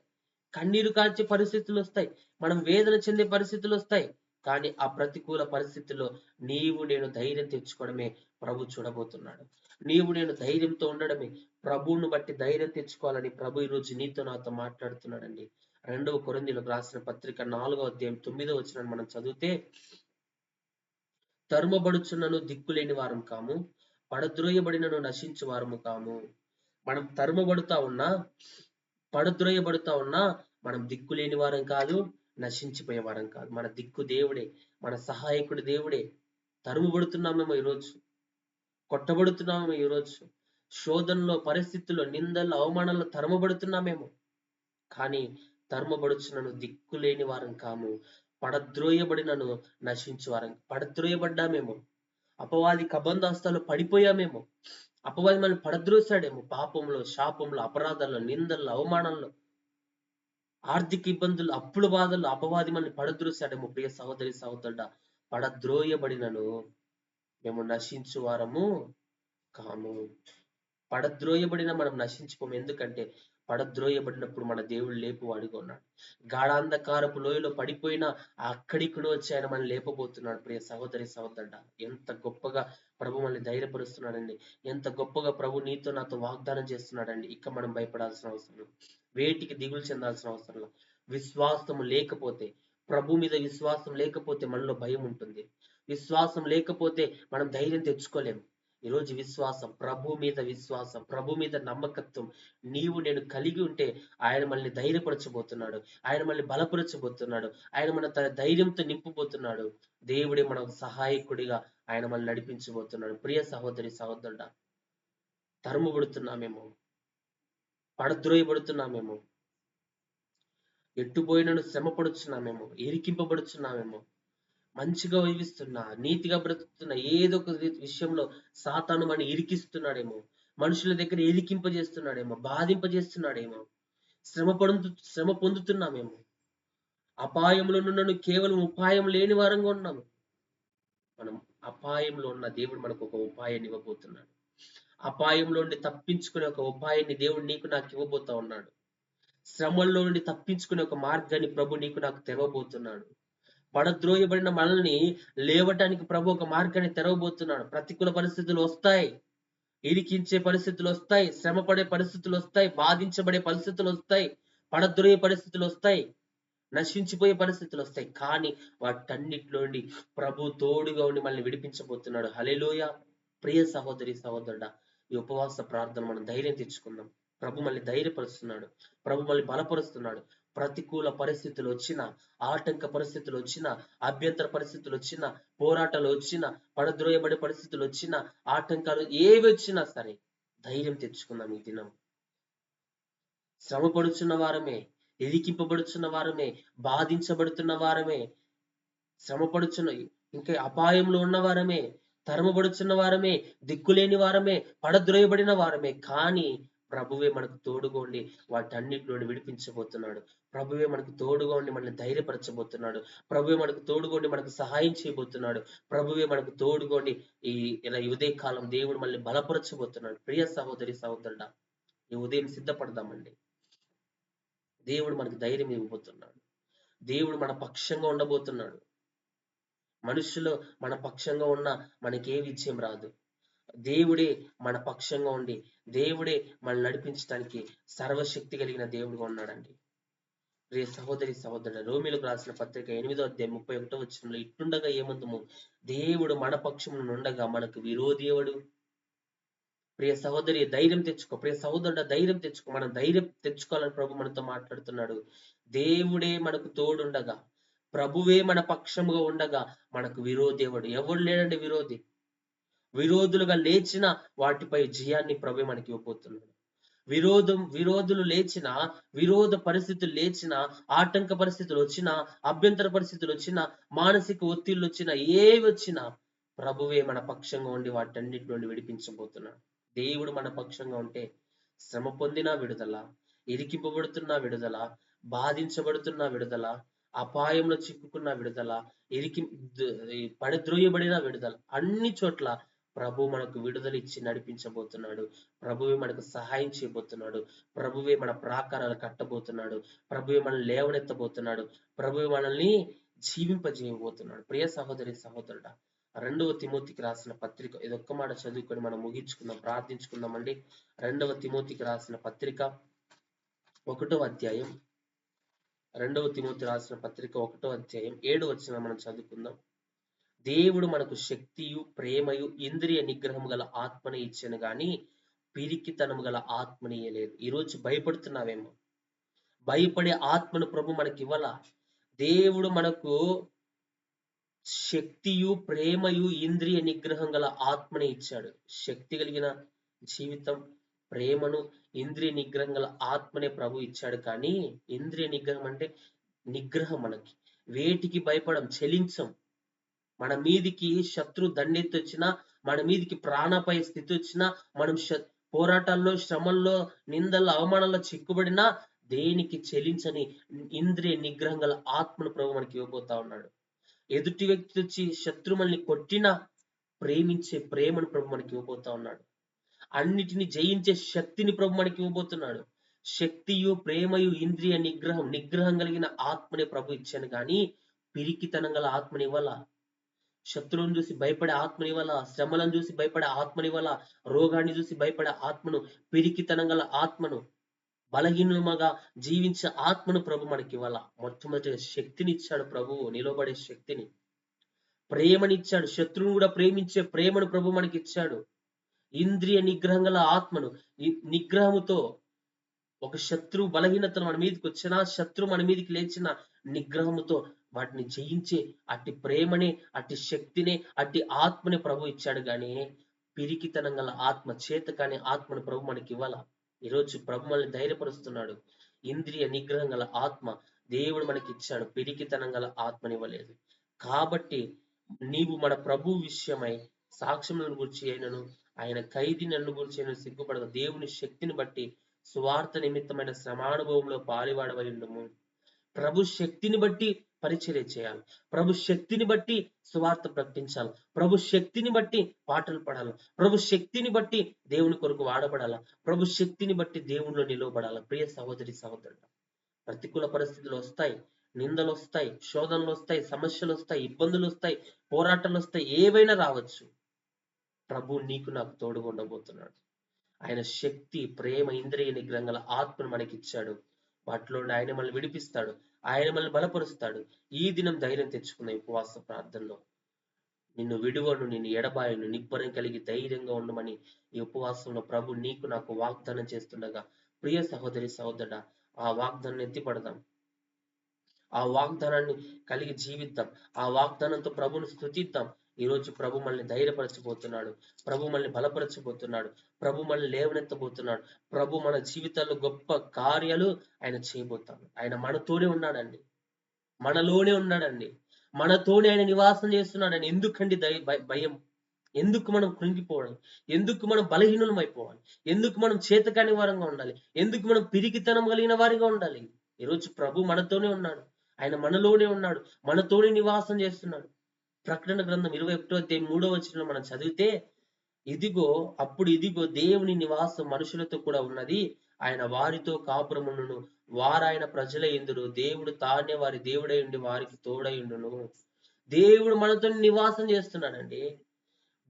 కన్నీరు కాల్చే పరిస్థితులు వస్తాయి, మనం వేదన చెందే పరిస్థితులు వస్తాయి. కానీ ఆ ప్రతికూల పరిస్థితుల్లో నీవు నేను ధైర్యం తెచ్చుకోవడమే ప్రభు చూడబోతున్నాడు. నీవు నేను ధైర్యంతో ఉండడమే, ప్రభువును బట్టి ధైర్యం తెచ్చుకోవాలని ప్రభు ఈరోజు నీతో నాతో మాట్లాడుతున్నాడండి. 2వ కొరింథీయులకు రాసిన పత్రిక 4వ అధ్యాయం 9వ వచనాన్ని మనం చదివితే, తరుమబడుచున్నను దిక్కులేని వారం కాము, పడద్రోయబడినను నశించు వారము కాము. మనం తరుమబడుతా ఉన్నా, పడద్రోయబడుతా ఉన్నా మనం దిక్కులేని వారం కాదు, నశించిపోయే వారం కాదు. మన దిక్కు దేవుడే, మన సహాయకుడు దేవుడే. తరుముబడుతున్నామేమో ఈరోజు, కొట్టబడుతున్నామేమో ఈరోజు, శోధనలో, పరిస్థితుల్లో, నిందల్లో, అవమానాల్లో తరుమబడుతున్నామేమో, కానీ తరుమబడుచున్నను దిక్కులేని వారం కాము, పడద్రోయబడినను నశించు వారం. పడద్రోయబడ్డామేమో, అపవాది కబంధాస్తాలో పడిపోయామేమో, అపవాది మనల్ని పడద్రోసాడేమో, పాపంలో, శాపంలో, అపరాధాల్లో, నిందల్లో, అవమానంలో, ఆర్థిక ఇబ్బందులు, అప్పుల బాధల్లో అపవాది మనల్ని పడద్రోసాడేమో. ప్రియ సహోదరి సహోదరుడా, పడద్రోయబడినను మేము నశించు వారము కాము. పడద్రోయబడిన మనం నశించిపోము. ఎందుకంటే పడద్రోయబడినప్పుడు మన దేవుడు లేపువాడిగా ఉన్నాడు. గాఢాంధకారపు లోయలో పడిపోయినా అక్కడిక్కడ వచ్చి ఆయన మనల్ని లేపబోతున్నాడు. ప్రియ సహోదరి సహోదరుడ, ఎంత గొప్పగా ప్రభు మనల్ని ధైర్యపరుస్తున్నాడండి. ఎంత గొప్పగా ప్రభు నీతో నాతో వాగ్దానం చేస్తున్నాడండి. ఇక మనం భయపడాల్సిన అవసరం లేదు. వేటికి దిగులు చెందాల్సిన అవసరం లేదు. విశ్వాసము లేకపోతే, ప్రభు మీద విశ్వాసం లేకపోతే మనలో భయం ఉంటుంది. విశ్వాసం లేకపోతే మనం ధైర్యం తెచ్చుకోలేము. ఈరోజు విశ్వాసం, ప్రభు మీద విశ్వాసం, ప్రభు మీద నమ్మకత్వం నీవు నేను కలిగి ఉంటే ఆయన మనల్ని ధైర్యపరచబోతున్నాడు. ఆయన మనల్ని బలపరచబోతున్నాడు. ఆయన మన తన ధైర్యంతో నింపబోతున్నాడు. దేవుడే మనకు సహాయకుడిగా ఆయన మనల్ని నడిపించబోతున్నాడు. ప్రియ సహోదరి సహోదరుడా, తరుముబడుతున్నామేమో, పడద్రోయబడుతున్నామేమో, ఎట్టుపోయినను శ్రమ పడుచున్నామేమో, ఇరికింపబడుచున్నామేమో, మంచిగా జీవిస్తున్నా, నీతిగా బ్రతుకుతున్నా, ఏదో ఒక విషయంలో సాతాను మన ఇరికిస్తున్నాడేమో, మనుషుల దగ్గర ఇరికింపజేస్తున్నాడేమో, బాధింపజేస్తున్నాడేమో, శ్రమ పొందుతున్నామేమో, అపాయంలో నున్నను కేవలం ఉపాయం లేని వారంగా ఉన్నాము. మనం అపాయంలో ఉన్న దేవుడు మనకు ఒక ఉపాయాన్ని ఇవ్వబోతున్నాడు. అపాయంలో నుండి తప్పించుకునే ఒక ఉపాయాన్ని దేవుడు నీకు నాకు ఇవ్వబోతా ఉన్నాడు. శ్రమల్లో నుండి తప్పించుకునే ఒక మార్గాన్ని ప్రభు నీకు నాకు తెరవబోతున్నాడు. పడద్రోయబడిన మనల్ని లేవటానికి ప్రభు ఒక మార్గాన్ని తెరవబోతున్నాడు. ప్రతికూల పరిస్థితులు వస్తాయి, ఇరికించే పరిస్థితులు వస్తాయి, శ్రమ పడే పరిస్థితులు వస్తాయి, బాధించబడే పరిస్థితులు వస్తాయి, పడద్రోయ పరిస్థితులు వస్తాయి, నశించిపోయే పరిస్థితులు వస్తాయి. కానీ వాటన్నిటిలో నుండి ప్రభు తోడుగా ఉండి మనల్ని విడిపించబోతున్నాడు. హల్లెలూయా. ప్రియ సహోదరి సహోదరుడా, ఈ ఉపవాస ప్రార్థన మనం ధైర్యం తెచ్చుకుందాం. ప్రభు మనల్ని ధైర్యపరుస్తున్నాడు. ప్రభు మనల్ని బలపరుస్తున్నాడు. ప్రతికూల పరిస్థితులు వచ్చినా, ఆటంక పరిస్థితులు వచ్చినా, అభ్యంతర పరిస్థితులు వచ్చినా, పోరాటాలు వచ్చినా, పడద్రోయబడే పరిస్థితులు వచ్చినా, ఆటంకాలు ఏవి వచ్చినా సరే ధైర్యం తెచ్చుకుందాం. ఈ దినం శ్రమ పడుచున్న వారమే, ఇరికింపబడుచున్న వారమే, బాధించబడుతున్న వారమే, శ్రమపడుచున్న ఇంకా అపాయంలో ఉన్న వారమే, తరమబడుచున్న వారమే, దిక్కులేని వారమే, పడద్రోయబడిన వారమే. కానీ ప్రభువే మనకు తోడుగా ఉండి వాటన్నిటి నుండి విడిపించబోతున్నాడు. ప్రభువే మనకు తోడుగా ఉండి మనల్ని ధైర్యపరచబోతున్నాడు. ప్రభువే మనకు తోడుగా ఉండి మనకు సహాయం చేయబోతున్నాడు. ప్రభువే మనకు తోడుగా ఉండి ఇలా ఉదయ కాలం దేవుడు మనల్ని బలపరచబోతున్నాడు. ప్రియ సహోదరి సహోదరుడా, ఈ ఉదయం సిద్ధపడదామండి. దేవుడు మనకు ధైర్యం ఇవ్వబోతున్నాడు. దేవుడు మన పక్షంగా ఉండబోతున్నాడు. మనుషులు మన పక్షంగా ఉన్నా మనకే విజయం రాదు. దేవుడే మన పక్షంగా ఉండి, దేవుడే మనల్ని నడిపించడానికి సర్వశక్తి కలిగిన దేవుడుగా ఉన్నాడండి. ప్రియ సహోదరి సహోదరుడు, రోమీలకు రాసిన పత్రిక 8వ అధ్యాయం 31వ వచనంలో ఇట్లుండగా ఏమందుము, దేవుడు మన పక్షమున నుండగా మనకు విరోధి ఎవడు? ప్రియ సహోదరి ధైర్యం తెచ్చుకో. ప్రియ సహోదరుడు ధైర్యం తెచ్చుకో. మనం ధైర్యం తెచ్చుకోవాలని ప్రభు మనతో మాట్లాడుతున్నాడు. దేవుడే మనకు తోడుండగా, ప్రభువే మన పక్షముగా ఉండగా మనకు విరోధి ఎవడు లేడండి విరోధి. విరోధులుగా లేచిన వాటిపై జయాన్ని ప్రభు మనకి ఇవ్వబోతున్నాడు. విరోధులు లేచిన, విరోధ పరిస్థితులు లేచిన, ఆటంక పరిస్థితులు వచ్చినా, అభ్యంతర పరిస్థితులు వచ్చినా, మానసిక ఒత్తిళ్లు వచ్చినా, ఏవి వచ్చినా ప్రభువే మన పక్షంగా ఉండి వాటన్నిటి నుండి విడిపించబోతున్నాడు. దేవుడు మన పక్షంగా ఉంటే శ్రమ పొందినా విడుదల, ఇరికింపబడుతున్నా విడుదల, బాధించబడుతున్నా విడుదల, అపాయంలో చిక్కుకున్న విడుదల, పడద్రోయబడిన విడుదల, అన్ని చోట్ల ప్రభు మనకు విడుదల ఇచ్చి నడిపించబోతున్నాడు. ప్రభువే మనకు సహాయం చేయబోతున్నాడు. ప్రభువే మన ప్రాకారాలు కట్టబోతున్నాడు. ప్రభువే మనల్ని లేవనెత్తబోతున్నాడు. ప్రభువే మనల్ని జీవింపజేయబోతున్నాడు. ప్రియ సహోదరి సహోదరుడా, 2వ తిమోతికి రాసిన పత్రిక, ఇదొక్క మాట చదువుకొని మనం ముగించుకుందాం, ప్రార్థించుకుందామండి. 2వ తిమోతికి రాసిన పత్రిక 1వ అధ్యాయం, 2వ తిమోతి రాసిన పత్రిక 1వ అధ్యాయం 7వ వచనం మనం చదువుకుందాం. దేవుడు మనకు శక్తియు, ప్రేమయు, ఇంద్రియ నిగ్రహం గల ఆత్మని ఇచ్చాను గాని పిరికితనము గల ఆత్మని ఇయ్యలేదు. ఈరోజు భయపడుతున్నావేమో, భయపడే ఆత్మను ప్రభు మనకి ఇవ్వాల. దేవుడు మనకు శక్తియు, ప్రేమయు, ఇంద్రియ నిగ్రహం గల ఆత్మని ఇచ్చాడు. శక్తి కలిగిన జీవితం, ప్రేమను, ఇంద్రియ నిగ్రహం గల ఆత్మనే ప్రభు ఇచ్చాడు. కానీ ఇంద్రియ నిగ్రహం అంటే నిగ్రహం. మనకి వేటికి భయపడం, చెలించం. మన మీదికి శత్రు దండెత్తి వచ్చినా, మన మీదికి ప్రాణాపాయ స్థితి వచ్చినా, మనం పోరాటాల్లో, శ్రమల్లో, నిందల్లో, అవమానాల్లో చిక్కుబడినా దేనికి చెలించని ఇంద్రియ నిగ్రహం గల ఆత్మను ప్రభు మనకి ఇవ్వబోతా ఉన్నాడు. ఎదుటి వ్యక్తి వచ్చి శత్రువుల్ని కొట్టినా ప్రేమించే ప్రేమను ప్రభు మనకి ఇవ్వబోతా ఉన్నాడు. అన్నిటిని జయించే శక్తిని ప్రభు మనకి ఇవ్వబోతున్నాడు. శక్తియు ప్రేమయు ఇంద్రియ నిగ్రహం కలిగిన ఆత్మని ప్రభు ఇచ్చాను కానీ పిరికితనం గల ఆత్మని ఇవ్వాల. శత్రువుని చూసి భయపడే ఆత్మనివ్వాల, శ్రమలను చూసి భయపడే ఆత్మనివ్వాల, రోగాన్ని చూసి భయపడే ఆత్మను, పిరికితనం గల ఆత్మను, బలహీనముగా జీవించే ఆత్మను ప్రభు మనకి ఇవ్వాల. మొట్టమొదటిగా శక్తిని ఇచ్చాడు ప్రభువు, నిలబడే శక్తిని. ప్రేమనిచ్చాడు, శత్రువును కూడా ప్రేమించే ప్రేమను ప్రభు మనకి ఇచ్చాడు. ఇంద్రియ నిగ్రహం గల ఆత్మను, నిగ్రహముతో ఒక శత్రువు బలహీనతను మన మీదకి వచ్చినా, శత్రువు మన మీదకి లేచిన నిగ్రహముతో వాటిని జయించే అట్టి ప్రేమనే, అట్టి శక్తినే, అట్టి ఆత్మని ప్రభు ఇచ్చాడు. గాని పిరికితనం గల ఆత్మ, చేత కాని ఆత్మను ప్రభు మనకి ఇవ్వాల. ఈరోజు ప్రభు మనల్ని ధైర్యపరుస్తున్నాడు. ఇంద్రియ నిగ్రహం గల ఆత్మ దేవుడు మనకి ఇచ్చాడు, పిరికితనం గల ఆత్మనివ్వలేదు. కాబట్టి నీవు మన ప్రభు విషయమై సాక్ష్యములను గురించి అయినను, ఆయన ఖైదీలను గురించి అయిన సిగ్గుపడదు. దేవుని శక్తిని బట్టి సువార్త నిమిత్తమైన శ్రమానుభవంలో పాలివాడవై ఉండము. ప్రభు శక్తిని బట్టి పరిచర్య చేయాలి, ప్రభు శక్తిని బట్టి సువార్త ప్రకటించాలి, ప్రభు శక్తిని బట్టి పాటలు పడాలి, ప్రభు శక్తిని బట్టి దేవుని కొరకు వాడబడాల, ప్రభు శక్తిని బట్టి దేవునిలో నిలవబడాల. ప్రియ సహోదరి సహోదరుడు, ప్రతికూల పరిస్థితులు వస్తాయి, నిందలు వస్తాయి, శోధనలు వస్తాయి, సమస్యలు వస్తాయి, ఇబ్బందులు వస్తాయి, పోరాటాలు వస్తాయి, ఏవైనా రావచ్చు. ప్రభు నీకు నాకు తోడుగా ఉండబోతున్నాడు. ఆయన శక్తి, ప్రేమ, ఇంద్రియ నిగ్రహం గల ఆత్మను మనకి ఇచ్చాడు. వాటిలో ఆయన మనల్ని విడిపిస్తాడు, ఆయన మనల్ని బలపరుస్తాడు. ఈ దినం ధైర్యం తెచ్చుకున్న ఉపవాస ప్రార్థనలో నిన్ను విడువను, నిన్ను ఎడబాయను, నిబ్బరం కలిగి ధైర్యంగా ఉండమని ఈ ఉపవాసంలో ప్రభు నీకు నాకు వాగ్దానం చేస్తుండగా, ప్రియ సహోదరి సహోదరుడా, ఆ వాగ్దానాన్ని ఎత్తిపడదాం, ఆ వాగ్దానాన్ని కలిగి జీవిద్దాం, ఆ వాగ్దానంతో ప్రభుని స్తుతిద్దాం. ఈరోజు ప్రభు మనల్ని ధైర్యపరచబోతున్నాడు, ప్రభు మనల్ని బలపరచబోతున్నాడు, ప్రభు మనల్ని లేవనెత్తబోతున్నాడు. ప్రభు మన జీవితాల్లో గొప్ప కార్యాలు ఆయన చేయబోతాడు. ఆయన మనతోనే ఉన్నాడండి, మనలోనే ఉన్నాడండి, మనతోనే ఆయన నివాసం చేస్తున్నాడని. ఎందుకండి భయం? ఎందుకు మనం కృంగిపోవడం? ఎందుకు మనం బలహీనం అయిపోవాలి? ఎందుకు మనం చేతకాని వారంగా ఉండాలి? ఎందుకు మనం పిరికితనం కలిగిన వారిగా ఉండాలి? ఈరోజు ప్రభు మనతోనే ఉన్నాడు, ఆయన మనలోనే ఉన్నాడు, మనతోనే నివాసం చేస్తున్నాడు. ప్రకటన గ్రంథం 21:3 మనం చదివితే, ఇదిగో దేవుని నివాసం మనుషులతో కూడా ఉన్నది, ఆయన వారితో కాపురమును, వారాయన ప్రజల ఎందురు, దేవుడు తానే వారి దేవుడై ఉండి వారికి తోడై ఉండును. దేవుడు మనతో నివాసం చేస్తున్నాడండి.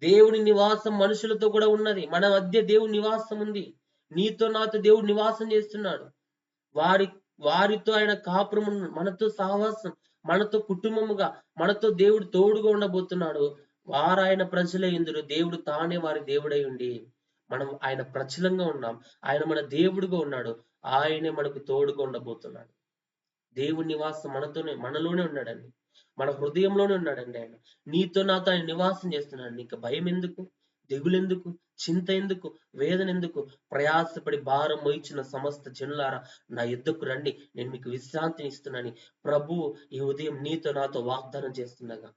దేవుని నివాసం మనుషులతో కూడా ఉన్నది. మన మధ్య దేవుని నివాసం ఉంది. నీతో నాతో దేవుడు నివాసం చేస్తున్నాడు. వారితో ఆయన కాపురము, మనతో సహవాసం, మనతో కుటుంబముగా, మనతో దేవుడు తోడుగా ఉండబోతున్నాడు. వారాయన ప్రజలే ఎందురు, దేవుడు తానే వారి దేవుడై ఉండి. మనం ఆయన ప్రజలంగా ఉన్నాం, ఆయన మన దేవుడుగా ఉన్నాడు, ఆయనే మనకు తోడుగా ఉండబోతున్నాడు. దేవుని నివాసం మనలోనే ఉన్నాడండి, మన హృదయంలోనే ఉన్నాడండి. ఆయన నీతో నాతో ఆయన నివాసం చేస్తున్నాడు. నీకు భయం ఎందుకు? దిగులెందుకు? చింత ఎందుకు? వేదన ఎందుకు? ప్రయాసపడి భారం మోయించిన సమస్త జనులారా నా యుద్ధకు రండి, నేను మీకు విశ్రాంతిని ఇస్తున్నానని ప్రభువు ఈ ఉదయం నీతో నాతో వాగ్దానం చేస్తుండగా,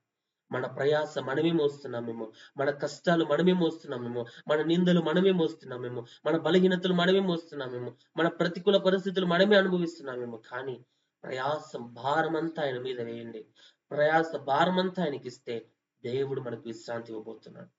మన ప్రయాస మనమే మోస్తున్నామేమో, మన కష్టాలు మనమే మోస్తున్నామేమో, మన నిందలు మనమే మోస్తున్నామేమో, మన బలహీనతలు మనమే మోస్తున్నామేమో, మన ప్రతికూల పరిస్థితులు మనమే అనుభవిస్తున్నామేమో. కానీ ప్రయాసం భారమంతా ఆయన మీద వేయండి. ప్రయాస భారమంతా ఆయనకి ఇస్తే దేవుడు మనకు విశ్రాంతి ఇవ్వబోతున్నాడు.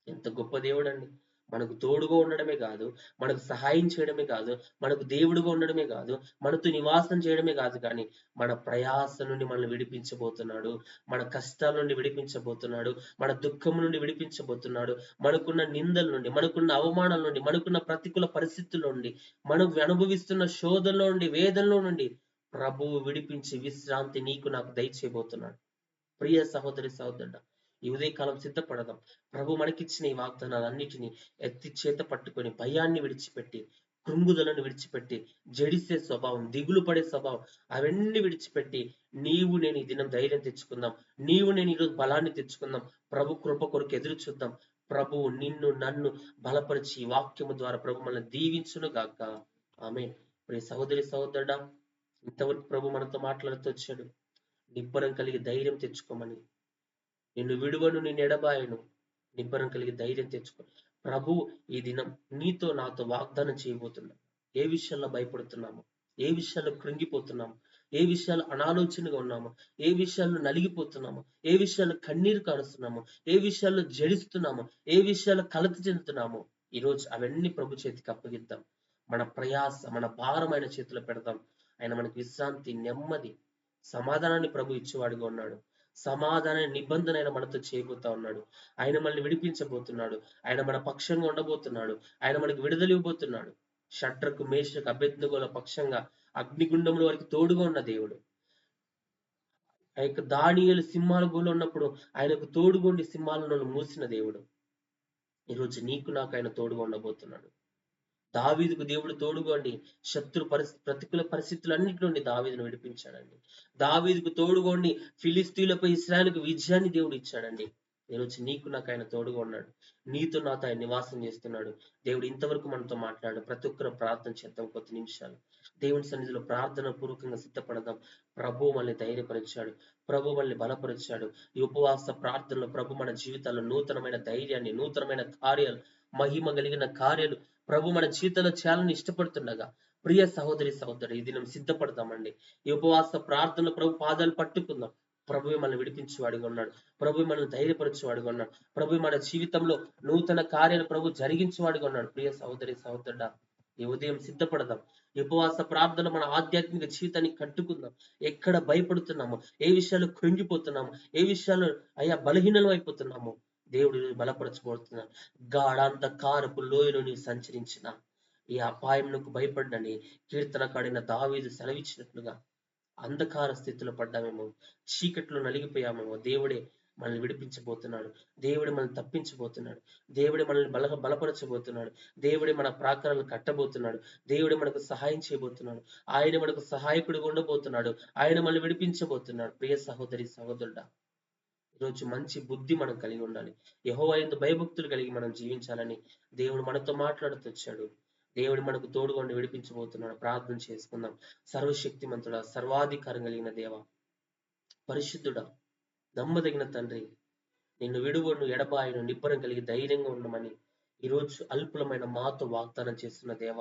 ఎంత గొప్ప దేవుడు అండి! మనకు తోడుగా ఉండడమే కాదు, మనకు సహాయం చేయడమే కాదు, మనకు దేవుడుగా ఉండడమే కాదు, మనతో నివాసం చేయడమే కాదు, కానీ మన ప్రయాస నుండి మనల్ని విడిపించబోతున్నాడు, మన కష్టాల నుండి విడిపించబోతున్నాడు, మన దుఃఖం నుండి విడిపించబోతున్నాడు, మనకున్న నిందల నుండి, మనకున్న అవమానాల నుండి, మనకున్న ప్రతికూల పరిస్థితుల నుండి, మనం అనుభవిస్తున్న శోధనలో నుండి, వేదనలో నుండి ప్రభువు విడిపించి విశ్రాంతి నీకు నాకు దయచేయబోతున్నాడు. ప్రియ సహోదరి సహోదరుడా, ఈ ఉదయకాలం సిద్ధపడదాం. ప్రభు మనకిచ్చిన ఈ వాగ్దానాలన్నిటినీ ఎత్తి చేత పట్టుకొని, భయాన్ని విడిచిపెట్టి, కృంగుదలను విడిచిపెట్టి, జడిసే స్వభావం, దిగులు పడే స్వభావం, అవన్నీ విడిచిపెట్టి నీవు నేను ఈ దినం ధైర్యం తెచ్చుకుందాం, నీవు నేను ఈరోజు బలాన్ని తెచ్చుకుందాం. ప్రభు కృప కొరకు ఎదురు చూద్దాం. ప్రభువు నిన్ను నన్ను బలపరిచి వాక్యము ద్వారా ప్రభు మనల్ని దీవించును గాక. ఆమేన్. ప్రియ సహోదరి సహోదరుడా, ఇంతవరకు ప్రభు మనతో మాట్లాడుతూ వచ్చాడు. నిబ్బరం కలిగి ధైర్యం తెచ్చుకోమని, నిన్ను విడువను, నిన్ను ఎడబాయను, నిబ్బరం కలిగి ధైర్యం తెచ్చుకో. ప్రభు ఈ దినం నీతో నాతో వాగ్దానం చేయబోతున్నాడు. ఏ విషయాల్లో భయపడుతున్నాము, ఏ విషయాల్లో కృంగిపోతున్నాము, ఏ విషయాలు అనాలోచనగా ఉన్నాము, ఏ విషయాల్లో నలిగిపోతున్నాము, ఏ విషయాల్లో కన్నీరు కారుస్తున్నాము, ఏ విషయాల్లో జడిస్తున్నాము, ఏ విషయాల్లో కలత చెందుతున్నాము, ఈరోజు అవన్నీ ప్రభు చేతికి అప్పగిద్దాం. మన ప్రయాస, మన భారం ఆయన చేతిలో పెడదాం. ఆయన మనకి విశ్రాంతి, నెమ్మది, సమాధానాన్ని ప్రభు ఇచ్చేవాడిగా ఉన్నాడు. సమాధాన నిబంధన ఆయన మనతో చేయబోతా ఉన్నాడు. ఆయన మనల్ని విడిపించబోతున్నాడు. ఆయన మన పక్షంగా ఉండబోతున్నాడు. ఆయన మనకి విడుదల ఇవ్వబోతున్నాడు. షడ్రకు, మేషకు, అబేద్నెగోల పక్షంగా అగ్నిగుండంలో వారికి తోడుగా ఉన్న దేవుడు. ఆ యొక్క దానియేలు సింహాల గుహలో ఉన్నప్పుడు ఆయనకు తోడుగొండి సింహాలను మూసిన దేవుడు. ఈరోజు నీకు నాకు ఆయన తోడుగా ఉండబోతున్నాడు. దావీదుకు దేవుడు తోడుగోండి ప్రతికూల పరిస్థితులన్నిటి నుండి దావీదును విడిపించాడండి. దావీదుకు తోడుగోండి ఫిలిస్తీన్లపై ఇశ్రాయేలుకు విజయాన్ని దేవుడు ఇచ్చాడండి. ఈరోజు నీకు నాకు ఆయన తోడుగా ఉన్నాడు. నీతో నాతో ఆయన నివాసం చేస్తున్నాడు. దేవుడు ఇంతవరకు మనతో మాట్లాడు. ప్రతి ఒక్కరు ప్రార్థన చేద్దాం కొద్ది నిమిషాలు. దేవుని సన్నిధిలో ప్రార్థన పూర్వకంగా సిద్ధపడదాం. ప్రభు మనల్ని ధైర్యపరిచాడు. ప్రభు మనల్ని బలపరిచాడు. ఈ ఉపవాస ప్రార్థనలో ప్రభు మన జీవితాల్లో నూతనమైన ధైర్యాన్ని, నూతనమైన కార్యాలు, మహిమ కలిగిన కార్యాలు ప్రభు మన జీవితంలో చేయాలని ఇష్టపడుతుండగా, ప్రియ సహోదరి సహోదరు, ఈ దినం సిద్ధపడదామండి. ఈ ఉపవాస ప్రార్థనలో ప్రభు పాదాలు పట్టుకుందాం. ప్రభు మనల్ని విడిపించేవాడిగా ఉన్నాడు. ప్రభు మనల్ని ధైర్యపరిచేవాడిగా ఉన్నాడు. ప్రభు మన జీవితంలో నూతన కార్యాలు ప్రభు జరిగించేవాడిగా ఉన్నాడు. ప్రియ సహోదరి సహోదరుడా, ఈ ఉదయం సిద్ధపడదాం. ఈ ఉపవాస ప్రార్థన మన ఆధ్యాత్మిక జీవితాన్ని కట్టుకుందాం. ఎక్కడ భయపడుతున్నామో, ఏ విషయాలు కృంగిపోతున్నామో, ఏ విషయాలు బలహీనలు అయిపోతున్నామో దేవుడు బలపరచబోతున్నాడు. గాఢాంధకారపు లోయలో నీవు సంచరించిన ఈ అపాయమునకు భయపడ్డని కీర్తనకాడిన దావీదు సెలవిచ్చినట్లుగా అంధకార స్థితిలో పడ్డామేమో, చీకట్లో నలిగిపోయామేమో, దేవుడే మనల్ని విడిపించబోతున్నాడు. దేవుడే మనల్ని తప్పించబోతున్నాడు. దేవుడే మనల్ని బలపరచబోతున్నాడు. దేవుడే మన ప్రాకారాలను కట్టబోతున్నాడు. దేవుడే మనకు సహాయం చేయబోతున్నాడు. ఆయన మనకు సహాయకుడిగా ఉండబోతున్నాడు. ఆయన మనల్ని విడిపించబోతున్నాడు. ప్రియ సహోదరి సహోదరుడా, ఈరోజు మంచి బుద్ధి మనం కలిగి ఉండాలి. యెహోవా యందు భయభక్తులు కలిగి మనం జీవించాలని దేవుడు మనతో మాట్లాడుతూ వచ్చాడు. దేవుడు మనకు తోడుగా ఉండి విడిపించబోతున్నాడు. ప్రార్థన చేసుకుందాం. సర్వశక్తిమంతుడా, సర్వాధికారం కలిగిన దేవ, పరిశుద్ధుడా, నమ్మదగిన తండ్రి, నిన్ను విడువను, ఎడబాయను, నిబ్బరం కలిగి ధైర్యంగా ఉండమని ఈరోజు అల్పులమైన మాతో వాగ్దానం చేస్తున్న దేవ,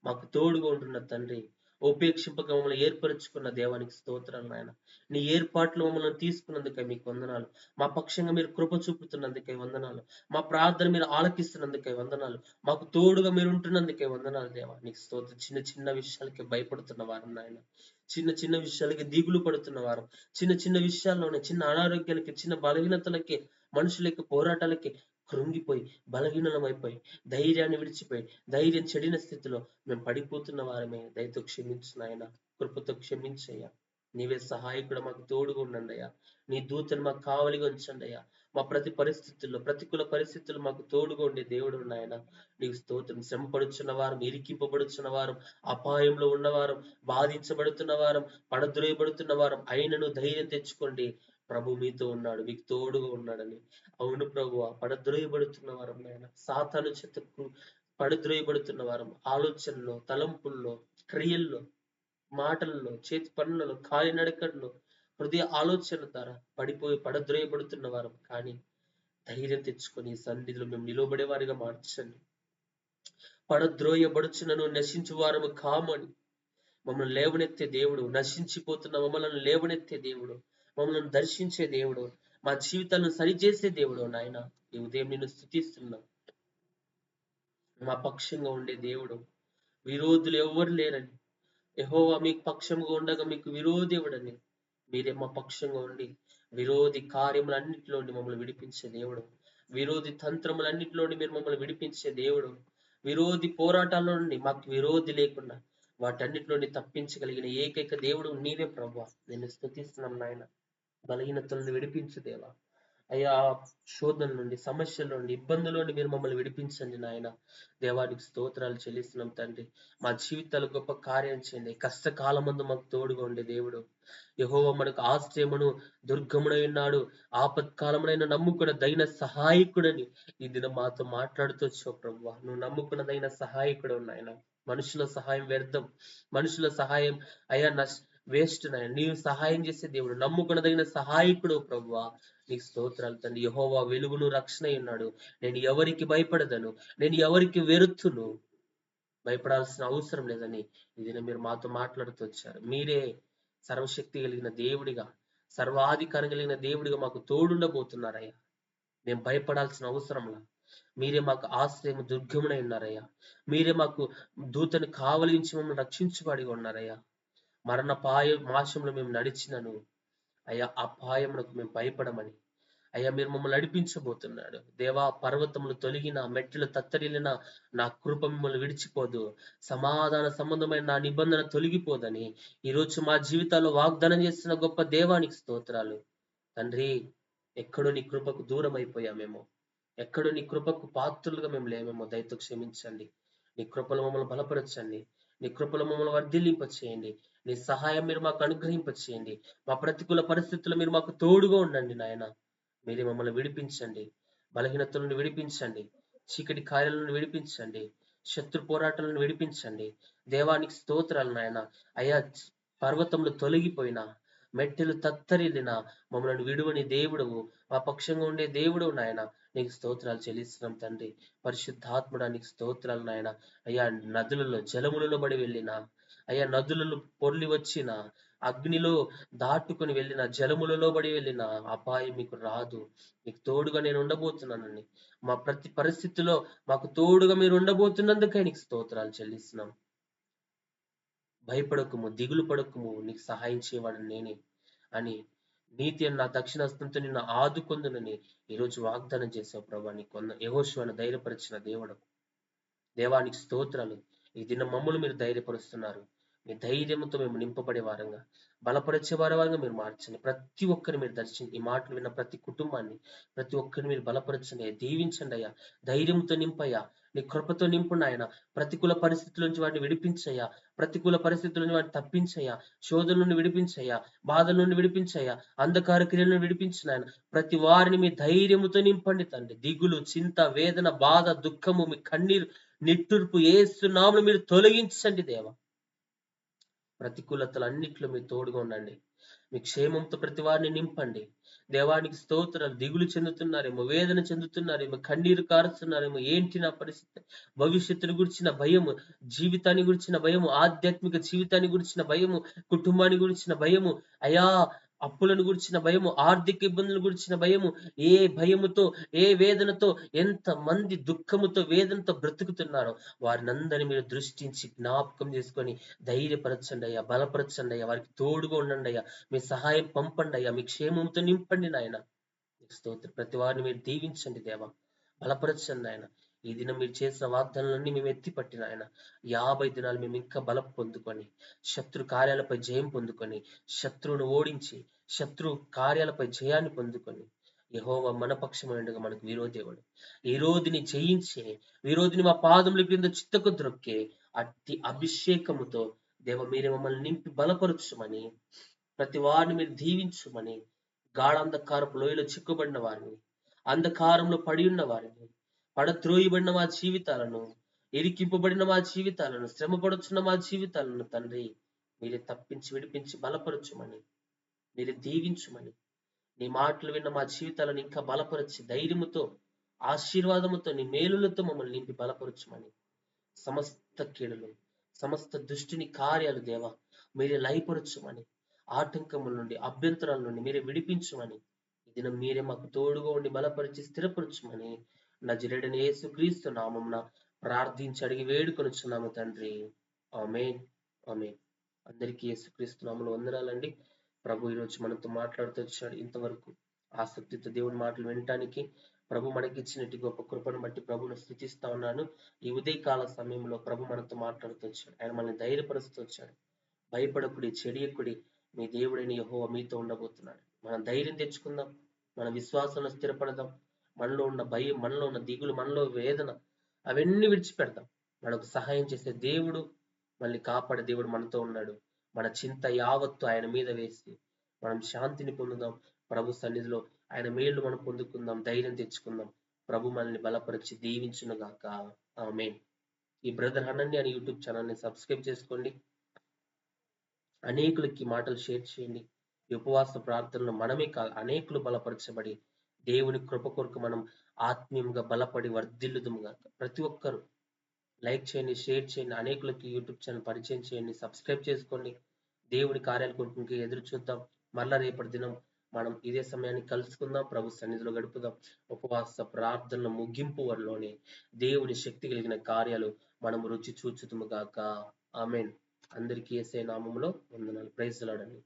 మాకు తోడుగా ఉంటున్న తండ్రి, ఉపేక్షింపక మమ్మల్ని ఏర్పరచుకున్న దేవానికి స్తోత్రాలు నాయన. నీ ఏర్పాట్లు మమ్మల్ని తీసుకున్నందుకై మీకు వందనాలు. మా పక్షంగా మీరు కృప చూపుతున్నందుకై వందనాలు. మా ప్రార్థన మీరు ఆలకిస్తున్నందుకై వందనాలు. మాకు తోడుగా మీరు ఉంటున్నందుకై వందనాలు దేవా, నీకు స్తోత్రం. చిన్న చిన్న విషయాలకి భయపడుతున్న వారు నాయన, చిన్న చిన్న విషయాలకి దిగులు పడుతున్న వారు, చిన్న చిన్న విషయాల్లోనే, చిన్న అనారోగ్యాలకి, చిన్న బలహీనతలకి, మనుషులకి, పోరాటాలకి కృంగిపోయి బలహీనమైపోయి ధైర్యాన్ని విడిచిపోయి ధైర్యం చెడిన స్థితిలో మేము పడిపోతున్న వారమే. దయతో క్షమించు నాయన, కృపతో క్షమించయ్యా. నీవే సహాయకుడు, మాకు తోడుగా ఉండండి అయ్యా. నీ దూతను మాకు కావలిగా ఉంచండి అయ్యా. మా ప్రతి పరిస్థితుల్లో, ప్రతికూల పరిస్థితుల్లో మాకు తోడుగా ఉండే దేవుడు నాయన. నీకు స్తోత్రం. శ్రమపడుచున్న వారం, ఇరికింపబడుచున్న వారం, అపాయంలో ఉన్నవారం, బాధించబడుతున్న వారం, పడద్రోయబడుతున్న వారం అయినను ధైర్యం తెచ్చుకోండి. ప్రభు మీతో ఉన్నాడు, మీకు తోడుగా ఉన్నాడని. అవును ప్రభు, పడద్రోయబడుతున్న వారం నాయన, సాతాను చేతకు పడద్రోయబడుతున్న వారం, ఆలోచనలో, తలంపుల్లో, క్రియల్లో, మాటల్లో, చేతి పనులలో, కాలినడకల్లో, హృదయ ఆలోచన ద్వారా పడద్రోయబడుతున్న వారం. కానీ ధైర్యం తెచ్చుకొని సన్నిధిలో మేము నిలబడే వారిగా మార్చండి. పడద్రోయబడుచునను నశించు వారము కామని మమ్మల్ని లేవనెత్తే దేవుడు, నశించిపోతున్న మమ్మల్ని లేవనెత్తే దేవుడు, మమ్మల్ని దర్శించే దేవుడు, మా జీవితాలను సరిచేసే దేవుడు నాయన. ఈ ఉదయం నిన్ను స్తుతిస్తున్నాం. మా పక్షంగా ఉండే దేవుడు, విరోధులు ఎవరు లేరని, యెహోవా మీకు పక్షంగా ఉండగా మీకు విరోధి ఎవడని, మీరే మా పక్షంగా ఉండి విరోధి కార్యములన్నింటిలోని మమ్మల్ని విడిపించే దేవుడు, విరోధి తంత్రములన్నింటిలోని మీరు మమ్మల్ని విడిపించే దేవుడు, విరోధి పోరాటాల్లో నుండి మాకు విరోధి లేకుండా వాటన్నిటిలోని తప్పించగలిగిన ఏకైక దేవుడు నీవే ప్రభువా. నేను స్తుతిస్తున్నాం నాయన. బలహీనతలను విడిపించు దేవా. అయ్యా, శోధన నుండి, సమస్యల నుండి, ఇబ్బందుల నుండి మీరు మమ్మల్ని విడిపించండి నాయన. దేవానికి స్తోత్రాలు చెల్లిస్తున్నాం తండ్రి. మా జీవితాలు గొప్ప కార్యం చేయండి. కష్టకాలం ముందు మాకు తోడుగా ఉండే దేవుడు, యెహోవా మనకు ఆశ్రయమును, దుర్గమునై ఉన్నాడు. ఆపత్కాలమునైన నమ్ముకున్న దైన సహాయకుడని ఈ దినం మాతో మాట్లాడుతూ వచ్చావు ప్రభువా. నువ్వు నమ్ముకున్నదైన సహాయకుడు నాయన. మనుషుల సహాయం వ్యర్థం, మనుషుల సహాయం అయ్యా వేస్ట్ నాయన. నీవు సహాయం చేసే దేవుడు, నమ్ముకున్నదగిన సహాయకుడు ప్రభువా. నీకు స్తోత్రాలు తండ్రి. యెహోవా వెలుగును, రక్షణ ఉన్నాడు. నేను ఎవరికి భయపడదను, నేను ఎవరికి వెరుతును, భయపడాల్సిన అవసరం లేదని ఇది మీరు మాతో మాట్లాడుతూ వచ్చారు. మీరే సర్వశక్తి కలిగిన దేవుడిగా, సర్వాధికారం కలిగిన దేవుడిగా మాకు తోడుండబోతున్నారయ్యా. మేము భయపడాల్సిన అవసరంలా, మీరే మాకు ఆశ్రయము దుర్గమునై ఉన్నారయ్యా. మీరే మాకు దూతను కావలించి మమ్మల్ని రక్షించబడి ఉన్నారయ్యా. మరణ మాశంలో మేము నడిచినను అయ్యా ఆ పాయమునకు మేము భయపడమని అయ్యా మీరు మమ్మల్ని నడిపించబోతున్నాడు. దేవా, పర్వతములు తొలగిన, మెట్టెలు తత్తరిల్లిన నా కృప మిమ్మల్ని విడిచిపోదు, సమాధాన సంబంధమైన నా నిబంధన తొలగిపోదని ఈరోజు మా జీవితాల్లో వాగ్దానం చేస్తున్న గొప్ప దేవానికి స్తోత్రాలు తండ్రి. ఎక్కడో నీ కృపకు దూరం అయిపోయామేమో, ఎక్కడో నీ కృపకు పాత్రులుగా మేము లేమేమో దయతో క్షమించండి. నీ కృపలో మమ్మల్ని బలపరచండి. నీ కృపలో మమ్మల్ని వర్ధిల్లింప చేయండి. నీ సహాయం మీరు మాకు అనుగ్రహింప చేయండి. మా ప్రతికూల పరిస్థితుల్లో మీరు మాకు తోడుగా ఉండండి నాయన. మీరే మమ్మల్ని విడిపించండి. బలహీనతల నుండి విడిపించండి. చీకటి కార్యాల నుండి విడిపించండి. శత్రు పోరాటాలను విడిపించండి. దేవానికి స్తోత్రాలు నాయన. అయ్యా, పర్వతములు తొలగిపోయినా, మెట్టెలు తత్తరిల్లిన మమ్మల్ని విడువని దేవుడవు, మా పక్షంగా ఉండే దేవుడవు నాయన. నీకు స్తోత్రాలు చెల్లిస్తున్నాం తండ్రి. పరిశుద్ధాత్ముడా నీకు స్తోత్రాలు నాయన. అయ్యా, నదులలో జలములలో బడి వెళ్ళిన, అయ్యా నదులలో పొర్లి వచ్చిన, అగ్నిలో దాటుకుని వెళ్ళిన, జలములలో బడి వెళ్ళిన అపాయం మీకు రాదు. మీకు తోడుగా నేను ఉండబోతున్నానని, మా ప్రతి పరిస్థితిలో మాకు తోడుగా మీరు ఉండబోతున్నందుకే నీకు స్తోత్రాలు చెల్లిస్తున్నాం. భయపడకము, దిగులు పడకము, నీకు సహాయం చేయవాడు నేనే అని నీతి అన్న దక్షిణ హస్తంతో నిన్ను ఆదుకొందునని ఈరోజు వాగ్దానం చేసావు ప్రభా. నీ యెహోషువను ధైర్యపరిచిన దేవుడు. దేవానికి స్తోత్రాలు. ఈ దిన మమ్మల్ని మీరు ధైర్యపరుస్తున్నారు. మీ ధైర్యంతో మేము నింపబడే వారంగా, బలపరిచే వారంగా మీరు మార్చండి. ప్రతి ఒక్కరిని మీరు దర్శించి, ఈ మాటలు విన్న ప్రతి కుటుంబాన్ని, ప్రతి ఒక్కరిని మీరు బలపరచండి అయ్యా, దీవించండి అయ్యా, ధైర్యంతో నింపయ్యా, నీ కృపతో నింపున ఆయన. ప్రతికూల పరిస్థితుల నుంచి వాటిని విడిపించయ్యా, ప్రతికూల పరిస్థితుల నుంచి వాటిని తప్పించయ్యా, శోధన నుండి విడిపించయ్యా, బాధల నుండి విడిపించయ్యా, అంధకార క్రియల నుండి విడిపించిన ఆయన. ప్రతి వారిని మీ ధైర్యముతో నింపండి తండ్రి. దిగులు, చింత, వేదన, బాధ, దుఃఖము, మీ కన్నీరు, నిట్టూర్పు యేసు నామములో మీరు తొలగించండి దేవా. ప్రతికూలతలు అన్నిట్లో మీరు తోడుగా ఉండండి. మీ క్షేమంతో ప్రతి వారిని నింపండి. దేవానికి స్తోత్రాలు. దిగులు చెందుతున్నారేమో, వేదన చెందుతున్నారేమో, కన్నీరు కారుస్తున్నారేమో, ఏంటి నా పరిస్థితి, భవిష్యత్తుని గురించిన భయము, జీవితాన్ని గురించిన భయము, ఆధ్యాత్మిక జీవితాన్ని గురించిన భయము, కుటుంబాన్ని గురించిన భయము, అయా అప్పులను గురించిన భయము, ఆర్థిక ఇబ్బందుల గురించిన భయము, ఏ భయముతో, ఏ వేదనతో, ఎంత మంది దుఃఖముతో, వేదనతో బ్రతుకుతున్నారో వారిని అందరినీ మీరు దృష్టించి జ్ఞాపకం చేసుకొని ధైర్యపరచండి అయ్యా, బలపరచండి అయ్యా, వారికి తోడుగా ఉండండి అయ్యా, మీ సహాయం పంపండి అయ్యా, మీ క్షేమంతో నింపండి నాయన. స్తోత్రం. ప్రతి వారిని మీరు దీవించండి దేవా, బలపరచండి ఆయన. ఈ దినం మీరు చేసిన వాగ్దానాలన్నీ మేము ఎత్తిపట్టిన ఆయన 50 దినాలు మేము ఇంకా బలం పొందుకొని, శత్రు కార్యాలపై జయం పొందుకొని, శత్రువును ఓడించి, శత్రు కార్యాలపై జయాన్ని పొందుకొని, యెహోవా మన పక్షమైనగా మనకు విరోధేవుడు, విరోధిని జయించి, విరోధిని మా పాదముల క్రింద చిత్తకు ద్రొక్కే అట్టి అభిషేకముతో దేవ మీరే మమ్మల్ని నింపి బలపరచుమని, ప్రతి వారిని మీరు దీవించుమని, గాఢాంధకారపు లోయలో చిక్కుబడిన వారిని, అంధకారంలో పడి ఉన్న వారిని, పడత్రోయబడిన మా జీవితాలను, ఇరికింపబడిన మా జీవితాలను, శ్రమపడుచున్న మా జీవితాలను తండ్రి మీరే తప్పించి విడిపించి బలపరచుమని, మీరే దీవించుమని, నీ మాటలు విన్న మా జీవితాలను ఇంకా బలపరచి ధైర్యముతో, ఆశీర్వాదముతో, నీ మేలులతో మమ్మల్ని నింపి బలపరచుమని, సమస్త కీడులు, సమస్త దుష్టుని కార్యాలు దేవా మీరే లయపరచుమని, ఆటంకముల నుండి, అభ్యంతరాల నుండి మీరే విడిపించమని, ఈ దినం మీరే మాకు తోడుగా ఉండి బలపరిచి స్థిరపరచుమని నజరేయుడైన యేసుక్రీస్తు నామమున ప్రార్థించి అడిగి వేడుకొనుచున్నాము తండ్రి. ఆమేన్, ఆమేన్. అందరికీ యేసుక్రీస్తు నామములో వందనాలండి. ప్రభు ఈరోజు మనతో మాట్లాడుతూ వచ్చాడు. ఇంతవరకు ఆసక్తితో దేవుని మాటలు వినటానికి ప్రభు మనకిచ్చినట్టు గొప్ప కృపను బట్టి ప్రభును స్తుతిస్తా ఉన్నాను. ఈ ఉదయకాల సమయంలో ప్రభు మనతో మాట్లాడుతూ వచ్చాడు. ఆయన మనల్ని ధైర్యపరుస్తూ వచ్చాడు. భయపడకుడి, చెడియకుడి, మీ దేవుడైన యెహోవా మీతో ఉండబోతున్నాడు. మనం ధైర్యం తెచ్చుకుందాం, మన విశ్వాసంలో స్థిరపడదాం. మనలో ఉన్న భయం, మనలో ఉన్న దిగులు, మనలో వేదన అవన్నీ విడిచిపెడదాం. మనకు సహాయం చేసే దేవుడు, మళ్ళీ కాపాడే దేవుడు మనతో ఉన్నాడు. మన చింత యావత్తు ఆయన మీద వేసి మనం శాంతిని పొందుదాం. ప్రభు సన్నిధిలో ఆయన మేలు మనం పొందుకుందాం, ధైర్యం తెచ్చుకుందాం. ప్రభు మనల్ని బలపరిచి దీవించును గాక. ఆమేన్. ఈ బ్రదర్ హనన్య అని యూట్యూబ్ ఛానల్ని సబ్స్క్రైబ్ చేసుకోండి. అనేకులకి మాటలు షేర్ చేయండి. ఈ ఉపవాస ప్రార్థనలు మనమే కాదు, అనేకులు బలపరచబడి దేవుని కృప కొరకు మనం ఆత్మీయంగా బలపడి వర్ధిల్లుదుముగా. ప్రతి ఒక్కరు లైక్ చేయండి, షేర్ చేయండి, అనేకులకి యూట్యూబ్ ఛానల్ పరిచయం చేయండి, సబ్స్క్రైబ్ చేసుకోండి. దేవుని కార్యాల కొరకు ఎదురు చూద్దాం. మరలా రేపటి దినం మనం ఇదే సమయాన్ని కలుసుకుందాం, ప్రభు సన్నిధిలో గడుపుదాం. ఉపవాస ప్రార్థనల ముగింపు వరలోనే దేవుని శక్తి కలిగిన కార్యాలు మనం రుచి చూచుదుము గాక. ఆమేన్. అందరికీ యేసయ్య నామములో వందనాలు. ప్రైజ్ లార్డ్ అండి.